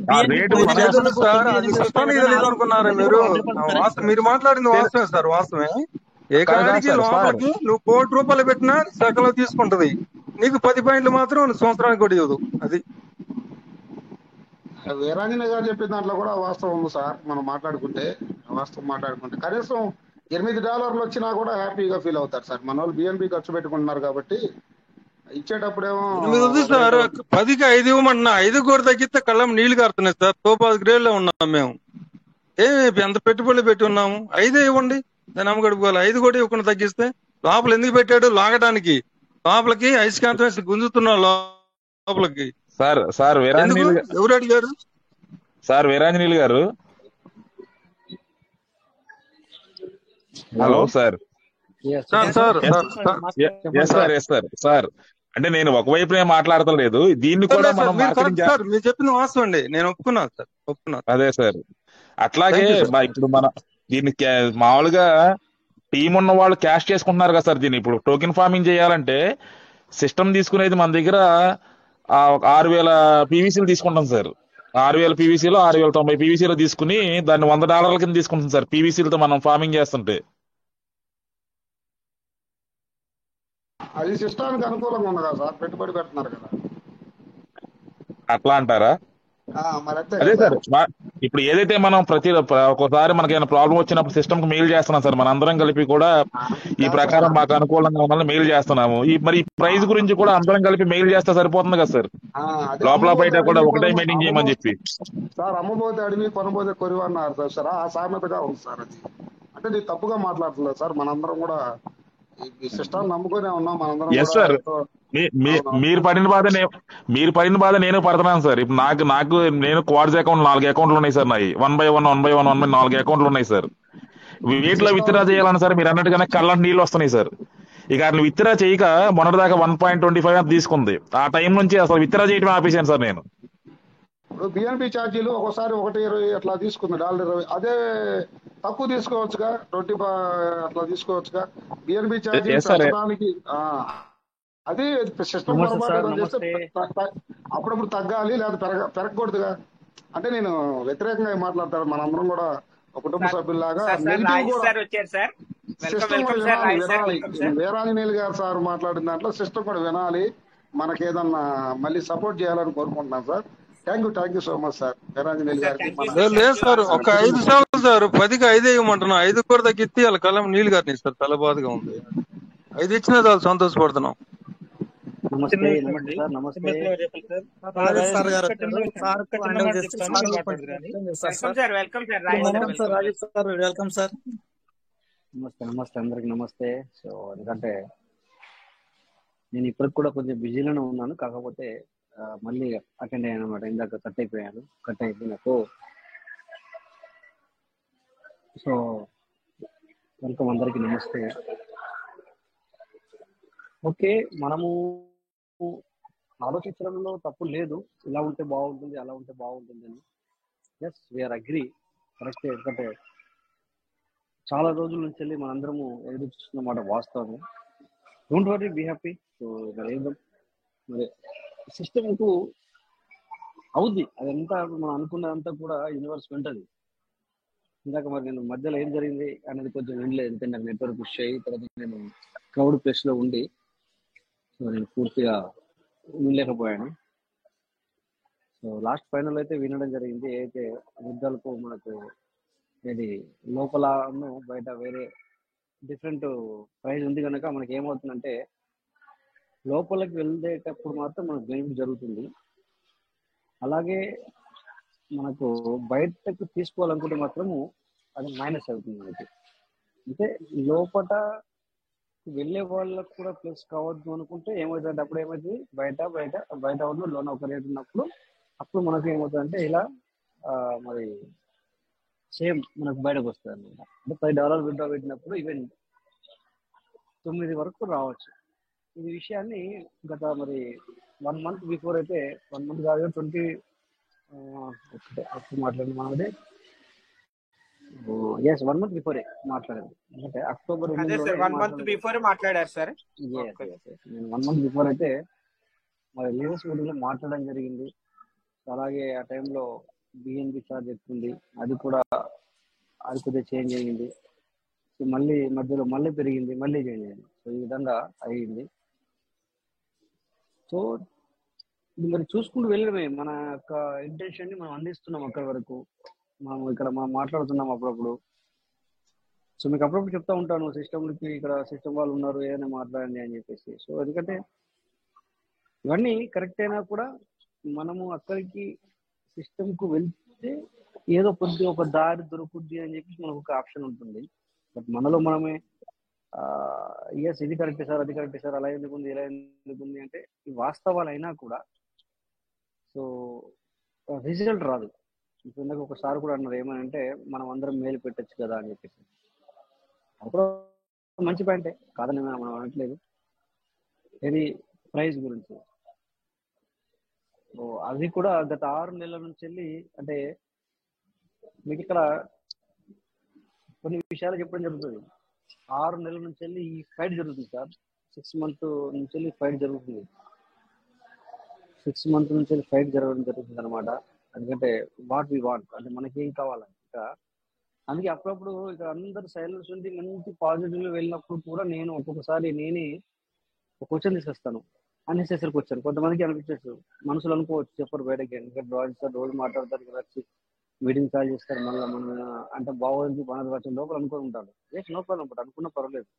మీరు మాట్లాడింది వాస్తవమే సార్, వాస్తవమే. ఏకాడికి లోపలికి నువ్వు 1 కోటి రూపాయలు పెట్టినా సగంలో తీసుకుంటది, నీకు 10 పాయింట్లు మాత్రం సంవత్సరానికి కూడా ఇవ్వదు. అది వీరాంజనేయ గారు చెప్పిన దాంట్లో కూడా వాస్తవం ఉంది సార్. మనం మాట్లాడుకుంటే కనీసం $8 వచ్చినా కూడా హ్యాపీగా ఫీల్ అవుతారు సార్. మన వాళ్ళు బిఎన్బి ఖర్చు పెట్టుకుంటున్నారు కాబట్టి ఇచ్చేటప్పుడేమో సార్ 10కి 5 ఇవ్వమంటున్నా, 5 కూడా తగ్గిస్తే కళ్ళం నీళ్లు కారుతున్నాయి సార్. 10 గ్రేడ్లో ఉన్నాం మేము, ఎంత పెట్టుబడులు పెట్టి ఉన్నాము. 5 ఇవ్వండి, దాన్ని అమ్మగడుకోవాలి. 5 కూడా ఇవ్వకుండా తగ్గిస్తే లోపల ఎందుకు పెట్టాడు? లాగడానికి, లోపలికి అయస్కాంతం వేసి గుంజుతున్నాడు లోపలికి. సార్ ఎవరు అడిగారు? సార్ వీరాంజనేయులు గారు, హలో సార్. సార్ అంటే నేను ఒకవైపునే మాట్లాడతలేదు, దీన్ని కూడా మనం మీరు చెప్పిన వాస్తవం అండి, నేను ఒప్పుకున్నాను సార్, ఒప్పుకున్నాను. అదే సార్. అట్లాగే ఇప్పుడు మన దీన్ని మామూలుగా టీం ఉన్న వాళ్ళు క్యాష్ చేసుకుంటున్నారు కదా సార్. దీన్ని ఇప్పుడు టోకెన్ ఫార్మింగ్ చేయాలంటే సిస్టమ్ తీసుకునేది మన దగ్గర 6,000 పీవీసీలు తీసుకుంటాం సార్. 6,000 పీవీసీలో 6,090 పీవీసీలో తీసుకుని దాన్ని $100 కింద తీసుకుంటాం సార్ పీవీసీలతో మనం ఫార్మింగ్ చేస్తుంటే. అది సిస్టానికి అనుకూలంగా ఉంది కదా సార్, పెట్టుబడి పెడుతున్నారు కదా. అట్లా అంటారా? అదే సార్, ఇప్పుడు ఏదైతే మనం ఒక్కోసారి మనకి ఏమైనా ప్రాబ్లం వచ్చినప్పుడు సిస్టమ్ కి మెయిల్ చేస్తున్నాం సార్. మన అందరం కలిపి కూడా ఈ ప్రకారం మాకు అనుకూలంగా ఉందని మెయిల్ చేస్తున్నాము. మరి ఈ ప్రైస్ గురించి కూడా అందరం కలిపి మెయిల్ చేస్తే సరిపోతుంది కదా సార్, లోపల బయట కూడా ఒకటే మీటింగ్ చేయమని చెప్పి. సార్ అమ్మబోతే అడివి కొనబోతే కొరివి అన్నారు సార్, ఆ సామెతగా ఉంది సార్. అది అంటే నేను తప్పుగా మాట్లాడలేదు సార్, మనందరం కూడా ఈ సిస్టమ్ నమ్ముకునే ఉన్నాం మనందరం. మీరు పడిన బాధ నేను పడుతున్నాను సార్. ఇప్పుడు నాకు నేను క్వార్ట్స్ అకౌంట్ 4 అకౌంట్లు ఉన్నాయి సార్. నాయి 1 by 1 4 అకౌంట్లు ఉన్నాయి సార్. వీటిలో విత్డ్రా చేయాలని సార్ మీరు అన్నట్టుగానే కళ్ళ నీళ్ళు వస్తున్నాయి సార్. ఇక అట్లా విత్డ్రా చేయక మొన్నటిదాకా 1.25 అని తీసుకుంది. ఆ టైం నుంచి అసలు విత్డ్రా చేయడం ఆపేసాను సార్ నేను. ఇప్పుడు బిఎన్పి ఛార్జీలు ఒకసారి $1.20 అట్లా తీసుకుంది, $1.20. అదే తక్కువ తీసుకోవచ్చుగా, 25 అట్లా తీసుకోవచ్చుగా. బిఎన్పి ఛార్జీ పెంచడానికి అది సిస్టమ్ పొరపాటు చేస్తే అప్పుడప్పుడు తగ్గాలి లేదా పెరగకూడదుగా. అంటే నేను వ్యతిరేకంగా మాట్లాడతాను. మనందరం కూడా ఒక కుటుంబ సభ్యుల్లాగా నెగిటివ్ రాజేష్ కూడా సార్ వచ్చారు సార్. వెల్కమ్ సిస్టమ్ కూడా వెల్కమ్ సార్. వినాలి రాజేష్ సార్ వినాలి. Welcome sir. వీరాంజనేయులు గారు సార్ మాట్లాడిన దాంట్లో సిస్టమ్ కూడా వినాలి. మనకి ఏదన్నా మళ్ళీ సపోర్ట్ చేయాలని కోరుకుంటున్నాను sir. Thank you so much sir Veeranjaneyulu sir గారికి. థ్యాంక్ యూ లేదు సార్, సార్. ఒక 5 సార్లు సార్ 10కి 5 ఇవ్వమంటున్నా. 5 కూడా తగ్గితే వాళ్ళ కళ్ళం నీళ్ళు గారిని సార్. తల బాధగా ఉంది. 5 ఇచ్చినా చాలు, సంతోషపడుతున్నాం. చిన్న నమస్తే విషయం నమస్తే అండి, సార్ నమస్తే. చిన్న చెప్పండి సార్. రాజేష్ సార్ గారు ఒక చిన్న వచ్చారు. విషయం, సార్ ఒక చిన్న హ్యాండిల్ మాట చేస్తే చెప్తాను, సార్ మీరు కొంచెం మాట్లాడదు కానీ. ఎక్స్ప్లెయిన్ చేస్తారు welcome sir. Sir. Welcome sir. Rajesh sir నమస్తే welcome. Rajesh sir, welcome sir. నమస్తే నమస్తే అందరికి నమస్తే. సో ఎందుకంటే నేను ఇప్పటికి కూడా కొంచెం బిజీలోనే ఉన్నాను, కాకపోతే మళ్ళీ అటెండ్ అయ్యాను అనమాట. ఇందాక కట్ అయిపోయి నాకు. సో వెల్కమ్ అందరికి నమస్తే. ఓకే, మనము ఆలోచించడంలో తప్పు లేదు. ఇలా ఉంటే బాగుంటుంది, అలా ఉంటే బాగుంటుంది అని. Yes, we are agree, correct. ఎందుకంటే చాలా రోజుల నుంచి వెళ్ళి మనందరము ఎదురు చూస్తున్నమాట వాస్తవం. Don't worry, be happy. So మరి ఏదో మరి సిస్టమ్కు అవుద్ది, అదంతా మనం అనుకున్నదంతా కూడా యూనివర్స్ వింటది. ఇందాక మరి నేను మధ్యలో ఏం జరిగింది అనేది కొంచెం వినలేదు, ఎందుకంటే నాకు నెట్వర్క్ ఇష్యూ అయ్యి తర్వాత నేను క్రౌడ్ ప్లేస్లో ఉండి సో నేను పూర్తిగా వినలేకపోయాను. సో లాస్ట్ ఫైనల్ అయితే వినడం జరిగింది. అయితే యుద్ధాలకు మనకు ఇది లోపల బయట వేరే డిఫరెంట్ ప్రైజ్ ఉంది కనుక మనకి ఏమవుతుందంటే లోపలికి వెళ్ళేటప్పుడు మాత్రం మనకు బెనిఫిట్ జరుగుతుంది. అలాగే మనకు బయటకు తీసుకోవాలనుకుంటే మాత్రము అది మైనస్ అవుతుంది మనకి. అంటే లోపల వెళ్ళే వాళ్ళకు కూడా ప్లస్ కావద్దు అనుకుంటే ఏమవుతుంది, అప్పుడు ఏమవుతుంది బయట ఉన్న లోన్ ఒక రేట్ ఉన్నప్పుడు అప్పుడు మనకు ఏమవుతుంది అంటే ఇలా మరి సేమ్ మనకు బయటకు వస్తుంది అనమాట. అంటే $10 విత్డ్రా పెట్టినప్పుడు ఈవెన్ 9 వరకు రావచ్చు. ఈ విషయాన్ని గత మరి 1 మంత్ బిఫోర్ అయితే 1 మంత్ కాదు 20 మాట్లాడింది మనది. ఎస్, 1 మంత్ బిఫోరే మాట్లాడారు. అంటే అక్టోబర్ 1 మంత్ బిఫోర్ మాట్లాడారు సార్. నేను 1 మంత్ బిఫోర్ అయితే మరి లీడర్స్ మీటింగ్ లో మాట్లాడడం జరిగింది. అలాగే ఆ టైంలో బిఎన్బి ఛార్జ్ ఎక్కుంది, అది కొద్దిగా చేంజ్ అయ్యింది. సో మళ్ళీ మధ్యలో మళ్ళీ పెరిగింది, మళ్ళీ చేంజ్ అయ్యింది. సో ఈ విధంగా అయ్యింది. సో ఇది మరి చూసుకుంటూ వెళ్ళడమే మన యొక్క ఇంటెన్షన్ ని మనం అందిస్తున్నాం అక్కడి వరకు. మనం మాట్లాడుతున్నాం అప్పుడప్పుడు. సో మీకు అప్పుడప్పుడు చెప్తా ఉంటాను, సిస్టమ్కి ఇక్కడ సిస్టమ్ వాళ్ళు ఉన్నారు, ఏదైనా మాట్లాడండి అని చెప్పేసి. సో ఎందుకంటే ఇవన్నీ కరెక్ట్ అయినా కూడా మనము అక్కడికి సిస్టమ్కు వెళ్తే ఏదో కొద్దిగా ఒక దారి దొరుకుద్ది అని చెప్పేసి మనకు ఒక ఆప్షన్ ఉంటుంది. బట్ మనలో మనమే ఎస్ ఇది కరెక్టే సార్, అది కరెక్టే సార్, అలా ఎందుకుంది, ఇలా ఎందుకుంది అంటే ఈ వాస్తవాలు అయినా కూడా సో రిజల్ట్ రాదు. ఇందాక ఒకసారి కూడా అన్నారు ఏమనంటే మనం అందరం మేలు పెట్టచ్చు కదా అని చెప్పేసి. అప్పుడు మంచి పాయింటే, కాదని మనం అనట్లేదు. ఇది ప్రైజ్ గురించి అది కూడా గత 6 నెలల నుంచి వెళ్ళి, అంటే మీకు ఇక్కడ కొన్ని విషయాలు చెప్పడం జరుగుతుంది. 6 నెలల నుంచి వెళ్ళి ఈ ఫైట్ జరుగుతుంది సార్. 6 మంత్ నుంచి వెళ్ళి ఫైట్ జరుగుతుంది. 6 మంత్ నుంచి వెళ్ళి ఫైట్ జరుగుతుంది అనమాట. ఎందుకంటే వాట్ వి వాంట్, అంటే మనకి ఏం కావాలంట. అందుకే అప్పుడప్పుడు ఇక అందరు సైలెన్స్ ఉండి మంచి పాజిటివ్ వెళ్ళినప్పుడు కూడా నేను ఒక్కొక్కసారి నేనే ఒక క్వశ్చన్ తీసుకొస్తాను, అన్నెసెసరీ క్వశ్చన్. కొంతమందికి అనిపించచ్చు, మనుషులు అనుకోవచ్చు, చెప్పరు బయటకి. ఎందుకంటే రోజు మాట్లాడతారు కదా, వచ్చి మీటింగ్ కాల్ చేస్తారు, మళ్ళీ మన అంటే బాగోదు మనది వచ్చి లోపల అనుకుని ఉంటారు. నో ప్రాబ్లం, బట్ అనుకున్నా పర్వాలేదు.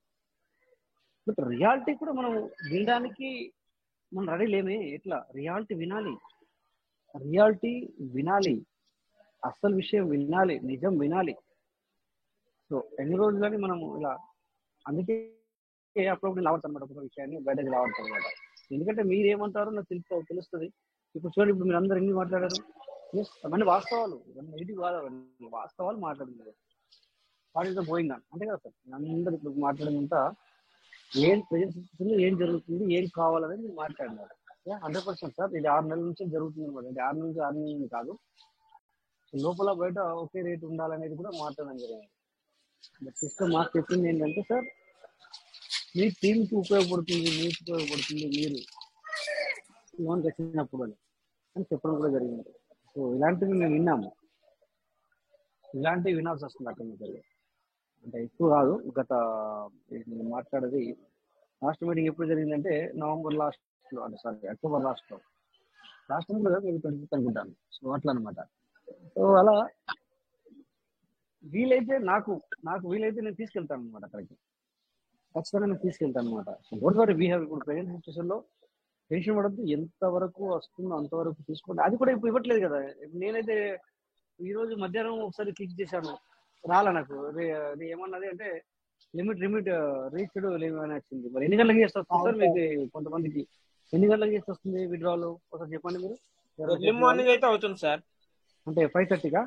బట్ రియాలిటీ కూడా మనం వినడానికి మనం రెడీ లేమే. ఎట్లా రియాలిటీ వినాలి, అసలు విషయం వినాలి, నిజం వినాలి. సో ఎన్ని రోజులని మనము ఇలా, అందుకే అప్పుడప్పుడు రావచ్చు అనమాట ఒక విషయాన్ని బయటకు రావచ్చు అనమాట. ఎందుకంటే మీరు ఏమంటారో నాకు తెలుస్తుంది. ఇప్పుడు చూడండి, ఇప్పుడు మీరు అందరు ఎన్ని మాట్లాడారు, అవన్నీ వాస్తవాలు, ఇవన్నీ నెగిటివ్ కాదు, అవన్నీ వాస్తవాలు మాట్లాడుతున్నారు. What is the going on అంతే కదా సార్. అందరు ఇప్పుడు మాట్లాడినంతా ఏం ప్రజెంట్ సిచ్యువేషన్ ఏం జరుగుతుంది, ఏం కావాలనేది మీరు మాట్లాడినారు. 100% సార్. ఇది 6 నెలల నుంచి జరుగుతుంది అనమాట. ఇది 6 నెలలు కాదు, లోపల బయట ఒకే రేట్ ఉండాలనేది కూడా మాట్లాడడం జరిగింది. సిస్టమ్ మాకు చెప్పింది ఏంటంటే సార్, మీ టీంకి ఉపయోగపడుతుంది, మీకు ఉపయోగపడుతుంది, మీరు లోన్ తెచ్చినప్పుడు అని. అని చెప్పడం కూడా జరిగింది. సో ఇలాంటివి మేము విన్నాము, ఇలాంటివి వినాల్సి వస్తుంది అక్కడ. అంటే ఎక్కువ కాదు, గత నేను మాట్లాడేది లాస్ట్ మీటింగ్ ఎప్పుడు జరిగిందంటే నవంబర్ లాస్ట్లో, అంటే సారీ అక్టోబర్ లాస్ట్లో, లాస్ట్ టైం కూడా మీకు 25 అనుకుంటాను. సో అట్లా అనమాట. సో అలా వీలైతే నాకు వీలైతే నేను తీసుకెళ్తాను అనమాట అక్కడికి, ఖచ్చితంగా నేను తీసుకెళ్తాను అనమాట. So don't worry, we have ఇప్పుడు ప్రజెంట్ సిచ్యువేషన్లో టెన్షన్ పడద్దు, ఎంతవరకు వస్తుందో అంతవరకు తీసుకోండి. అది కూడా ఇప్పుడు ఇవ్వట్లేదు కదా. ఇప్పుడు నేనైతే ఈరోజు మధ్యాహ్నం ఒకసారి క్లిక్ చేశాను, రాలా నాకు. అది ఏమన్నది అంటే లిమిట్ రీచ్డ్ లేమని వచ్చింది. మరి ఎన్ని గంటలకు చేస్తే వస్తుంది సార్ మీకు? కొంతమందికి ఎన్ని గంటలకు చేస్తే వస్తుంది విత్డ్రాల్ ఒకసారి చెప్పండి మీరు. ఎర్లీ మార్నింగ్ అయితే అవుతుంది సార్. అంటే 5:30గా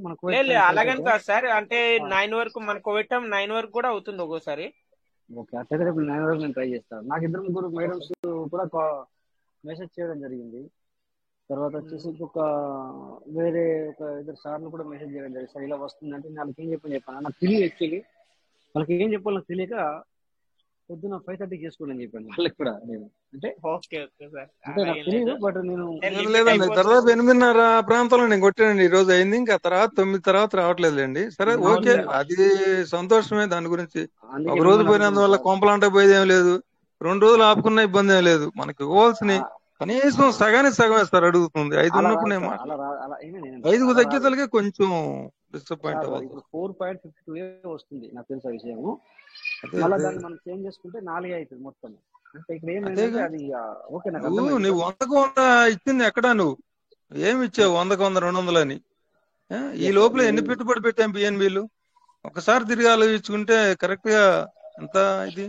మనకు అలాగని కాదు సార్, అంటే 9 వరకు మనకు పెట్టాం, 9 వరకు కూడా అవుతుంది ఒక్కోసారి. ఓకే, అట్లయితే రేపు 9 వరకు నేను ట్రై చేస్తాను. నాకు 2-3 మేడమ్స్ కూడా మెసేజ్ చేయడం జరిగింది. తర్వాత వచ్చేసి వేరే ఒక 2 సార్లు కూడా మెసేజ్ చేయడం జరిగింది, సార్ ఇలా వస్తుందంటే. వాళ్ళకి ఏం చెప్పాను నాకు తెలియదు, యాక్చువల్లీ వాళ్ళకి ఏం చెప్పాలి నాకు తెలియక పొద్దున 5:30 చేసుకోండి అని చెప్పాను వాళ్ళకి కూడా నేను. అంటే అంటే నాకు తెలియదు, బట్ నేను లేదండి దాదాపు 8:30 ప్రాంతంలో నేను కొట్టానండి ఈ రోజు అయింది. ఇంకా తర్వాత 9 తర్వాత రావట్లేదులేండి. సరే ఓకే, అది సంతోషమే. దాని గురించి ఒక రోజు పోయినందువల్ల కొంపలంటే పోయేది ఏం లేదు, 2 రోజులు ఆపుకున్న ఇబ్బంది ఏం లేదు. మనకి ఇవ్వాల్సిన కనీసం సగానికి సగం వేస్తారు అడుగుతుంది. 5 ఉన్నప్పుడు 5కు తగ్గేతలకే కొంచెం డిసప్పాయింట్ అవ్వాలి. 4.52 వస్తుంది నాకు తెలిసిన విషయము. మళ్ళీ దాన్ని మనం చేంజ్ చేసుకుంటే 4 అవుతుంది మొత్తం. అంటే ఇక్కడ ఏమైందంటే అది ఓకే, నువ్వు 100కు 100 ఇచ్చింది ఎక్కడా? నువ్వు ఏమి ఇచ్చావు 100కు 100 200 అని? ఈ లోపల ఎన్ని పెట్టుబడి పెట్టాం పిఎన్బిలు? ఒకసారి తిరిగి ఆలోచించుకుంటే కరెక్ట్ గా ఎంత ఇది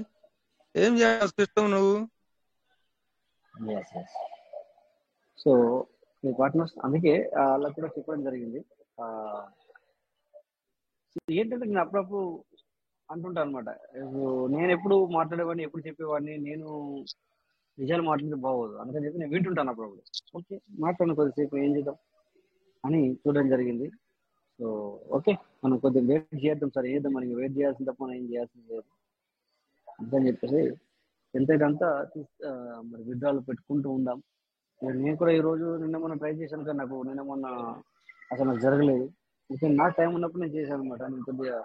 ఏం చేయాలి సిస్టమ్ నువ్వు? సో మీ పార్ట్నర్స్ అందుకే అలా కూడా చెప్పడం జరిగింది. ఏంటంటే నేను అప్పుడప్పుడు అంటుంటా అనమాట, నేను ఎప్పుడు మాట్లాడేవాడిని, ఎప్పుడు చెప్పేవాడిని, నేను నిజాలు మాట్లాడితే బాగోదు, అందుకని చెప్పి నేను వింటుంటాను అప్పుడప్పుడు. ఓకే మాట్లాడిన కొద్దిసేపు ఏం చేద్దాం అని చూడడం జరిగింది. సో ఓకే, మనం కొద్దిగా వెయిట్ చేద్దాం సార్, ఏద్దాం, మనకి వెయిట్ చేయాల్సింది తప్ప మనం ఏం చేయాల్సింది లేదు అందుకని చెప్పేసి ఎంతైతే అంతా మరి విత్డ్రాలు పెట్టుకుంటూ ఉందాం. నేను కూడా ఈరోజు నిన్న మొన్న ట్రై చేశాను, కానీ నాకు నిన్న మొన్న అసలు నాకు జరగలేదు. ఇంకా నాకు టైం ఉన్నప్పుడు నేను చేశాను అనమాట. నేను కొద్దిగా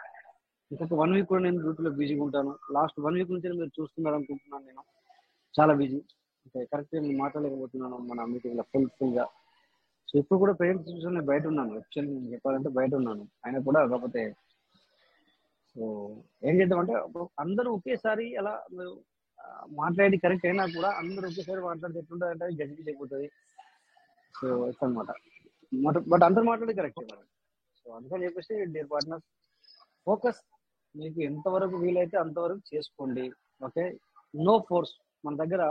ఇంకొక 1 వీక్ కూడా నేను డ్యూటీలో బిజీగా ఉంటాను. లాస్ట్ 1 వీక్ నుంచి మీరు చూస్తున్నారు అనుకుంటున్నాను, నేను చాలా బిజీ. అంటే కరెక్ట్గా నేను మాట్లాడలేకపోతున్నాను మన మీటింగ్లో ఫుల్గా. సో ఇప్పుడు కూడా పేరెంట్స్ సిచ్యువేషన్ నేను బయట ఉన్నాను, యాక్చువల్లీ నేను చెప్పాలంటే బయట ఉన్నాను. అయినా కూడా కాకపోతే సో ఏం చేద్దామంటే అందరూ ఒకేసారి అలా మీరు మాట్లాడి కరెక్ట్ అయినా కూడా అందరూ ఒకేసారి మాట్లాడితే ఎట్లుంటుంది అంటే జడ్జి అయిపోతుంది. సో అనమాట, బట్ అందరూ మాట్లాడి కరెక్టే మరి. సో అందుకని చెప్పేసి డియర్ పార్ట్నర్స్, ఫోకస్ మీకు ఎంతవరకు వీలైతే అంతవరకు చేసుకోండి. Okay, no force. మన దగ్గర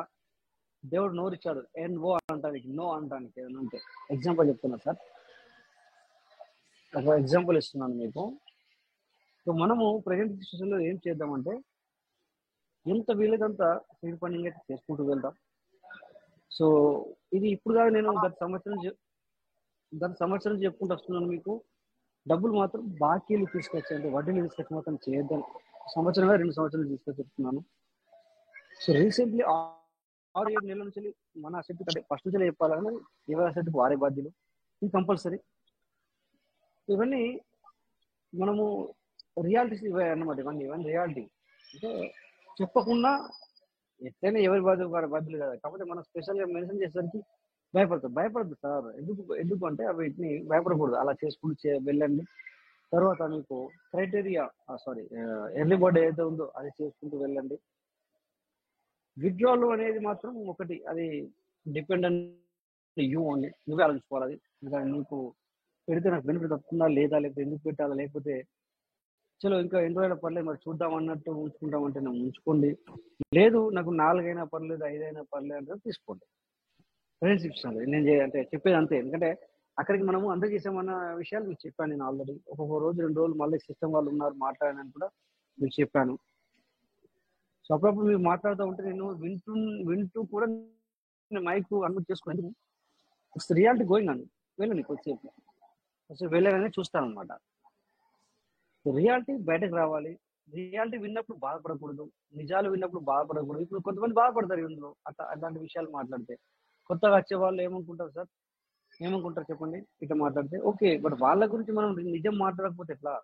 దేవుడు నోరు ఇచ్చాడు, NO అంటానికి, నో అంటానికి ఏదైనా ఉంటే. ఎగ్జాంపుల్ చెప్తున్నా సార్, ఒక ఎగ్జాంపుల్ ఇస్తున్నాను మీకు. సో మనము ప్రజెంట్ సిచ్యువేషన్లో ఏం చేద్దామంటే ఎంత వీలైనంత సీడ్ ఫండింగ్ అయితే చేసుకుంటూ వెళ్దాం. సో ఇది ఇప్పుడు కాదు, నేను గత సంవత్సరం చెప్పుకుంటూ వస్తున్నాను మీకు. డబ్బులు మాత్రం బాకీలు తీసుకొచ్చి, అంటే వడ్డీలు తీసుకొచ్చి మాత్రం చేయొద్దాం. 2 సంవత్సరాలు తీసుకొచ్చున్నాను. సో రీసెంట్లీ 6-7 నెలల నుంచి మన అసెట్ అంటే ఫస్ట్ నుంచి చెప్పాలి కానీ ఎవరి అసెట్ వారే బాధ్యులు, ఇది కంపల్సరీ. ఇవన్నీ మనము రియాలిటీస్ అన్నమాట. ఇవన్నీ రియాలిటీ అంటే చెప్పకుండా ఎట్లయినా ఎవరి బాధ్యులు కదా. కాకపోతే మనం స్పెషల్గా మెన్షన్ చేసేసరికి భయపడదు సార్. ఎందుకు అంటే వీటిని భయపడకూడదు. అలా చేసుకుంటూ వెళ్ళండి. తర్వాత మీకు క్రైటీరియా ఎర్లీ బర్డ్ ఏదైతే ఉందో అది చేసుకుంటూ వెళ్ళండి. విత్డ్రాల్ అనేది మాత్రం ఒకటి, అది డిపెండెంట్ యూ ఓన్లీ, నువ్వే ఆలోచించుకోవాలి. అది ఎందుకంటే నీకు పెడితే నాకు బెనిఫిట్ వస్తుందా లేదా, లేకపోతే ఎందుకు పెట్టాలా, లేకపోతే చలో ఇంకా 2 రోజుల పర్లేదు మరి చూద్దాం అన్నట్టు ఉంచుకుంటామంటే నువ్వు ఉంచుకోండి. లేదు నాకు 4 అయినా పర్లేదు 5 అయినా పర్లేదు అంటే తీసుకోండి. ఫ్రెండ్షిప్స్ నేను అంటే చెప్పేది అంతే. ఎందుకంటే అక్కడికి మనము అందరూ చేసామన్న విషయాలు మీకు చెప్పాను నేను ఆల్రెడీ. ఒక్కొక్క రోజు 2 రోజులు మళ్ళీ సిస్టమ్ వాళ్ళు ఉన్నారు మాట్లాడానని కూడా మీకు చెప్పాను. సో అప్పుడప్పుడు మీరు మాట్లాడుతూ ఉంటే నేను వింటూ కూడా నేను మైక్ అన్మ్యూట్ చేసుకుని రియాలిటీ గోయింగ్ అని వెళ్ళండి కొద్దిసేపు వెళ్ళగానే చూస్తాను అనమాట. రియాలిటీ బయటకు రావాలి. రియాలిటీ విన్నప్పుడు బాధపడకూడదు, నిజాలు విన్నప్పుడు బాధపడకూడదు. ఇప్పుడు కొంతమంది బాధపడతారు ఇందులో అట్లాంటి విషయాలు మాట్లాడితే. కొత్తగా వచ్చే వాళ్ళు ఏమనుకుంటారు సార్, ఏమనుకుంటారు చెప్పండి? ఇట్లా మాట్లాడితే ఓకే, బట్ వాళ్ళ గురించి మనం నిజం మాట్లాడకపోతే ఎట్లా?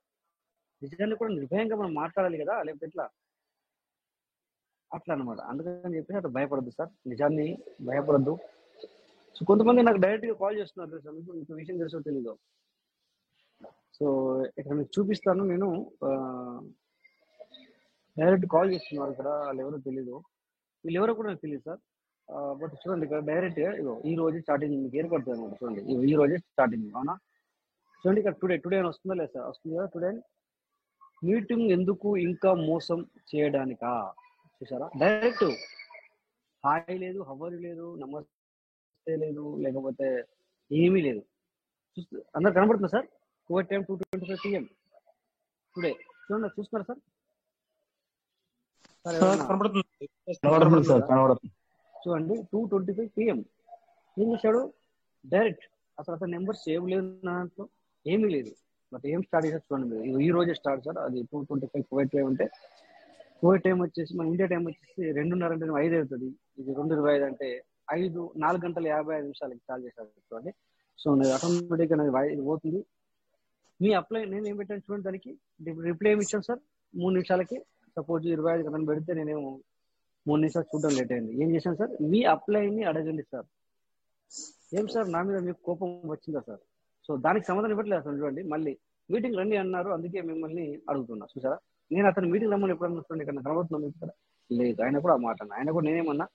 నిజాన్ని కూడా నిర్భయంగా మనం మాట్లాడాలి కదా, లేకపోతే ఎట్లా? అట్లా అనమాట. అందుకని చెప్పేసి అట్లా భయపడద్దు సార్, నిజాన్ని భయపడద్దు. సో కొంతమంది నాకు డైరెక్ట్ గా కాల్ చేస్తున్నారు తెలుసా, మీకు ఇంకో విషయం తెలుసో తెలీదు. సో ఇక్కడ మీకు చూపిస్తాను నేను. డైరెక్ట్ కాల్ చేస్తున్నారు ఇక్కడ, వాళ్ళు ఎవరో తెలీదు, వీళ్ళు ఎవరో కూడా నాకు తెలియదు సార్. బట్ చూడండి ఇక్కడ డైరెక్ట్ గా ఇగో ఈ రోజు స్టార్టింగ్ మీకు ఏర్పడుతుంది అనమాట. చూడండి ఈ రోజే స్టార్టింగ్, అవునా? చూడండి ఇక్కడ టుడే అని వస్తుందా లేదా సార్? వస్తుంది కదా టుడే. మీటింగ్ ఎందుకు ఇంకా మోసం చేయడానికా? చూసారా? డైరెక్ట్ హాయ్ లేదు, హవర్ లేదు, నమస్తే లేదు, లేకపోతే ఏమీ లేదు. అందరు కనబడుతుందా sir? Covid time 2:25 PM today. చూడండి, చూస్తున్నారా సార్? చూడండి 2:25 PM. ఏం చేశాడు? డైరెక్ట్ అసలు నెంబర్ సేవ్ లేదు నా దాంట్లో, ఏమీ లేదు. బట్ ఏం స్టార్ట్ చేశారు చూడండి మీరు. ఈ రోజే స్టార్ట్ సార్. అది 2:25 కోవిడ్ టైం అంటే, కోవిడ్ టైం వచ్చేసి మన ఇండియా టైం వచ్చేసి 2:30 అంటే 5 అవుతుంది. ఇది 2:25 అంటే 4 గంటల 55 నిమిషాలకి స్టార్ట్ చేశారు చూడండి. సో ఆటోమేటిక్గా ఇది పోతుంది. మీ అప్లై నేను ఏం పెట్టాను చూడండి, దానికి రిప్లై ఏమి ఇచ్చాను సార్ 3 నిమిషాలకి. సపోజ్ 25 గంటలు పెడితే నేనేమో 3 నిమిషాలు చూడడం లేట్ అయింది. ఏం చేశాను సార్? మీ అప్లైని అడగండి సార్. ఏం సార్ నా మీద మీకు కోపం వచ్చిందా సార్? సో దానికి సమాధానం ఇవ్వట్లేదు అసలు. చూడండి మళ్ళీ మీటింగ్ రండి అన్నారు, అందుకే మిమ్మల్ని అడుగుతున్నా. చూసారా? నేను అతను మీటింగ్ రమ్మని ఎప్పుడన్నా చూడండి, ఇక్కడ కనబడుతున్నా మీకు ఇక్కడ లేదు. ఆయన కూడా ఆ మాట అన్న, ఆయన కూడా నేనేమన్నా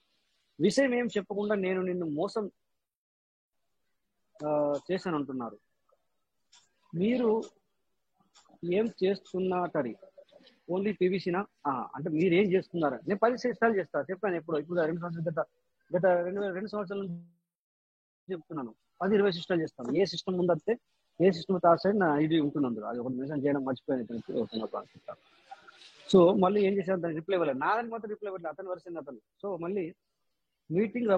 విషయం ఏం చెప్పకుండా నేను నిన్ను మోసం చేశాను అంటున్నారు. మీరు ఏం చేస్తున్నారని ఓన్లీ పీవీసీనా అంటే మీరు ఏం చేస్తున్నారు? నేను 10 సంవత్సరాలు చేస్తాను చెప్పాను. ఇప్పుడు 2 సంవత్సరాలు గత 2 సంవత్సరాల నుంచి చెప్తున్నాను. 10-20 సిస్టమ్ చేస్తాను. ఏ సిస్టమ్ ముందే ఏ సిస్టమ్ ఆ సైడ్ నా ఇది ఉంటున్నందు అది ఒకటి మెన్షన్ చేయడం మర్చిపోయాను. సో మళ్ళీ ఏం చేశాను, దానికి రిప్లై ఇవ్వలేదు. నాదని మాత్రం రిప్లై ఇవ్వలేదు, అతని వరుస అతను. సో మళ్ళీ మీటింగ్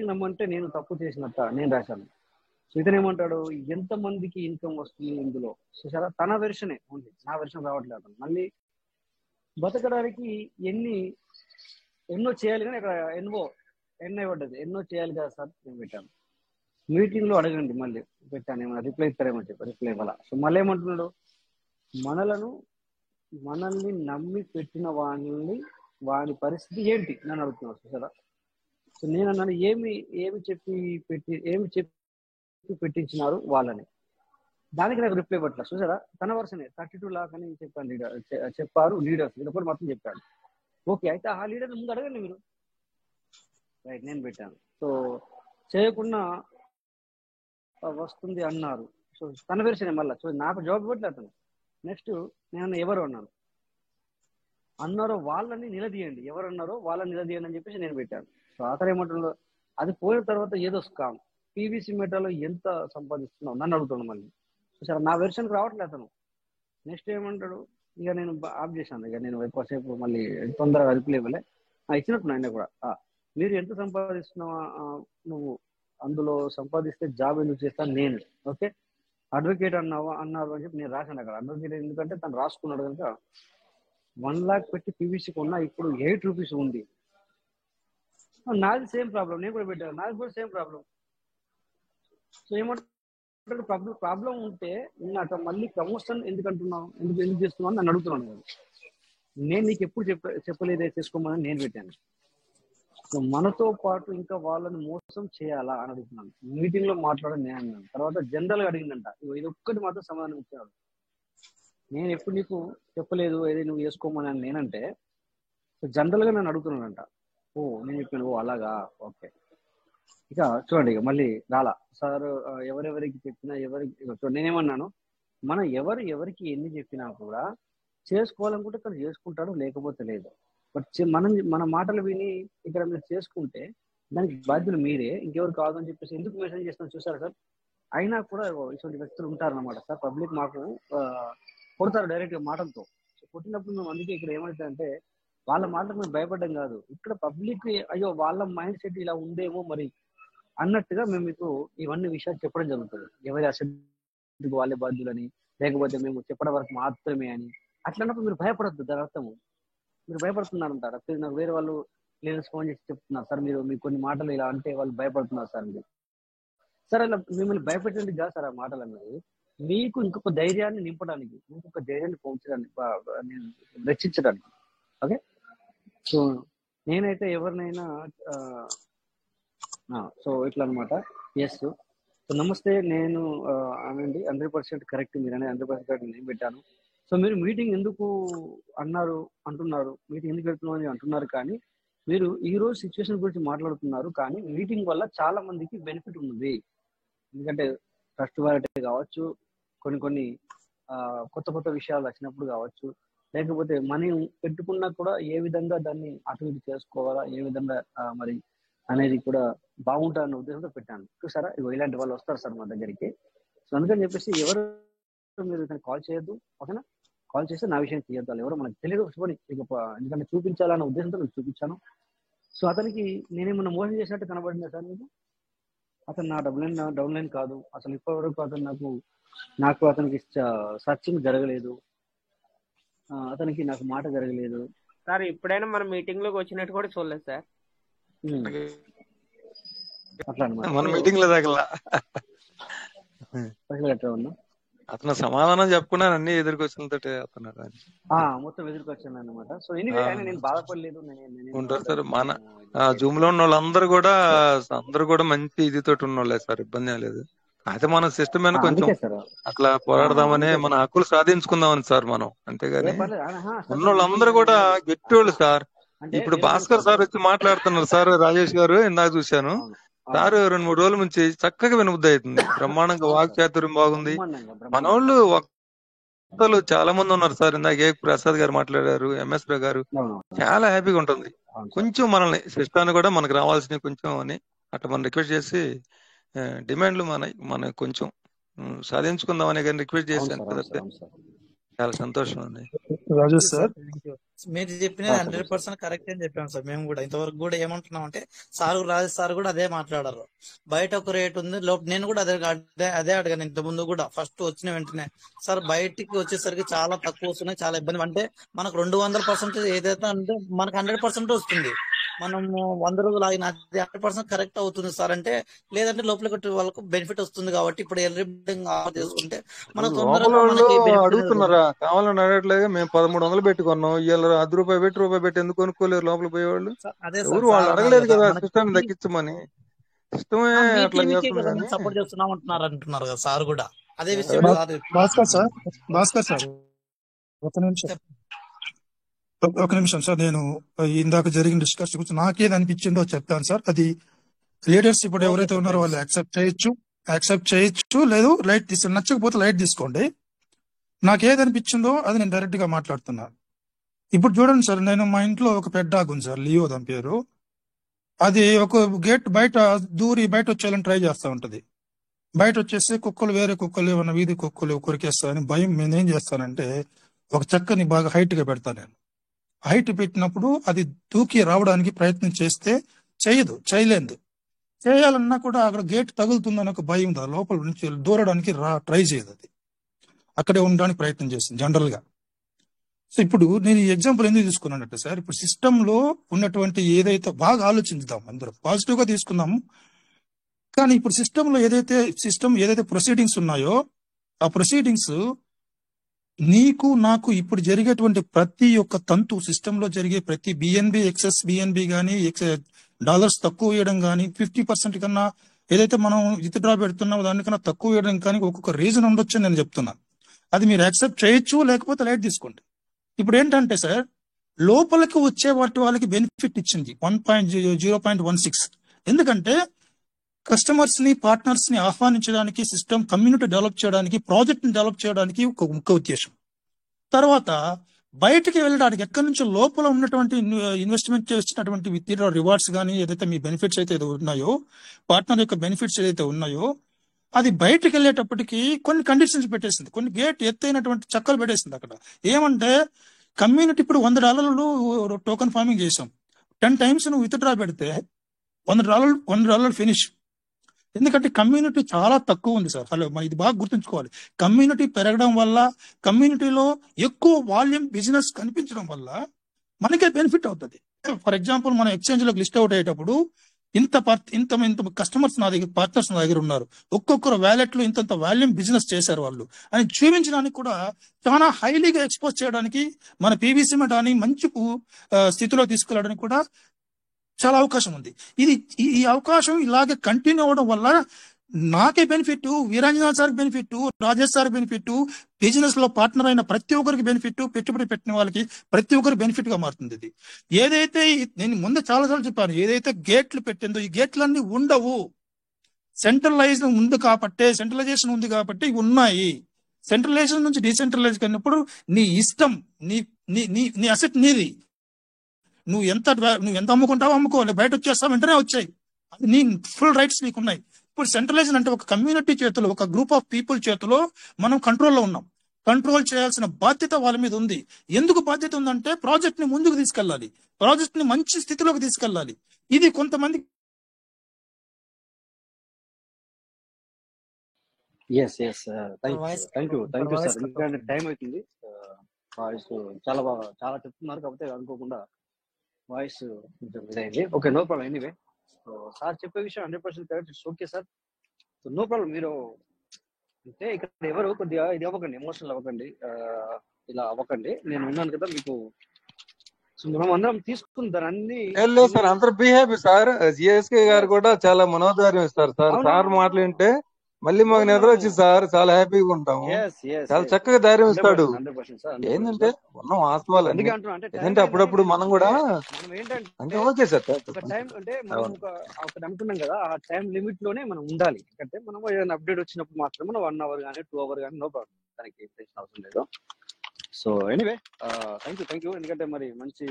రమ్మంటే నేను తప్పు చేసినట్ట నేను రాశాను. సో ఇతను ఏమంటాడు, ఎంతమందికి ఇన్కమ్ వస్తుంది ఇందులో? చూసారా? తన వెర్షనే ఉంది, నా వెర్షన్ రావట్లేదు. అతను మళ్ళీ బతకడానికి ఎన్నో చేయాలి కానీ ఇక్కడ ఎన్నో పడ్డది, ఎన్నో చేయాలి కదా సార్ నేను పెట్టాను. మీటింగ్ లో అడగండి మళ్ళీ పెట్టాను, ఏమైనా రిప్లై ఇస్తారేమని చెప్పి రిప్లై ఇవ్వాల. సో మళ్ళీ ఏమంటున్నాడు, మనల్ని నమ్మి పెట్టిన వాని పరిస్థితి ఏంటి నన్ను అడుగుతున్నాడు. చూసారా? సో నేను అన్నాను, ఏమి చెప్పి పెట్టించినారు వాళ్ళని. దానికి నాకు రిప్లై పట్ల. చూసారా? తన వర్షనే 32 లాక్ అని చెప్పాను, చెప్పారు లీడర్స్. ఇది కూడా మొత్తం చెప్పాడు. ఓకే, అయితే ఆ లీడర్ ముందు అడగండి మీరు. రైట్, నేను పెట్టాను. సో చేయకుండా వస్తుంది అన్నారు. సో తన వెర్షనే మళ్ళీ. సో నాకు జవాబు ఇవ్వట్లేదు అతను. నెక్స్ట్ నేను ఎవరు అన్నారో వాళ్ళని నిలదీయండి, ఎవరు అన్నారో వాళ్ళని నిలదీయండి అని చెప్పేసి నేను పెట్టాను. సో అతను ఏమంటున్నాడు, అది పోయిన తర్వాత ఏదో స్కామ్, పీవీసీ మెటాలో ఎంత సంపాదిస్తున్నావు నన్ను అడుగుతున్నాడు మళ్ళీ. సరే నా వెర్షన్కి రావట్లేదు అతను. నెక్స్ట్ ఏమంటాడు, ఇక నేను ఆఫ్ చేశాను. ఇక నేను ఎక్కువసేపు మళ్ళీ తొందరగా రిప్లై ఇవ్వలే. ఇచ్చినట్టు ఆయన కూడా, మీరు ఎంత సంపాదిస్తున్నావా నువ్వు, అందులో సంపాదిస్తే జాబ్ ఎందుకు చేస్తాను నేను. ఓకే, అడ్వకేట్ అన్నారు అని చెప్పి నేను రాశాను అక్కడ. అడ్వకేట్ ఎందుకంటే తను రాసుకున్నాడు కనుక 1 lakh పెట్టి పీవీసీ కొన్నా, ఇప్పుడు 8 రూపీస్ ఉంది. నాది సేమ్ ప్రాబ్లం, నేను కూడా పెట్టాను, నాది కూడా సేమ్ ప్రాబ్లం. సో ఏమంటారు, ప్రాబ్లం ఉంటే నాకు మళ్ళీ ప్రమోషన్ ఎందుకు అంటున్నావు, ఎందుకు చేస్తున్నావు అని నన్ను అడుగుతున్నాను కదా. నేను నీకు ఎప్పుడు చెప్పలేదే చేసుకోమని నేను పెట్టాను. సో మనతో పాటు ఇంకా వాళ్ళని మోసం చేయాలా అని అడుగుతున్నాను. మీటింగ్ లో మాట్లాడని నేను అన్నాను. తర్వాత జనరల్ గా అడిగిందంట, ఇది ఒక్కటి మాత్రం సమాధానం ఇచ్చాడు. నేను ఎప్పుడు నీకు చెప్పలేదు ఏది నువ్వు చేసుకోమని అని నేనంటే, జనరల్ గా నన్ను అడుగుతున్నానంట. నేను చెప్పాను, అలాగా, ఓకే. ఇక చూడండి, ఇక మళ్ళీ రాలా సార్. ఎవరెవరికి చెప్పినా నేనేమన్నాను, మనం ఎవరికి ఎన్ని చెప్పినా కూడా చేసుకోవాలనుకుంటే ఇక్కడ చేసుకుంటాడు, లేకపోతే లేదు. బట్ మన మాటలు విని ఇక్కడ మీరు చేసుకుంటే దానికి బాధ్యులు మీరే, ఇంకెవరు కాదు అని చెప్పేసి ఎందుకు మెసేజ్ చేస్తున్నాను చూసారా సార్. అయినా కూడా ఇటువంటి వ్యక్తులు ఉంటారన్నమాట సార్. పబ్లిక్ మాకు కొడతారు డైరెక్ట్ గా మాటలతో. కొట్టినప్పుడు మేము అందుకే ఇక్కడ ఏమవుతుందంటే, వాళ్ళ మాటలకు మేము భయపడ్డం కాదు, ఇక్కడ పబ్లిక్ అయ్యో వాళ్ళ మైండ్ సెట్ ఇలా ఉందేమో మరి అన్నట్టుగా మేము మీకు ఇవన్నీ విషయాలు చెప్పడం జరుగుతుంది. ఎవరి అసెంబ్లీకి వాళ్ళే బాధ్యులని, లేకపోతే మేము చెప్పడం వరకు మాత్రమే అని. అట్లన్నప్పుడు మీరు భయపడద్దు. దాని అర్థము మీరు భయపడుతున్నారంటారు. నాకు వేరే వాళ్ళు లీడర్స్ ఫోన్ చేసి చెప్తున్నారు, సార్ మీరు కొన్ని మాటలు ఇలా అంటే వాళ్ళు భయపడుతున్నారు సార్. మీరు సార్ అలా మిమ్మల్ని భయపెట్టేందుకు కాదు సార్ ఆ మాటలు అన్నది, మీకు ఇంకొక ధైర్యాన్ని నింపడానికి, ఇంకొక ధైర్యాన్ని పోల్చడానికి, నేను రక్షించడానికి. ఓకే, సో నేనైతే ఎవరినైనా సో ఇట్లా అనమాట. ఎస్, సో నమస్తే, నేను అనండి 100% కరెక్ట్, మీరు అనేది 100% కరెక్ట్ నేను పెట్టాను. సో మీరు మీటింగ్ ఎందుకు అంటున్నారు, మీటింగ్ ఎందుకు పెడుతున్నామని అంటున్నారు, కానీ మీరు ఈ రోజు సిచ్యువేషన్ గురించి మాట్లాడుతున్నారు, కానీ మీటింగ్ వల్ల చాలా మందికి బెనిఫిట్ ఉన్నది. ఎందుకంటే ట్రస్ట్ వాలిటీ కావచ్చు, కొన్ని కొత్త కొత్త విషయాలు వచ్చినప్పుడు కావచ్చు, లేకపోతే మనీ పెట్టుకున్నా కూడా ఏ విధంగా దాన్ని అటు ఇటు చేసుకోవాలా, ఏ విధంగా మరి అనేది కూడా బాగుంటుందన్న ఉద్దేశంతో పెట్టాను. చూసారా, ఇలాంటి వాళ్ళు వస్తారు సార్ మా దగ్గరికి. సో అందుకని చెప్పేసి ఎవరు మీరు కాల్ చేయొద్దు, ఓకేనా? కాల్ చేస్తే నా విషయం తీయద్దు, వాళ్ళు ఎవరో మనకు తెలియదు. ఎందుకంటే చూపించాలన్న ఉద్దేశంతో నేను చూపించాను. సో అతనికి నేనేమన్నా మోసం చేసినట్టు కనబడిందా సార్ మీకు? అతను నా డౌన్ లైన్ కాదు, అసలు ఇప్పటివరకు అతను నాకు అతనికి సర్చింగ్ జరగలేదు, అతనికి నాకు మాట జరగలేదు సార్. ఎప్పుడైనా మన మీటింగ్ లోకి వచ్చినట్టు కూడా చూడలేదు సార్. అట్లా అనమాట. మన మీటింగ్ లో తగల అతను సమాధానం చెప్పుకున్నాను, అన్ని ఎదురుకొచ్చినతో అతను మొత్తం ఎదురుకొచ్చాను అనమాట. సో ఎనీవే నేను బాధపడలేదు. ఉంటారు సార్, మన జూమ్ లో ఉన్న వాళ్ళందరూ కూడా మంచి ఇదితో ఉన్నోళ్ళే సార్, ఇబ్బంది ఏం లేదు. అయితే మన సిస్టమ్ అయినా కొంచెం అట్లా పోరాడదామని, మన హక్కులు సాధించుకుందామని సార్ మనం, అంతేగాని ఉన్నోళ్ళందరూ కూడా గట్టివాళ్ళు సార్. ఇప్పుడు భాస్కర్ సార్ వచ్చి మాట్లాడుతున్నారు సార్, రాజేష్ గారు ఇందాక చూశాను సార్, 2-3 రోజుల నుంచి చక్కగా వినబుద్ధి అవుతుంది, బ్రహ్మాండంగా వాక్చాతుర్యం బాగుంది. మన వాళ్ళు వక్తలు చాలా మంది ఉన్నారు సార్, ఇందాక ఏ ప్రసాద్ గారు మాట్లాడారు, ఎంఎస్ గారు, చాలా హ్యాపీగా ఉంటుంది. కొంచెం మనల్ని సిస్టాన్ని కూడా మనకు రావాల్సినవి కొంచెం అని అట్లా మనం రిక్వెస్ట్ చేసి డిమాండ్లు మన కొంచెం సాధించుకుందామని కానీ రిక్వెస్ట్ చేశాను కుదిరితే. చాలా సంతోషం అండి. రాజేష్ సార్, మీరు చెప్పిన 100% కరెక్ట్ అని చెప్పాము సార్. మేము కూడా ఇంతవరకు కూడా ఏమంటున్నాం అంటే, రాజేష్ సార్ కూడా అదే మాట్లాడారు. బయట ఒక రేట్ ఉంది, నేను కూడా అదే అడిగాను ఇంత ముందు కూడా. ఫస్ట్ వచ్చిన వెంటనే సార్ బయటికి వచ్చేసరికి చాలా తక్కువ వస్తున్నాయి, చాలా ఇబ్బంది. అంటే మనకు 200% ఏదైతే అంటే మనకు 100% వస్తుంది. మనము 100 రోజులు ఆగిన 100% కరెక్ట్ అవుతుంది సార్ అంటే, లేదంటే లోపల వాళ్ళకు బెనిఫిట్ వస్తుంది కాబట్టి ఇప్పుడు ఎర్లీ బిల్డింగ్ చేసుకుంటే మనకు తొందరగా అడుగుతున్నారా, కావాలని అడగట్లేదు. మేము 1300 పెట్టుకున్నాం, ఇవాళ ₹10 పెట్టి ఎందుకు కొనుక్కోలేరు లోపల పోయేవాళ్ళు? ఎవరు వాళ్ళు అడగలేదు కదా సిస్టమ్ తగ్గించమని. సిస్టమే అట్లా చేస్తుంది. సపోర్ట్ చేస్తున్నాం అంటున్నారు కదా సార్ కూడా అదే విషయం. భాస్కర్ సార్ ఒక నిమిషం సార్, నేను ఇందాక జరిగిన డిస్కషన్ గురించి నాకేది అనిపించిందో చెప్తాను సార్. అది లీడర్స్ ఇప్పుడు ఎవరైతే ఉన్నారో వాళ్ళు యాక్సెప్ట్ చేయొచ్చు, లేదు లైట్ తీసుకోండి, నచ్చకపోతే లైట్ తీసుకోండి. నాకేది అనిపించిందో అది నేను డైరెక్ట్ గా మాట్లాడుతున్నాను. ఇప్పుడు చూడండి సార్, నేను మా ఇంట్లో ఒక పెద్ద డాగ్ ఉంది సార్, లియో దాని పేరు. అది ఒక గేట్ బయట బయట వచ్చేయాలని ట్రై చేస్తూ ఉంటది. బయట వచ్చేస్తే కుక్కలు, వేరే కుక్కలు, ఏమన్నా వీధి కుక్కలు కొరికేస్తాయని భయం. నేనేం చేస్తానంటే ఒక చెక్కని బాగా హైట్ గా పెడతాను. నేను హైట్ పెట్టినప్పుడు అది దూకి రావడానికి ప్రయత్నం చేస్తే చేయలేదు. చేయాలన్నా కూడా అక్కడ గేట్ తగులుతుందని ఒక భయం, లోపల నుంచి దూరడానికి ట్రై చేయదు. అది అక్కడే ఉండడానికి ప్రయత్నం చేస్తుంది జనరల్ గా. సో ఇప్పుడు నేను ఈ ఎగ్జాంపుల్ ఎందుకు తీసుకున్నానంటే సార్, ఇప్పుడు సిస్టమ్ లో ఉన్నటువంటి ఏదైతే బాగా ఆలోచించుదాం, అందరూ పాజిటివ్ గా తీసుకుందాము. కానీ ఇప్పుడు ఏదైతే ప్రొసీడింగ్స్ ఉన్నాయో ఆ ప్రొసీడింగ్స్ నీకు నాకు ఇప్పుడు జరిగేటువంటి ప్రతి ఒక్క తంతు, సిస్టమ్ లో జరిగే ప్రతి బిఎన్బి, ఎక్సెస్ బిఎన్బి కానీ, డాలర్స్ తక్కువ వేయడం కానీ, 50% కన్నా ఏదైతే మనం విత్డ్రా పెడుతున్నామో దానికన్నా తక్కువ వేయడం కానీ ఒక్కొక్క రీజన్ ఉండొచ్చు నేను చెప్తున్నాను. అది మీరు యాక్సెప్ట్ చేయొచ్చు, లేకపోతే లైట్ తీసుకోండి. ఇప్పుడు ఏంటంటే సార్, లోపలికి వచ్చే వాళ్ళకి బెనిఫిట్ ఇచ్చింది 0.16. ఎందుకంటే కస్టమర్స్ ని, పార్ట్నర్స్ ని ఆహ్వానించడానికి, సిస్టమ్ కమ్యూనిటీ డెవలప్ చేయడానికి, ప్రాజెక్ట్ ని డెవలప్ చేయడానికి ఒక ముఖ్య ఉద్దేశం. తర్వాత బయటికి వెళ్ళడానికి ఎక్కడి నుంచి లోపల ఉన్నటువంటి ఇన్వెస్ట్మెంట్ చేసినటువంటి విత్డ్రా రివార్డ్స్ కానీ, ఏదైతే మీ బెనిఫిట్స్ అయితే ఉన్నాయో, పార్ట్నర్ యొక్క బెనిఫిట్స్ ఏదైతే ఉన్నాయో, అది బయటకు వెళ్ళేటప్పటికి కొన్ని కండిషన్స్ పెట్టేసింది, కొన్ని గేట్ ఎత్తైనటువంటి చక్కలు పెట్టేసింది. అక్కడ ఏమంటే కమ్యూనిటీ ఇప్పుడు $100 టోకెన్ ఫార్మింగ్ చేసాం, 10 times నువ్వు విత్డ్రా పెడితే $100 ఫినిష్. ఎందుకంటే కమ్యూనిటీ చాలా తక్కువ ఉంది సార్. ఇది బాగా గుర్తుంచుకోవాలి. కమ్యూనిటీ పెరగడం వల్ల, కమ్యూనిటీలో ఎక్కువ వాల్యూమ్ బిజినెస్ కనిపించడం వల్ల మనకే బెనిఫిట్ అవుతుంది. ఫర్ ఎగ్జాంపుల్, మనం ఎక్స్చేంజ్ లోకి లిస్ట్ అవుట్ అయ్యేటప్పుడు ఇంత కస్టమర్స్ నా దగ్గర, పార్ట్నర్స్ నా దగ్గర ఉన్నారు, ఒక్కొక్కరు వ్యాలెట్లు ఇంత వాల్యూమ్ బిజినెస్ చేశారు వాళ్ళు అని చూపించడానికి కూడా, చాలా హైలీగా ఎక్స్పోజ్ చేయడానికి, మన పీవీ సిమెంట్ అని మంచి స్థితిలో తీసుకెళ్ళడానికి కూడా చాలా అవకాశం ఉంది. ఈ అవకాశం ఇలాగే కంటిన్యూ అవడం వల్ల నాకే benefit, Veeranjana sir benefit, Rajesh sir benefit, business లో పార్ట్నర్ అయిన ప్రతి ఒక్కరికి బెనిఫిట్, పెట్టుబడి పెట్టిన వాళ్ళకి ప్రతి ఒక్కరికి బెనిఫిట్ గా మారుతుంది. ఇది ఏదైతే నేను ముందే చాలాసార్లు చెప్పాను, ఏదైతే గేట్లు పెట్టిందో ఈ గేట్లన్నీ ఉండవు. సెంట్రలైజేషన్ ఉంది కాబట్టి ఇవి ఉన్నాయి. సెంట్రలైజేషన్ నుంచి డీసెంట్రలైజ్ అయినప్పుడు నీ ఇష్టం, నీ అసెట్ నీది. నువ్వు ఎంత అమ్ముకుంటావో అమ్ముకోవాలి, బయట వచ్చేస్తావు వెంటనే వచ్చాయి, అది నీ ఫుల్ రైట్స్ నీకు ఉన్నాయి. ఇప్పుడు సెంట్రలైజేషన్ అంటే ఒక కమ్యూనిటీ చేతిలో, ఒక గ్రూప్ ఆఫ్ పీపుల్ చేతిలో మనం కంట్రోల్లో ఉన్నాం. కంట్రోల్ చేయాల్సిన బాధ్యత వాళ్ళ మీద ఉంది. ఎందుకు బాధ్యత ఉందంటే ప్రాజెక్ట్ ని ముందుకు తీసుకెళ్ళాలి, ప్రాజెక్ట్ ని మంచి స్థితిలోకి తీసుకెళ్ళాలి. ఇది కొంతమంది థ్యాంక్ యూ సార్. ఎందుకంటే టైం అవుతుంది, వాయిస్ చాలా బాగా చాలా చెప్తున్నారు, కాకపోతే అనుకోకుండా వాయిస్ కొంచెం ఇదైంది. Okay, no problem. Anyway, sir చెప్పే విషయం 100% correct. It's okay sir, no problem. మీరు అంటే ఇక్కడ ఎవరు కొద్దిగా ఇది అవ్వకండి, ఎమోషనల్ అవ్వకండి, ఇలా అవ్వకండి. నేను ఉన్నాను కదా మీకు. సో మనం అందరం తీసుకుంటారు అన్ని. లేదు సార్, అందరు బీ హ్యాపీ సార్. జిఎస్కే గారు కూడా చాలా మనోధైర్యం ఇస్తారు సార్. సార్ మాటలు వింటే మళ్ళీ మాకు నిద్ర వచ్చింది సార్, చాలా హ్యాపీగా ఉంటాము. చాలా చక్కగా ధైర్యం ఇస్తాడు. ఏంటంటే ఉన్నాం వాస్తవాలు, ఎందుకంటే అప్పుడప్పుడు మనం కూడా అంటే ఓకే సార్. ఒక టైం అంటే మనం ఒకటి అనుకున్నాం కదా, ఆ టైం లిమిట్ లోనే మనం ఉండాలి. అంటే మనం ఏదైనా అప్డేట్ వచ్చినప్పుడు మాత్రమే 1 hour కానీ 2 hours కానీ నో ప్రాబ్లం, దానికి టెన్షన్ అవసరం లేదు. So anyway, thank you. ఎందుకంటే మరి మంచి,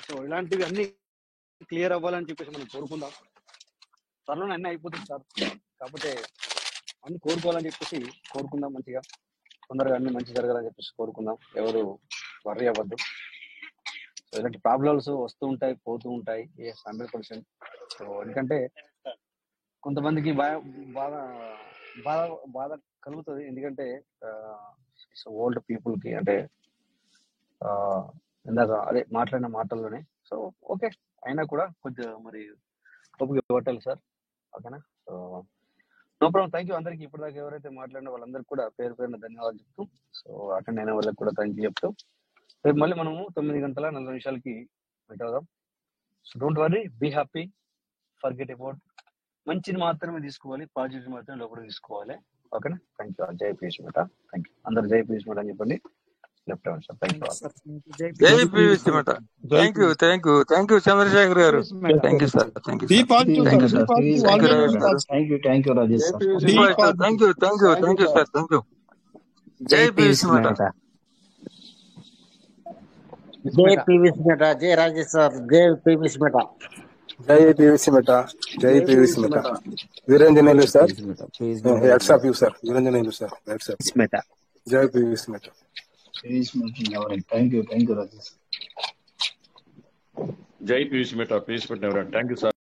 సో ఇలాంటివి అన్ని క్లియర్ అవ్వాలని చెప్పేసి మనం కోరుకుందాం. త్వరలోనే అన్నీ అయిపోతుంది సార్, కాకపోతే అన్ని కోరుకోవాలని చెప్పేసి కోరుకుందాం. మంచిగా తొందరగా అన్ని మంచి జరగాలని చెప్పేసి కోరుకుందాం. ఎవరు వర్రీ అవ్వద్దు. సో ఇలాంటి ప్రాబ్లమ్స్ వస్తూ ఉంటాయి, పోతూ ఉంటాయి. 100%. సో ఎందుకంటే కొంతమందికి బాధ కలుగుతుంది, ఎందుకంటే ఓల్డ్ పీపుల్ కి, అంటే ఇందాక అదే మాట్లాడిన మాటల్లోనే. సో ఓకే, అయినా కూడా కొద్దిగా మరి ఓపిక పట్టాలి సార్, ఓకేనా? So no problem. Thank you అందరికి. ఇప్పటిదాకా ఎవరైతే మాట్లాడినా వాళ్ళందరికీ కూడా పేరు పేరున ధన్యవాదాలు చెప్తూ, సో అటెండ్ అయిన వాళ్ళకి కూడా థ్యాంక్ యూ చెప్తూ, రేపు మళ్ళీ మనము 9:40 మీట్ అవుదాం. So don't worry, be happy, forget about. మంచిని మాత్రమే తీసుకోవాలి, పాజిటివ్ మాత్రమే లోపల తీసుకోవాలి, ఓకేనా? Thank you. జై పీయూష్ మేట. Thank you. అందరు జై పీయూష్ మేట అని చెప్పండి. Left hand sir. Thank you. జై పీయూష్ మేట. థ్యాంక్ యూ చంద్రశేఖర్ గారు. Thank you sir. Thank you sir. Thank you Rajesh sir. Thank you sir. Thank you. జై పీయూష్ మేట. జై పీయూష్ మేట. జై రాజేష్ సార్. జై పీయూష్ మేట. జై పీయూష్ మేట. జై పీయూష్ మేట. Veeranjaneyulu sir. Hats off you sir. Veeranjaneyulu sir. Hats off మేట. జై పీయూష్ మేట. Thank you Rajesh. జై పీయూష్ మేట. పీయూష్ మేట. Thank you sir.